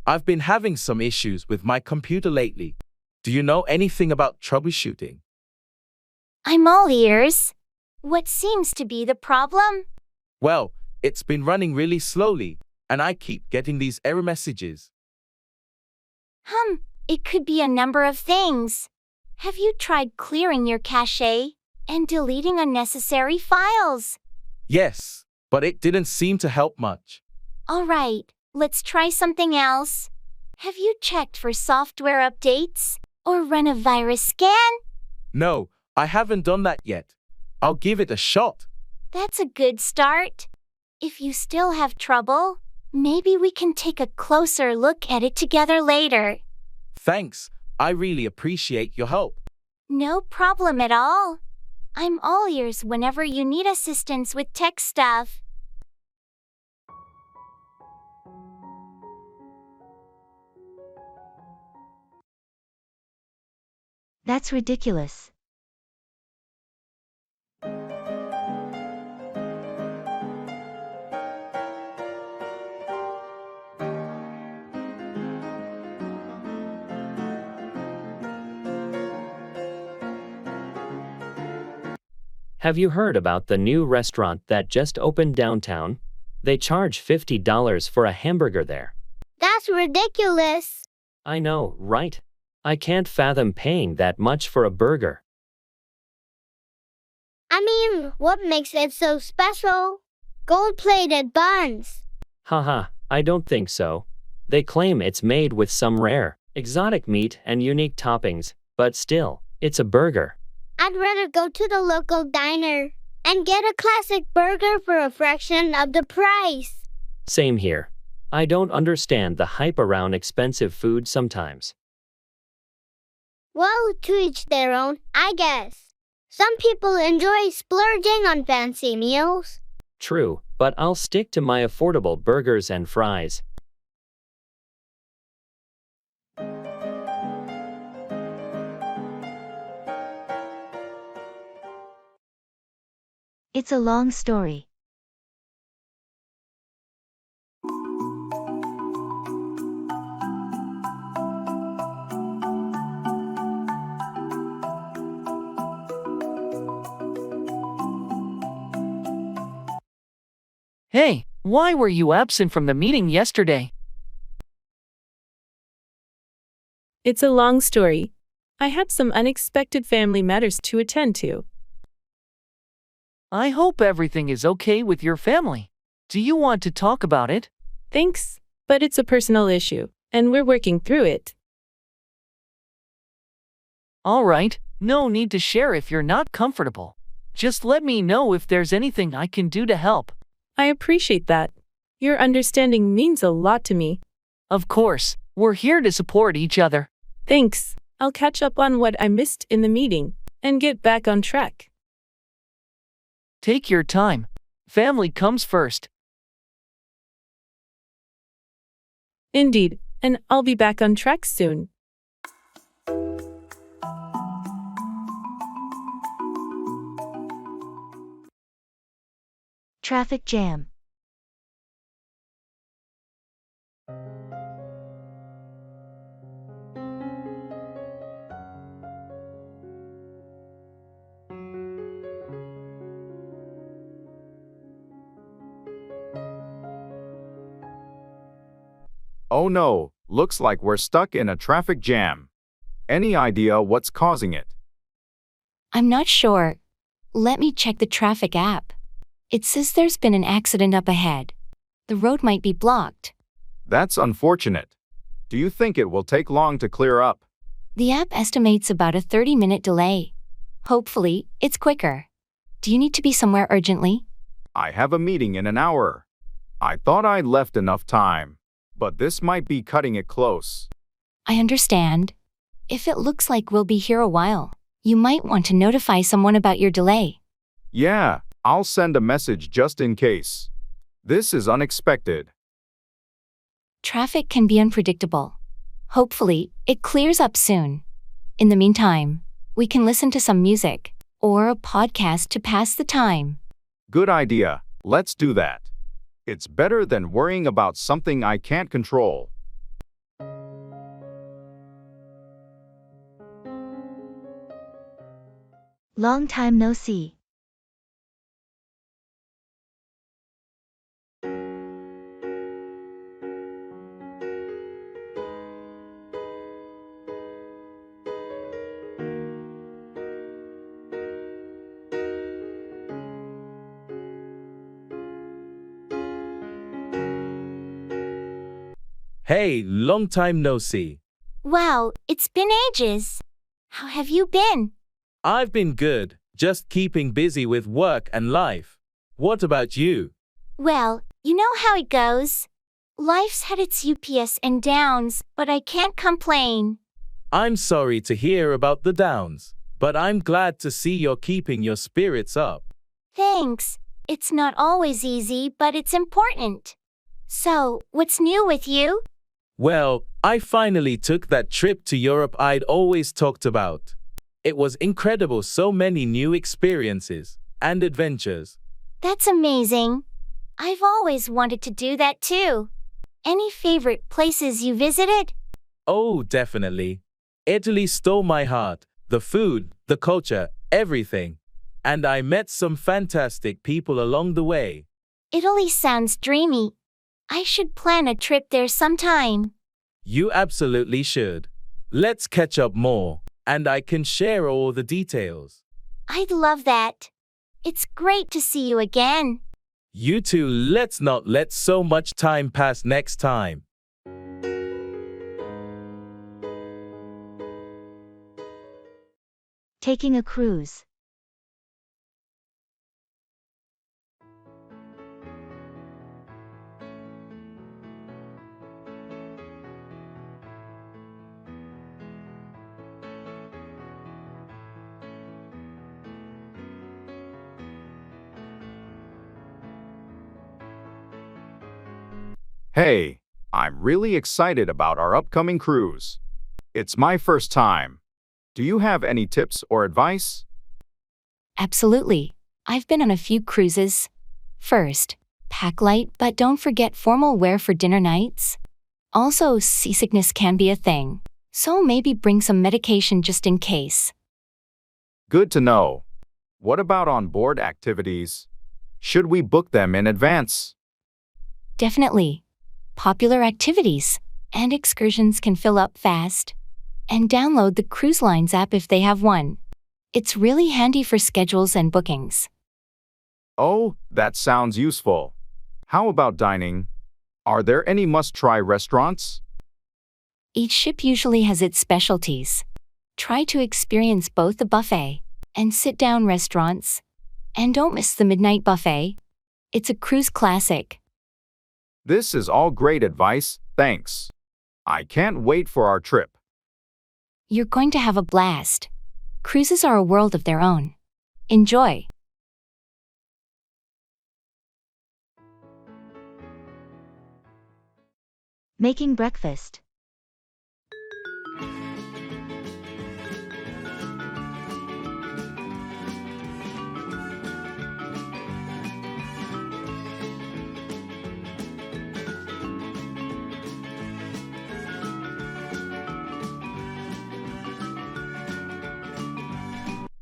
I've been having some issues with my computer lately. Do you know anything about troubleshooting? I'm all ears. What seems to be the problem? Well, it's been running really slowly, and I keep getting these error messages. It could be a number of things. Have you tried clearing your cache and deleting unnecessary files? Yes, but it didn't seem to help much. All right, let's try something else. Have you checked for software updates or run a virus scan? No, I haven't done that yet. I'll give it a shot. That's a good start. If you still have trouble, maybe we can take a closer look at it together later. Thanks, I really appreciate your help. No problem at all. I'm all ears whenever you need assistance with tech stuff. That's ridiculous. Have you heard about the new restaurant that just opened downtown? They charge $50 for a hamburger there. That's ridiculous. I know, right? I can't fathom paying that much for a burger. I mean, what makes it so special? Gold-plated buns. Haha, I don't think so. They claim it's made with some rare, exotic meat and unique toppings, but still, it's a burger. I'd rather go to the local diner and get a classic burger for a fraction of the price. Same here. I don't understand the hype around expensive food sometimes. Well, to each their own, I guess. Some people enjoy splurging on fancy meals, True, but I'll stick to my affordable burgers and fries. It's a long story. Hey, why were you absent from the meeting yesterday? It's a long story. I had some unexpected family matters to attend to. I hope everything is okay with your family. Do you want to talk about it? Thanks, but it's a personal issue, and we're working through it. All right, no need to share if you're not comfortable. Just let me know if there's anything I can do to help. I appreciate that. Your understanding means a lot to me. Of course, we're here to support each other. Thanks. I'll catch up on what I missed in the meeting and get back on track. Take your time. Family comes first. Indeed, and I'll be back on track soon. Traffic jam. Oh no, looks like we're stuck in a traffic jam. Any idea what's causing it? I'm not sure. Let me check the traffic app. It says there's been an accident up ahead. The road might be blocked. That's unfortunate. Do you think it will take long to clear up? The app estimates about a 30-minute delay. Hopefully, it's quicker. Do you need to be somewhere urgently? I have a meeting in an hour. I thought I'd left enough time, but this might be cutting it close. I understand. If it looks like we'll be here a while, you might want to notify someone about your delay. Yeah, I'll send a message just in case. This is unexpected. Traffic can be unpredictable. Hopefully, it clears up soon. In the meantime, we can listen to some music or a podcast to pass the time. Good idea. Let's do that. It's better than worrying about something I can't control. Long time no see. Hey, long time no see. Wow, it's been ages. How have you been? I've been good, just keeping busy with work and life. What about you? Well, you know how it goes. Life's had its ups and downs, but I can't complain. I'm sorry to hear about the downs, but I'm glad to see you're keeping your spirits up. Thanks. It's not always easy, but it's important. So, what's new with you? Well, I finally took that trip to Europe I'd always talked about. It was incredible, so many new experiences and adventures. That's amazing. I've always wanted to do that too. Any favorite places you visited? Oh, definitely. Italy stole my heart. The food, the culture, everything. And I met some fantastic people along the way. Italy sounds dreamy. I should plan a trip there sometime. You absolutely should. Let's catch up more, and I can share all the details. I'd love that. It's great to see you again. You too. Let's not let so much time pass next time. Taking a cruise. Hey, I'm really excited about our upcoming cruise. It's my first time. Do you have any tips or advice? Absolutely. I've been on a few cruises. First, pack light, but don't forget formal wear for dinner nights. Also, seasickness can be a thing, so maybe bring some medication just in case. Good to know. What about on-board activities? Should we book them in advance? Definitely. Popular activities and excursions can fill up fast. And download the Cruise Lines app if they have one. It's really handy for schedules and bookings. Oh, that sounds useful. How about dining? Are there any must-try restaurants? Each ship usually has its specialties. Try to experience both the buffet and sit-down restaurants. And don't miss the midnight buffet. It's a cruise classic. This is all great advice, thanks. I can't wait for our trip. You're going to have a blast. Cruises are a world of their own. Enjoy. Making breakfast.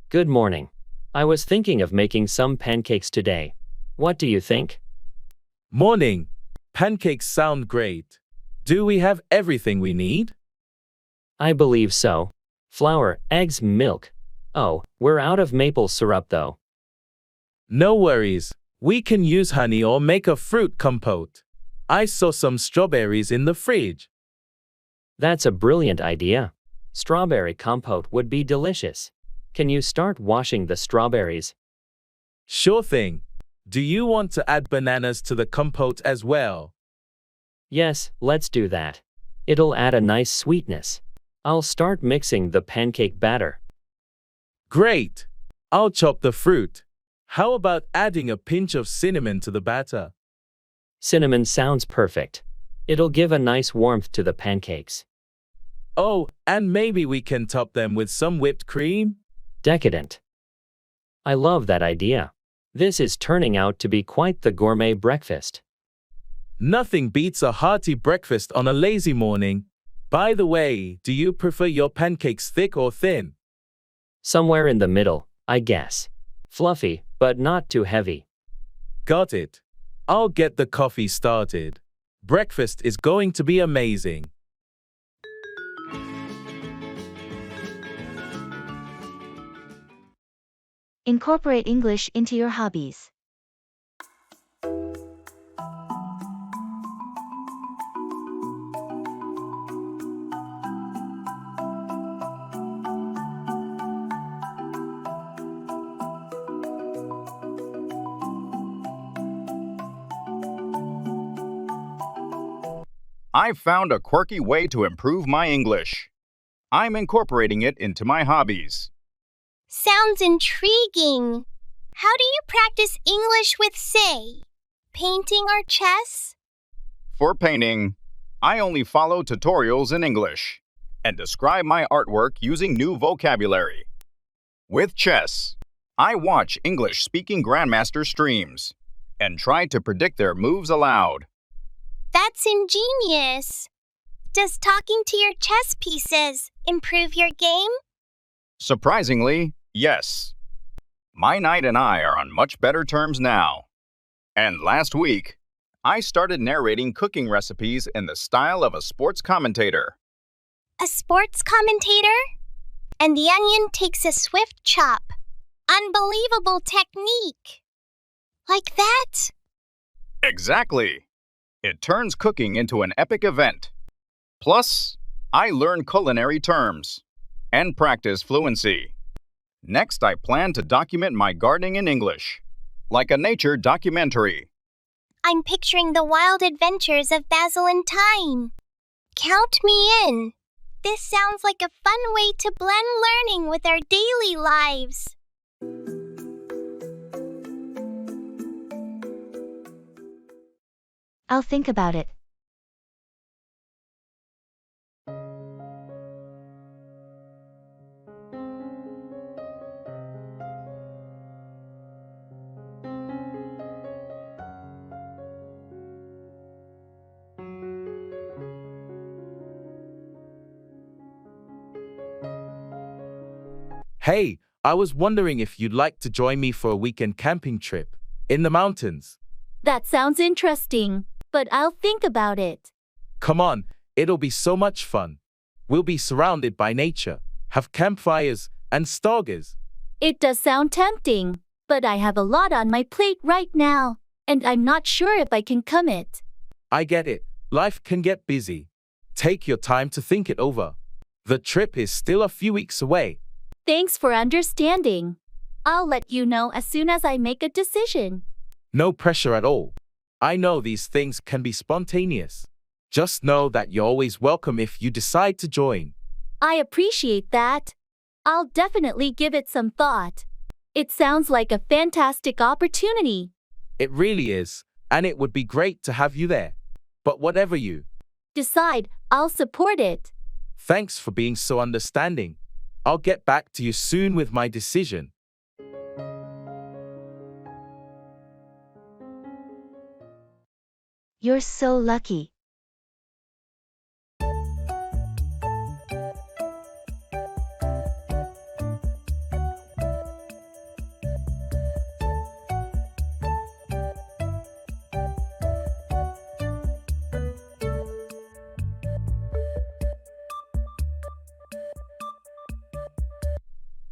Good morning. I was thinking of making some pancakes today. What do you think? Morning. Pancakes sound great. Do we have everything we need? I believe so. Flour, eggs, milk. Oh, we're out of maple syrup though. No worries. We can use honey or make a fruit compote. I saw some strawberries in the fridge. That's a brilliant idea. Strawberry compote would be delicious. Can you start washing the strawberries? Sure thing. Do you want to add bananas to the compote as well? Yes, let's do that. It'll add a nice sweetness. I'll start mixing the pancake batter. Great! I'll chop the fruit. How about adding a pinch of cinnamon to the batter? Cinnamon sounds perfect. It'll give a nice warmth to the pancakes. Oh, and maybe we can top them with some whipped cream? Decadent. I love that idea. This is turning out to be quite the gourmet breakfast. Nothing beats a hearty breakfast on a lazy morning. By the way, do you prefer your pancakes thick or thin? Somewhere in the middle, I guess. Fluffy, but not too heavy. Got it. I'll get the coffee started. Breakfast is going to be amazing. Incorporate English into your hobbies. I've found a quirky way to improve my English. I'm incorporating it into my hobbies. Sounds intriguing. How do you practice English with, say, painting or chess? For painting, I only follow tutorials in English and describe my artwork using new vocabulary. With chess, I watch English-speaking grandmaster streams and try to predict their moves aloud. That's ingenious. Does talking to your chess pieces improve your game? Surprisingly, yes. My knight and I are on much better terms now. And last week, I started narrating cooking recipes in the style of a sports commentator. A sports commentator? And the onion takes a swift chop. Unbelievable technique. Like that? Exactly. It turns cooking into an epic event. Plus, I learn culinary terms and practice fluency. Next, I plan to document my gardening in English, like a nature documentary. I'm picturing the wild adventures of Basil and Thyme. Count me in. This sounds like a fun way to blend learning with our daily lives. I'll think about it. Hey, I was wondering if you'd like to join me for a weekend camping trip in the mountains. That sounds interesting, but I'll think about it. Come on, it'll be so much fun. We'll be surrounded by nature, have campfires and stargazers. It does sound tempting, but I have a lot on my plate right now, and I'm not sure if I can commit. I get it. Life can get busy. Take your time to think it over. The trip is still a few weeks away. Thanks for understanding. I'll let you know as soon as I make a decision. No pressure at all. I know these things can be spontaneous. Just know that you're always welcome if you decide to join. I appreciate that. I'll definitely give it some thought. It sounds like a fantastic opportunity. It really is, and it would be great to have you there. But whatever you decide, I'll support it. Thanks for being so understanding. I'll get back to you soon with my decision. You're so lucky.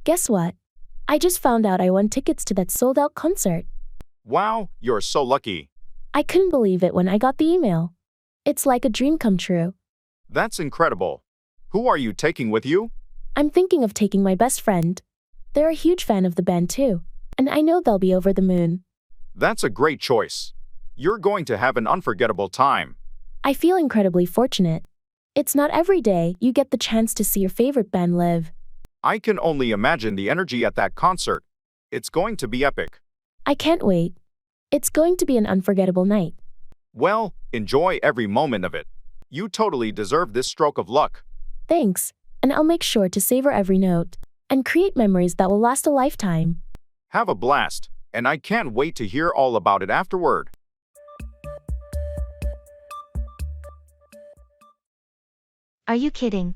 Guess what? I just found out I won tickets to that sold-out concert. Wow, you're so lucky. I couldn't believe it when I got the email. It's like a dream come true. That's incredible. Who are you taking with you? I'm thinking of taking my best friend. They're a huge fan of the band too, and I know they'll be over the moon. That's a great choice. You're going to have an unforgettable time. I feel incredibly fortunate. It's not every day you get the chance to see your favorite band live. I can only imagine the energy at that concert. It's going to be epic. I can't wait. It's going to be an unforgettable night. Well, enjoy every moment of it. You totally deserve this stroke of luck. Thanks, and I'll make sure to savor every note and create memories that will last a lifetime. Have a blast, and I can't wait to hear all about it afterward. Are you kidding?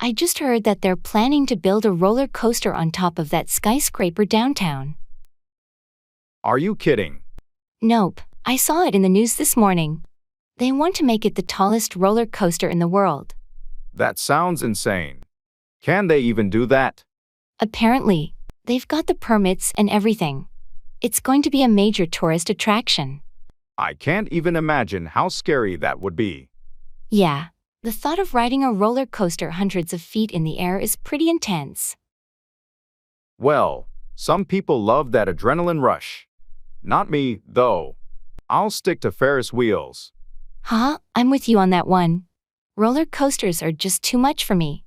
I just heard that they're planning to build a roller coaster on top of that skyscraper downtown. Are you kidding? Nope, I saw it in the news this morning. They want to make it the tallest roller coaster in the world. That sounds insane. Can they even do that? Apparently, they've got the permits and everything. It's going to be a major tourist attraction. I can't even imagine how scary that would be. Yeah, the thought of riding a roller coaster hundreds of feet in the air is pretty intense. Well, some people love that adrenaline rush. Not me, though. I'll stick to Ferris wheels. Huh? I'm with you on that one. Roller coasters are just too much for me.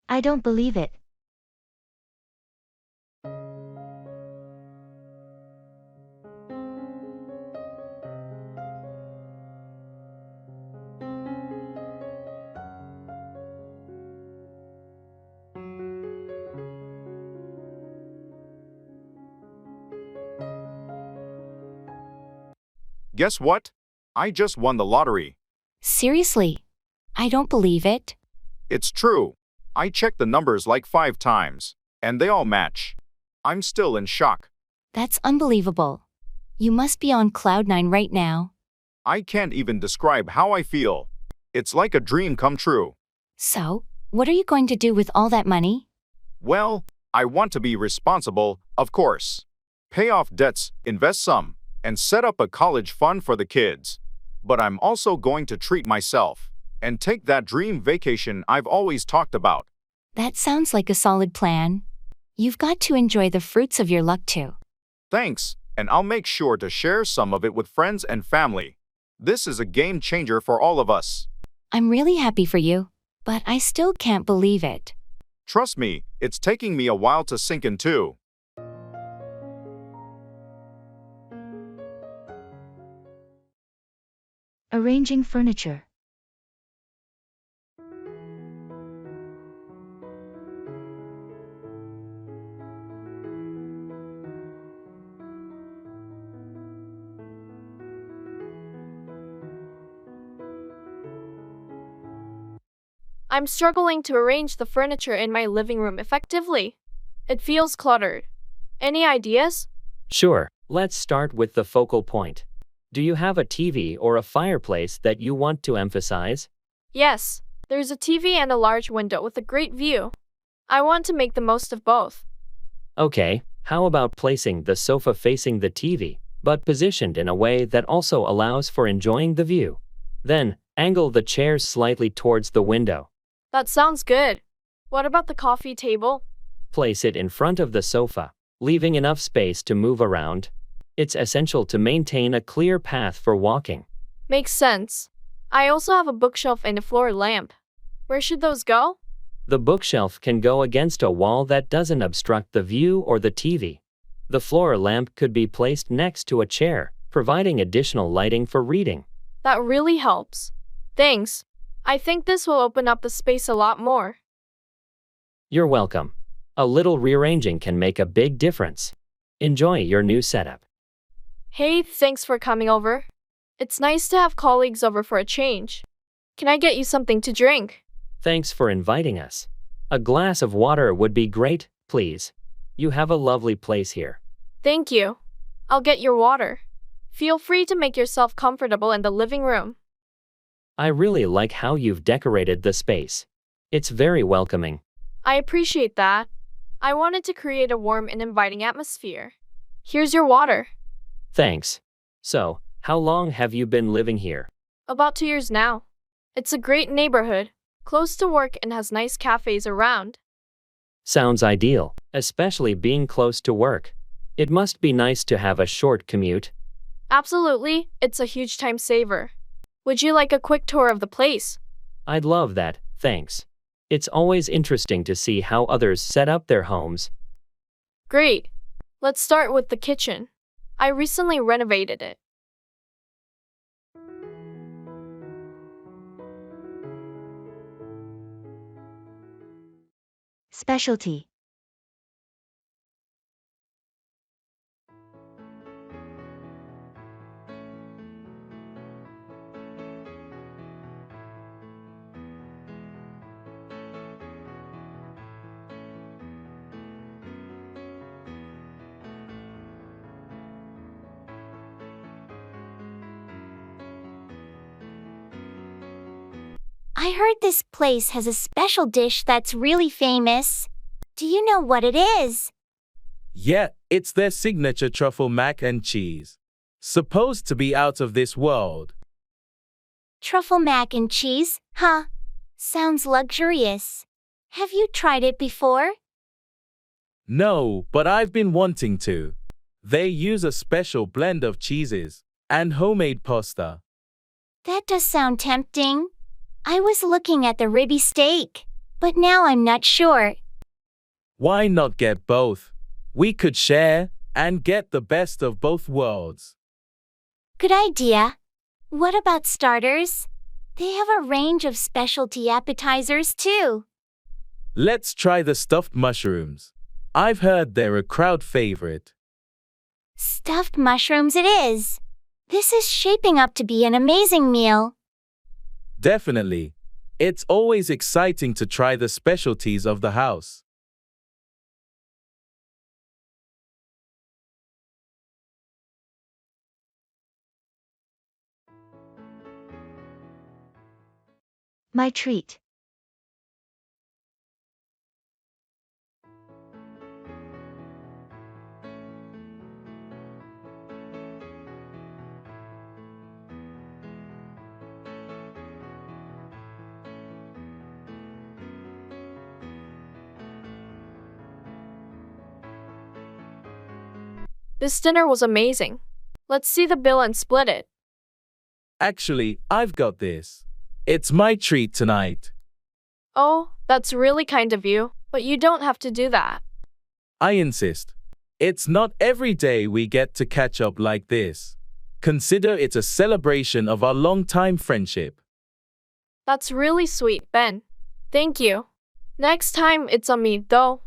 I don't believe it. Guess what? I just won the lottery. Seriously? I don't believe it. It's true. I checked the numbers like 5 times, and they all match. I'm still in shock. That's unbelievable. You must be on cloud 9 right now. I can't even describe how I feel. It's like a dream come true. So, what are you going to do with all that money? Well, I want to be responsible, of course. Pay off debts, invest some, and set up a college fund for the kids. But I'm also going to treat myself and take that dream vacation I've always talked about. That sounds like a solid plan. You've got to enjoy the fruits of your luck too. Thanks, and I'll make sure to share some of it with friends and family. This is a game changer for all of us. I'm really happy for you, but I still can't believe it. Trust me, it's taking me a while to sink in too. Arranging furniture. I'm struggling to arrange the furniture in my living room effectively. It feels cluttered. Any ideas? Sure, let's start with the focal point. Do you have a TV or a fireplace that you want to emphasize? Yes, there's a TV and a large window with a great view. I want to make the most of both. Okay, how about placing the sofa facing the TV, but positioned in a way that also allows for enjoying the view? Then, angle the chairs slightly towards the window. That sounds good. What about the coffee table? Place it in front of the sofa, leaving enough space to move around. It's essential to maintain a clear path for walking. Makes sense. I also have a bookshelf and a floor lamp. Where should those go? The bookshelf can go against a wall that doesn't obstruct the view or the TV. The floor lamp could be placed next to a chair, providing additional lighting for reading. That really helps. Thanks. I think this will open up the space a lot more. You're welcome. A little rearranging can make a big difference. Enjoy your new setup. Hey, thanks for coming over. It's nice to have colleagues over for a change. Can I get you something to drink? Thanks for inviting us. A glass of water would be great, please. You have a lovely place here. Thank you. I'll get your water. Feel free to make yourself comfortable in the living room. I really like how you've decorated the space. It's very welcoming. I appreciate that. I wanted to create a warm and inviting atmosphere. Here's your water. Thanks. So, how long have you been living here? About 2 years now. It's a great neighborhood, close to work and has nice cafes around. Sounds ideal, especially being close to work. It must be nice to have a short commute. Absolutely, it's a huge time saver. Would you like a quick tour of the place? I'd love that, thanks. It's always interesting to see how others set up their homes. Great. Let's start with the kitchen. I recently renovated it. Specialty. I heard this place has a special dish that's really famous. Do you know what it is? Yeah, it's their signature truffle mac and cheese. Supposed to be out of this world. Truffle mac and cheese, huh? Sounds luxurious. Have you tried it before? No, but I've been wanting to. They use a special blend of cheeses and homemade pasta. That does sound tempting. I was looking at the ribby steak, but now I'm not sure. Why not get both? We could share and get the best of both worlds. Good idea. What about starters? They have a range of specialty appetizers too. Let's try the stuffed mushrooms. I've heard they're a crowd favorite. Stuffed mushrooms it is. This is shaping up to be an amazing meal. Definitely. It's always exciting to try the specialties of the house. My treat. This dinner was amazing. Let's see the bill and split it. Actually, I've got this. It's my treat tonight. Oh, that's really kind of you, but you don't have to do that. I insist. It's not every day we get to catch up like this. Consider it a celebration of our long-time friendship. That's really sweet, Ben. Thank you. Next time, it's on me, though.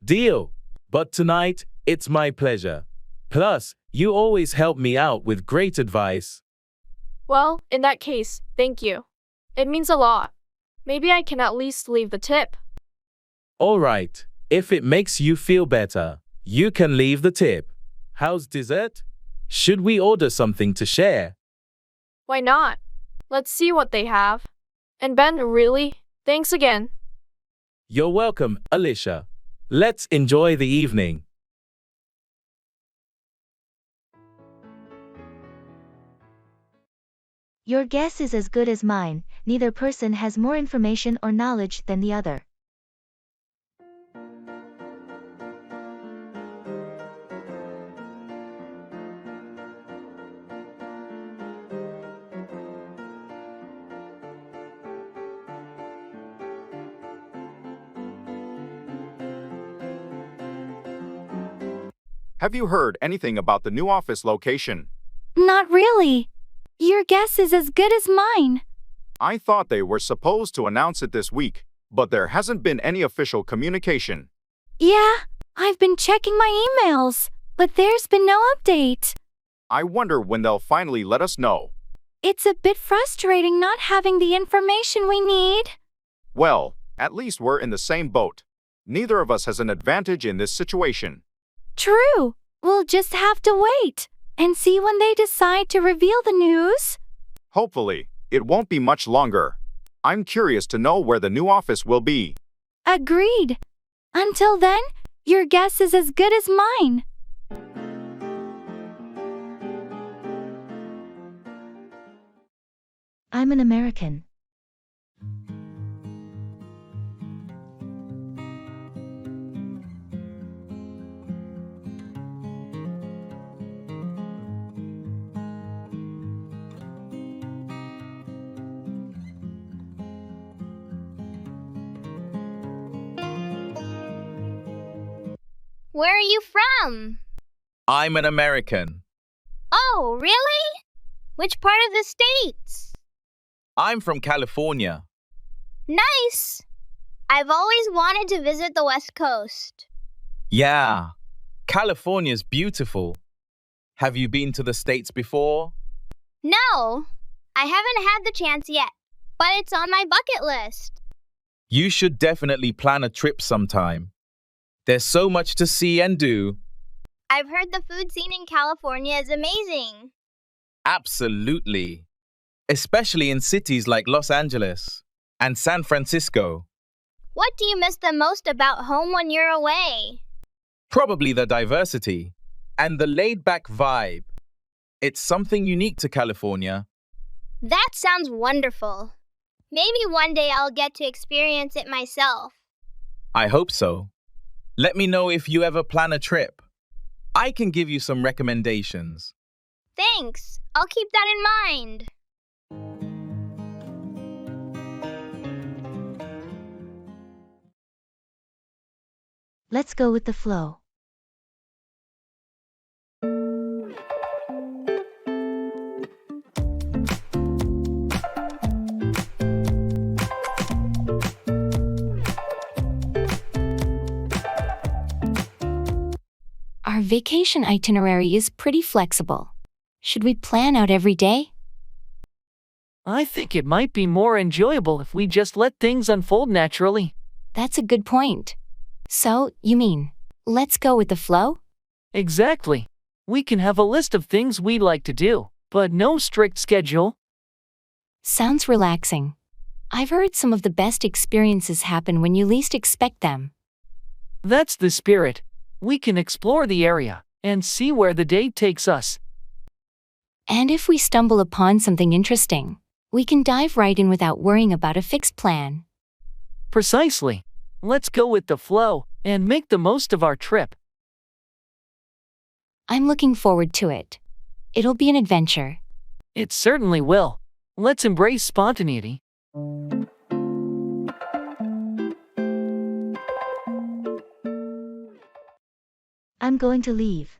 Deal. But tonight, it's my pleasure. Plus, you always help me out with great advice. Well, in that case, thank you. It means a lot. Maybe I can at least leave the tip. All right. If it makes you feel better, you can leave the tip. How's dessert? Should we order something to share? Why not? Let's see what they have. And Ben, really? Thanks again. You're welcome, Alicia. Let's enjoy the evening. Your guess is as good as mine. Neither person has more information or knowledge than the other. Have you heard anything about the new office location? Not really. Your guess is as good as mine. I thought they were supposed to announce it this week, but there hasn't been any official communication. Yeah, I've been checking my emails, but there's been no update. I wonder when they'll finally let us know. It's a bit frustrating not having the information we need. Well, at least we're in the same boat. Neither of us has an advantage in this situation. True. We'll just have to wait and see when they decide to reveal the news. Hopefully, it won't be much longer. I'm curious to know where the new office will be. Agreed. Until then, your guess is as good as mine. I'm an American. Where are you from? I'm an American. Oh, really? Which part of the States? I'm from California. Nice! I've always wanted to visit the West Coast. Yeah, California's beautiful. Have you been to the States before? No, I haven't had the chance yet, but it's on my bucket list. You should definitely plan a trip sometime. There's so much to see and do. I've heard the food scene in California is amazing. Absolutely. Especially in cities like Los Angeles and San Francisco. What do you miss the most about home when you're away? Probably the diversity and the laid-back vibe. It's something unique to California. That sounds wonderful. Maybe one day I'll get to experience it myself. I hope so. Let me know if you ever plan a trip. I can give you some recommendations. Thanks. I'll keep that in mind. Let's go with the flow. Our vacation itinerary is pretty flexible. Should we plan out every day? I think it might be more enjoyable if we just let things unfold naturally. That's a good point. So, you mean, let's go with the flow? Exactly. We can have a list of things we'd like to do, but no strict schedule. Sounds relaxing. I've heard some of the best experiences happen when you least expect them. That's the spirit. We can explore the area and see where the day takes us. And if we stumble upon something interesting, we can dive right in without worrying about a fixed plan. Precisely. Let's go with the flow and make the most of our trip. I'm looking forward to it. It'll be an adventure. It certainly will. Let's embrace spontaneity. I'm going to leave.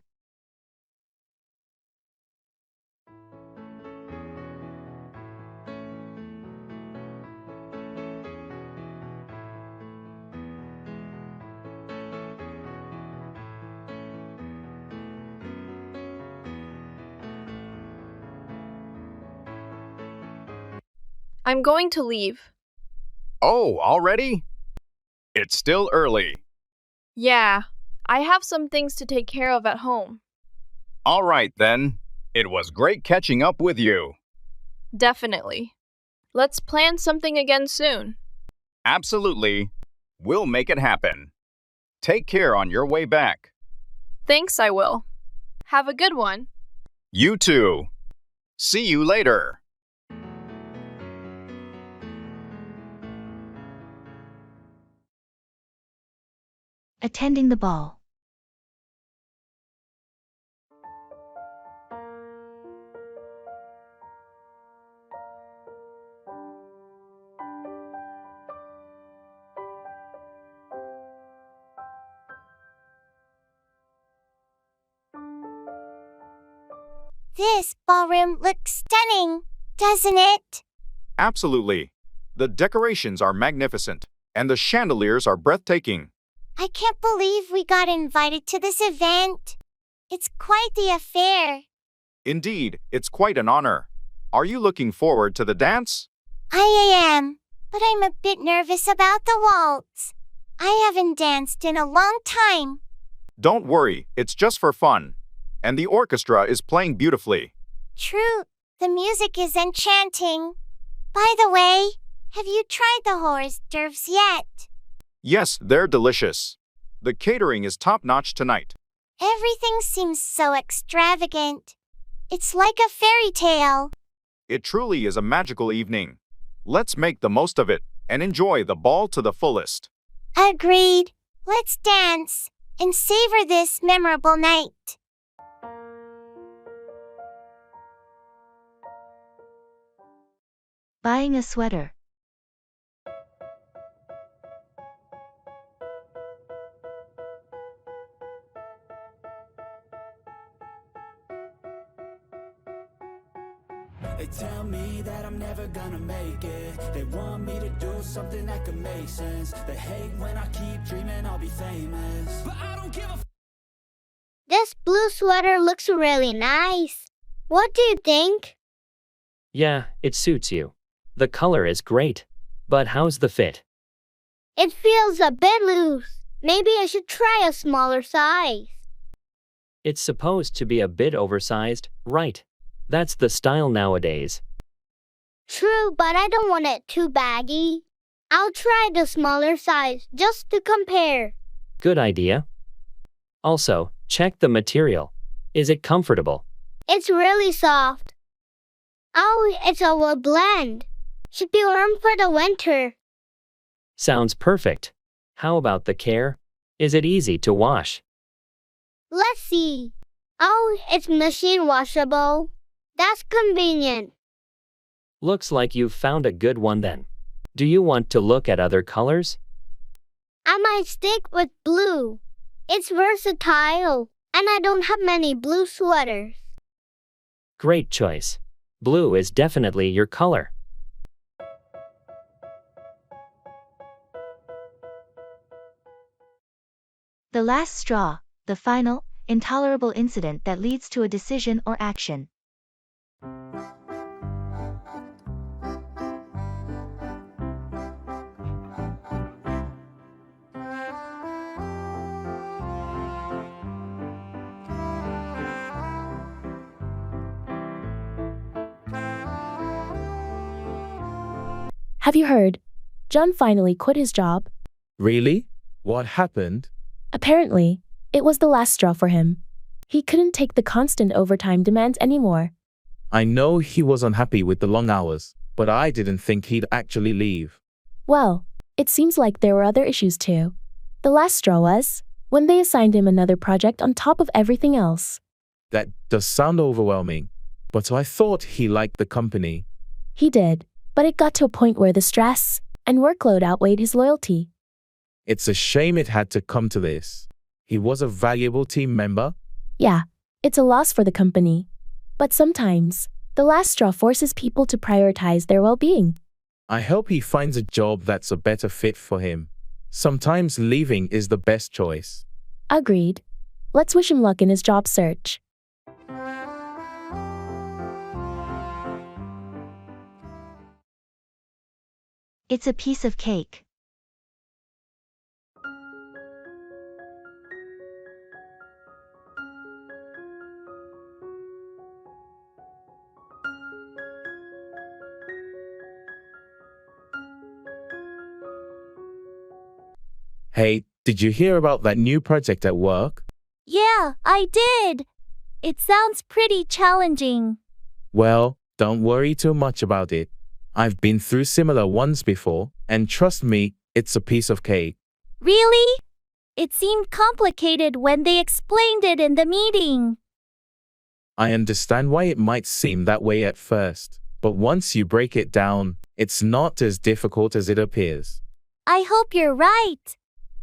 I'm going to leave. Oh, already? It's still early. Yeah, I have some things to take care of at home. All right, then. It was great catching up with you. Definitely. Let's plan something again soon. Absolutely. We'll make it happen. Take care on your way back. Thanks, I will. Have a good one. You too. See you later. Attending the ball. This ballroom looks stunning, doesn't it? Absolutely. The decorations are magnificent, and the chandeliers are breathtaking. I can't believe we got invited to this event. It's quite the affair. Indeed, it's quite an honor. Are you looking forward to the dance? I am, but I'm a bit nervous about the waltz. I haven't danced in a long time. Don't worry, it's just for fun. And the orchestra is playing beautifully. True, the music is enchanting. By the way, have you tried the hors d'oeuvres yet? Yes, they're delicious. The catering is top-notch tonight. Everything seems so extravagant. It's like a fairy tale. It truly is a magical evening. Let's make the most of it and enjoy the ball to the fullest. Agreed. Let's dance and savor this memorable night. Buying a sweater. They tell me that I'm never gonna make it. They want me to do something that could make sense. They hate when I keep dreaming I'll be famous, but I don't give a This blue sweater looks really nice. What do you think? Yeah, it suits you. The color is great. But how's the fit? It feels a bit loose. Maybe I should try a smaller size. It's supposed to be a bit oversized, right? That's the style nowadays. True, but I don't want it too baggy. I'll try the smaller size just to compare. Good idea. Also, check the material. Is it comfortable? It's really soft. Oh, it's a wool blend. Should be warm for the winter. Sounds perfect. How about the care? Is it easy to wash? Let's see. Oh, it's machine washable. That's convenient. Looks like you've found a good one then. Do you want to look at other colors? I might stick with blue. It's versatile, and I don't have many blue sweaters. Great choice. Blue is definitely your color. The last straw, the final, intolerable incident that leads to a decision or action. Have you heard? John finally quit his job. Really? What happened? Apparently, it was the last straw for him. He couldn't take the constant overtime demands anymore. I know he was unhappy with the long hours, but I didn't think he'd actually leave. Well, it seems like there were other issues too. The last straw was when they assigned him another project on top of everything else. That does sound overwhelming, but I thought he liked the company. He did, but it got to a point where the stress and workload outweighed his loyalty. It's a shame it had to come to this. He was a valuable team member. Yeah, it's a loss for the company. But sometimes, the last straw forces people to prioritize their well-being. I hope he finds a job that's a better fit for him. Sometimes leaving is the best choice. Agreed. Let's wish him luck in his job search. It's a piece of cake. Hey, did you hear about that new project at work? Yeah, I did. It sounds pretty challenging. Well, don't worry too much about it. I've been through similar ones before, and trust me, it's a piece of cake. Really? It seemed complicated when they explained it in the meeting. I understand why it might seem that way at first, but once you break it down, it's not as difficult as it appears. I hope you're right.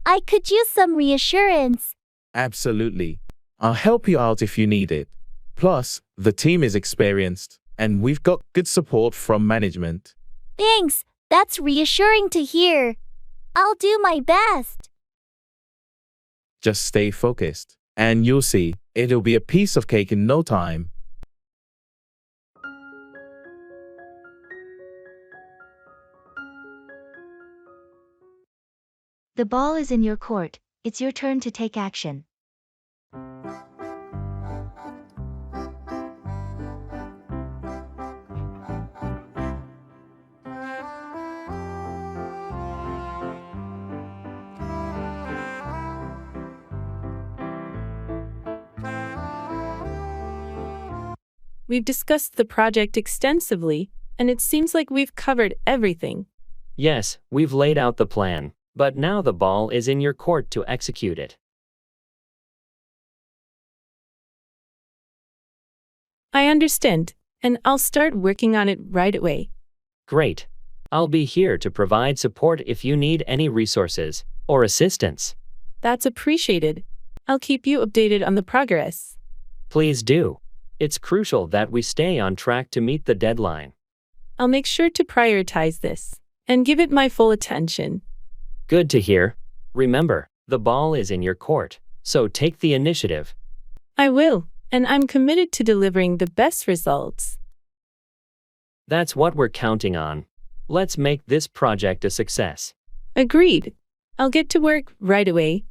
I could use some reassurance. Absolutely. I'll help you out if you need it. Plus, the team is experienced, and we've got good support from management. Thanks, that's reassuring to hear. I'll do my best. Just stay focused, and you'll see, it'll be a piece of cake in no time. The ball is in your court. It's your turn to take action. We've discussed the project extensively, and it seems like we've covered everything. Yes, we've laid out the plan, but now the ball is in your court to execute it. I understand, and I'll start working on it right away. Great. I'll be here to provide support if you need any resources or assistance. That's appreciated. I'll keep you updated on the progress. Please do. It's crucial that we stay on track to meet the deadline. I'll make sure to prioritize this and give it my full attention. Good to hear. Remember, the ball is in your court, so take the initiative. I will, and I'm committed to delivering the best results. That's what we're counting on. Let's make this project a success. Agreed. I'll get to work right away.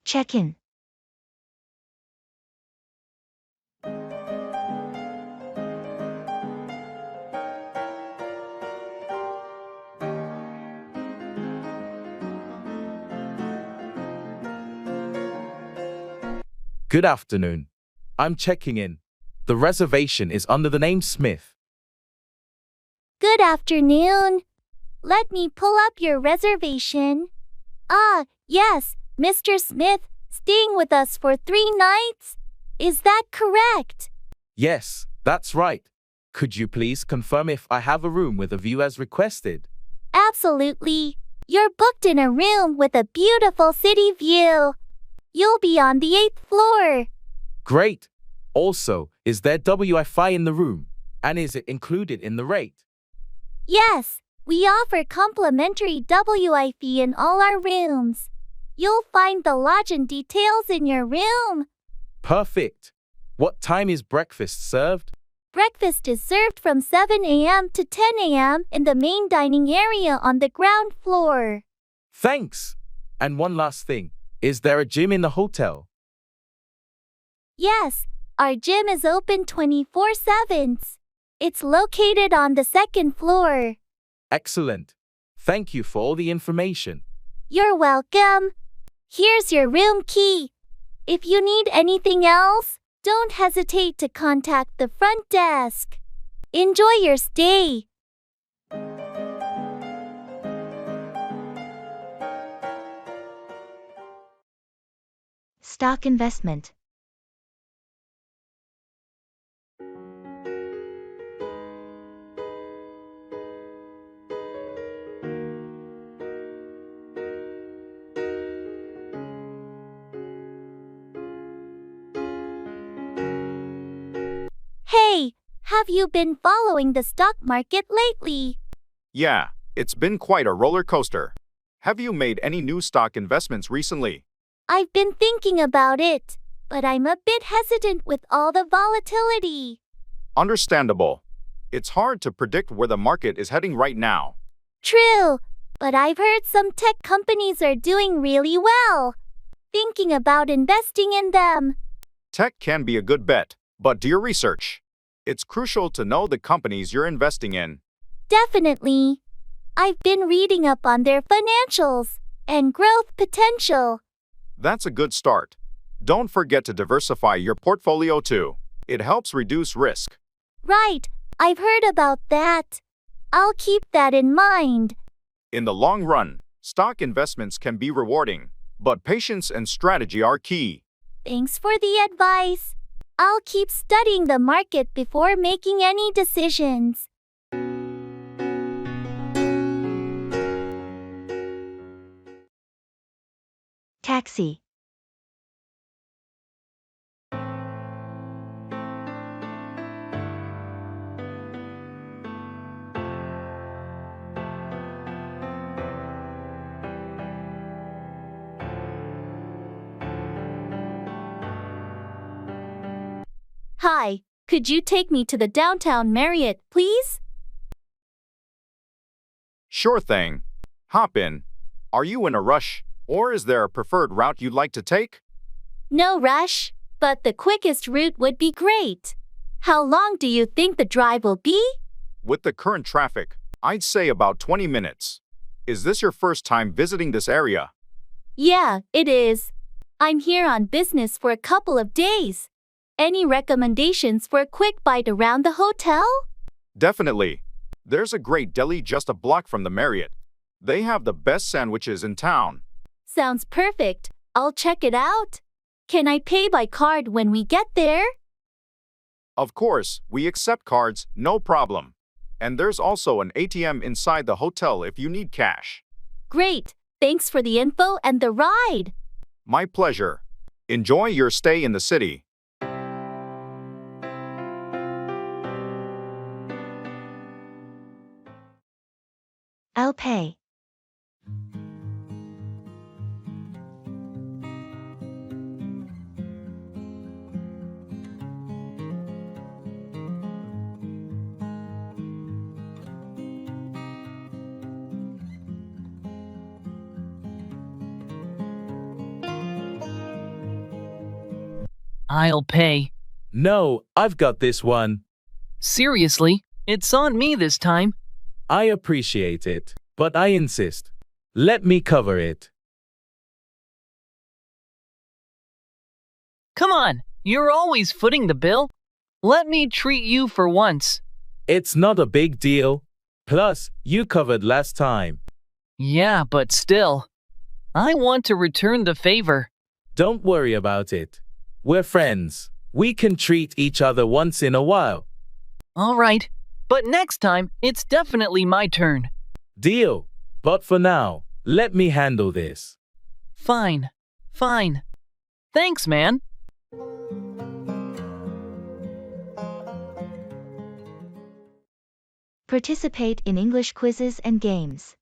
Check in. Good afternoon. I'm checking in. The reservation is under the name Smith. Good afternoon. Let me pull up your reservation. Ah, yes, Mr. Smith, staying with us for 3 nights? Is that correct? Yes, that's right. Could you please confirm if I have a room with a view as requested? Absolutely. You're booked in a room with a beautiful city view. You'll be on the 8th floor. Great. Also, is there Wi-Fi in the room? And is it included in the rate? Yes, we offer complimentary Wi-Fi in all our rooms. You'll find the lodging details in your room. Perfect. What time is breakfast served? Breakfast is served from 7 a.m. to 10 a.m. in the main dining area on the ground floor. Thanks. And one last thing. Is there a gym in the hotel? Yes, our gym is open 24/7. It's located on the 2nd floor. Excellent. Thank you for all the information. You're welcome. Here's your room key. If you need anything else, don't hesitate to contact the front desk. Enjoy your stay. Stock investment. Hey, have you been following the stock market lately? Yeah, it's been quite a roller coaster. Have you made any new stock investments recently? I've been thinking about it. but I'm a bit hesitant with all the volatility. Understandable. It's hard to predict where the market is heading right now. True, but I've heard some tech companies are doing really well. Thinking about investing in them. Tech can be a good bet, but do your research. It's crucial to know the companies you're investing in. Definitely. I've been reading up on their financials and growth potential. That's a good start. Don't forget to diversify your portfolio too. It helps reduce risk. Right, I've heard about that. I'll keep that in mind. In the long run, stock investments can be rewarding, but patience and strategy are key. Thanks for the advice. I'll keep studying the market before making any decisions. Taxi. Hi, could you take me to the downtown Marriott, please? Sure thing. Hop in. Are you in a rush, or is there a preferred route you'd like to take? No rush, but the quickest route would be great. How long do you think the drive will be? With the current traffic, I'd say about 20 minutes. Is this your first time visiting this area? Yeah, it is. I'm here on business for a couple of days. Any recommendations for a quick bite around the hotel? Definitely. There's a great deli just a block from the Marriott. They have the best sandwiches in town. Sounds perfect. I'll check it out. Can I pay by card when we get there? Of course, we accept cards, no problem. And there's also an ATM inside the hotel if you need cash. Great. Thanks for the info and the ride. My pleasure. Enjoy your stay in the city. I'll pay. I'll pay. No, I've got this one. Seriously, it's on me this time. I appreciate it, but I insist. Let me cover it. Come on, you're always footing the bill. Let me treat you for once. It's not a big deal. Plus, you covered last time. Yeah, but still. I want to return the favor. Don't worry about it. We're friends. We can treat each other once in a while. All right, but next time, it's definitely my turn. Deal. But for now, let me handle this. Fine. Fine. Thanks, man. Participate in English quizzes and games.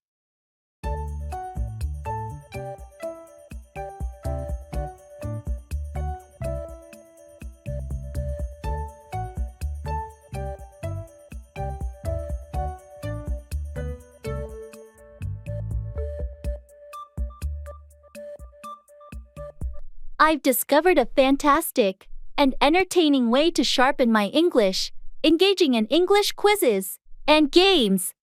I've discovered a fantastic and entertaining way to sharpen my English, engaging in English quizzes and games.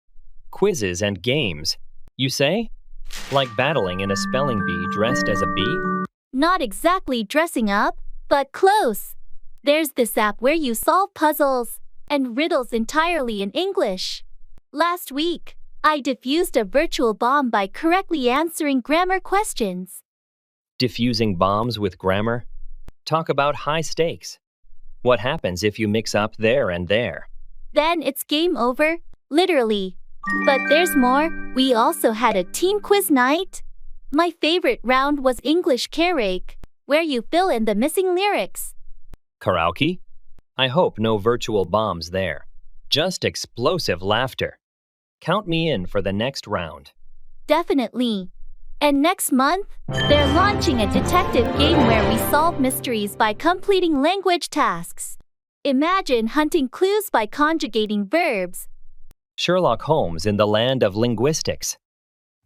Quizzes and games, you say? Like battling in a spelling bee dressed as a bee? Not exactly dressing up, but close. There's this app where you solve puzzles and riddles entirely in English. Last week, I diffused a virtual bomb by correctly answering grammar questions. Diffusing bombs with grammar? Talk about high stakes. What happens if you mix up there and there? Then it's game over, literally. But there's more. We also had a team quiz night. My favorite round was English karaoke, where you fill in the missing lyrics. Karaoke? I hope no virtual bombs there. Just explosive laughter. Count me in for the next round. Definitely. And next month, they're launching a detective game where we solve mysteries by completing language tasks. Imagine hunting clues by conjugating verbs. Sherlock Holmes in the land of linguistics.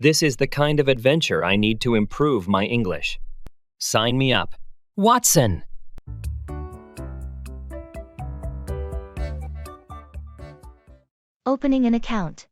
This is the kind of adventure I need to improve my English. Sign me up. Watson! Opening an account.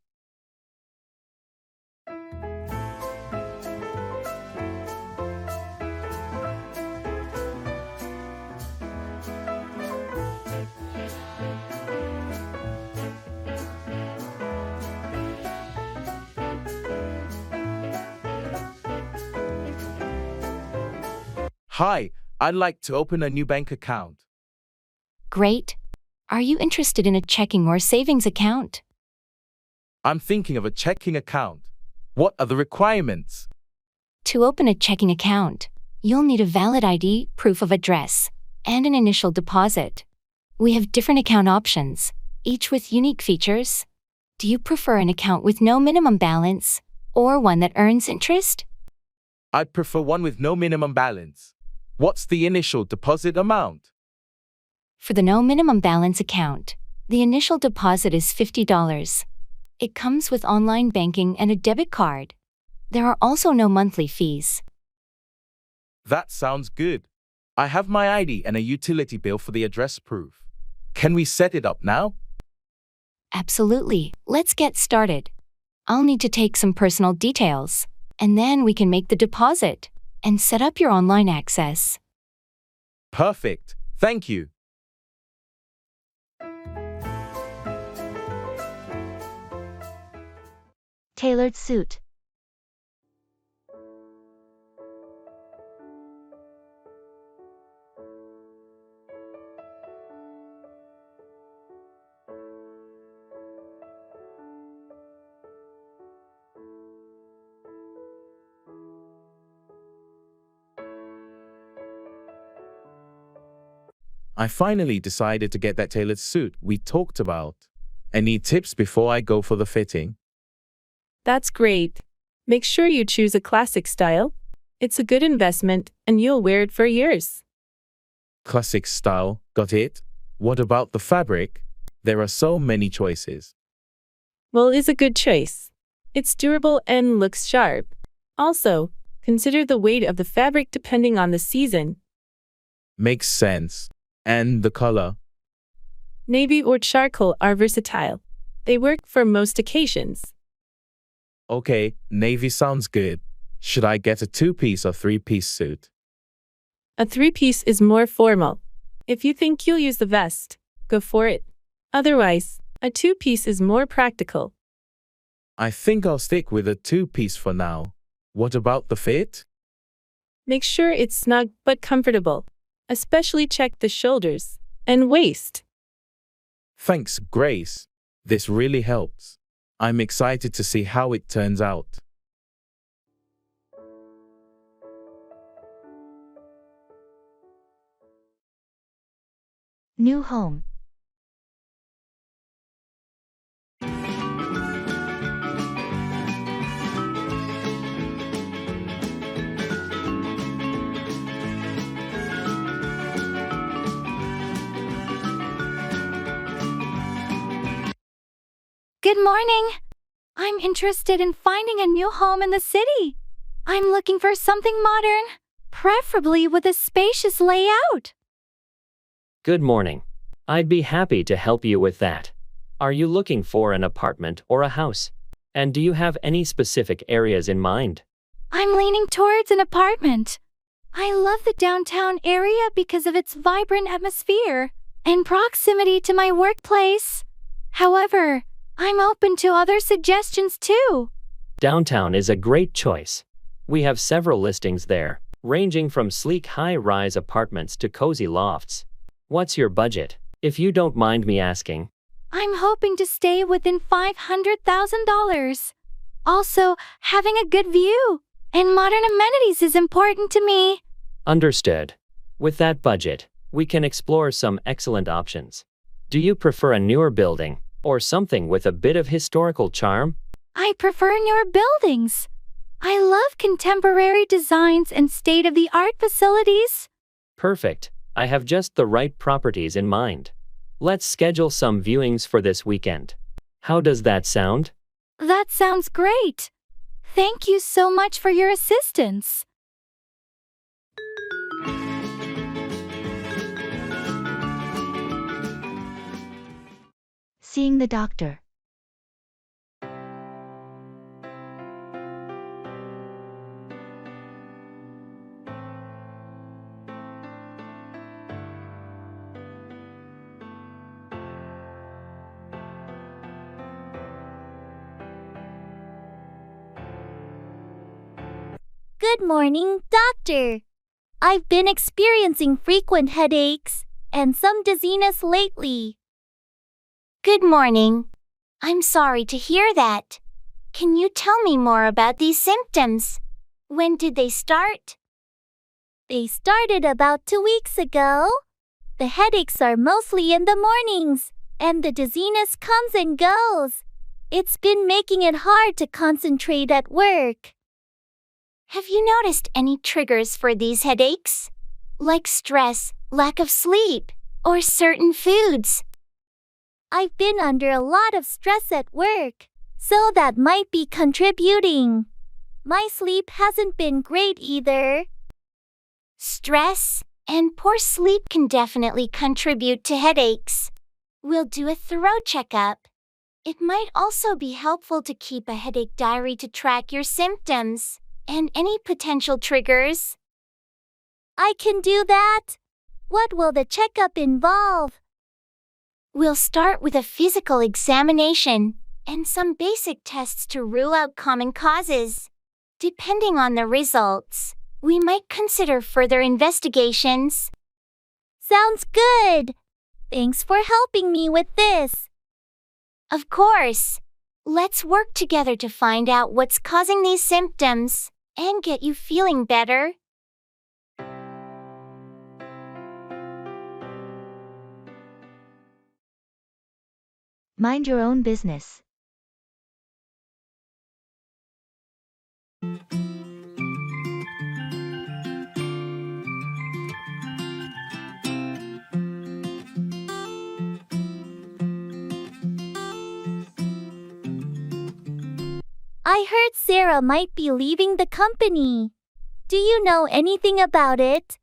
Hi, I'd like to open a new bank account. Great. Are you interested in a checking or savings account? I'm thinking of a checking account. What are the requirements? To open a checking account, you'll need a valid ID, proof of address, and an initial deposit. We have different account options, each with unique features. Do you prefer an account with no minimum balance, or one that earns interest? I'd prefer one with no minimum balance. What's the initial deposit amount? For the no minimum balance account, the initial deposit is $50. It comes with online banking and a debit card. There are also no monthly fees. That sounds good. I have my ID and a utility bill for the address proof. Can we set it up now? Absolutely. Let's get started. I'll need to take some personal details, and then we can make the deposit and set up your online access. Perfect. Thank you. Tailored suit. I finally decided to get that tailored suit we talked about. Any tips before I go for the fitting? That's great. Make sure you choose a classic style. It's a good investment and you'll wear it for years. Classic style, got it? What about the fabric? There are so many choices. Wool is a good choice. It's durable and looks sharp. Also, consider the weight of the fabric depending on the season. Makes sense. And the color? Navy or charcoal are versatile. They work for most occasions. Okay, navy sounds good. Should I get a 2-piece or 3-piece suit? A 3-piece is more formal. If you think you'll use the vest, go for it. Otherwise, a 2-piece is more practical. I think I'll stick with a 2-piece for now. What about the fit? Make sure it's snug but comfortable. Especially check the shoulders and waist. Thanks, Grace. This really helps. I'm excited to see how it turns out. New home. Good morning. I'm interested in finding a new home in the city. I'm looking for something modern, preferably with a spacious layout. Good morning. I'd be happy to help you with that. Are you looking for an apartment or a house? And do you have any specific areas in mind? I'm leaning towards an apartment. I love the downtown area because of its vibrant atmosphere and proximity to my workplace. However, I'm open to other suggestions too. Downtown is a great choice. We have several listings there, ranging from sleek high-rise apartments to cozy lofts. What's your budget, if you don't mind me asking? I'm hoping to stay within $500,000. Also, having a good view and modern amenities is important to me. Understood. With that budget, we can explore some excellent options. Do you prefer a newer building or something with a bit of historical charm? I prefer newer buildings. I love contemporary designs and state-of-the-art facilities. Perfect. I have just the right properties in mind. Let's schedule some viewings for this weekend. How does that sound? That sounds great. Thank you so much for your assistance. Seeing the doctor. Good morning, doctor. I've been experiencing frequent headaches and some dizziness lately. Good morning. I'm sorry to hear that. Can you tell me more about these symptoms? When did they start? They started about 2 weeks ago. The headaches are mostly in the mornings, and the dizziness comes and goes. It's been making it hard to concentrate at work. Have you noticed any triggers for these headaches? Like stress, lack of sleep, or certain foods? I've been under a lot of stress at work, so that might be contributing. My sleep hasn't been great either. Stress and poor sleep can definitely contribute to headaches. We'll do a thorough checkup. It might also be helpful to keep a headache diary to track your symptoms and any potential triggers. I can do that. What will the checkup involve? We'll start with a physical examination and some basic tests to rule out common causes. Depending on the results, we might consider further investigations. Sounds good. Thanks for helping me with this. Of course. Let's work together to find out what's causing these symptoms and get you feeling better. Mind your own business. I heard Sarah might be leaving the company. Do you know anything about it?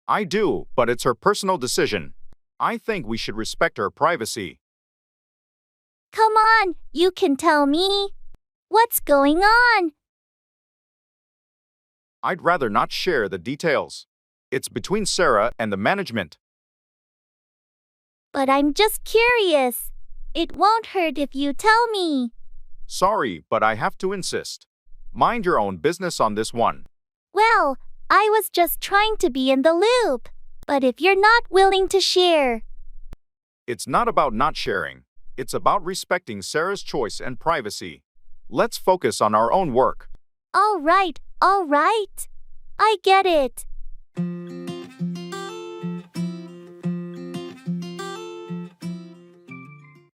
I do, but it's her personal decision. I think we should respect her privacy. Come on, you can tell me. What's going on? I'd rather not share the details. It's between Sarah and the management. But I'm just curious. It won't hurt if you tell me. Sorry, but I have to insist. Mind your own business on this one. Well, I was just trying to be in the loop. But if you're not willing to share. It's not about not sharing. It's about respecting Sarah's choice and privacy. Let's focus on our own work. All right. I get it.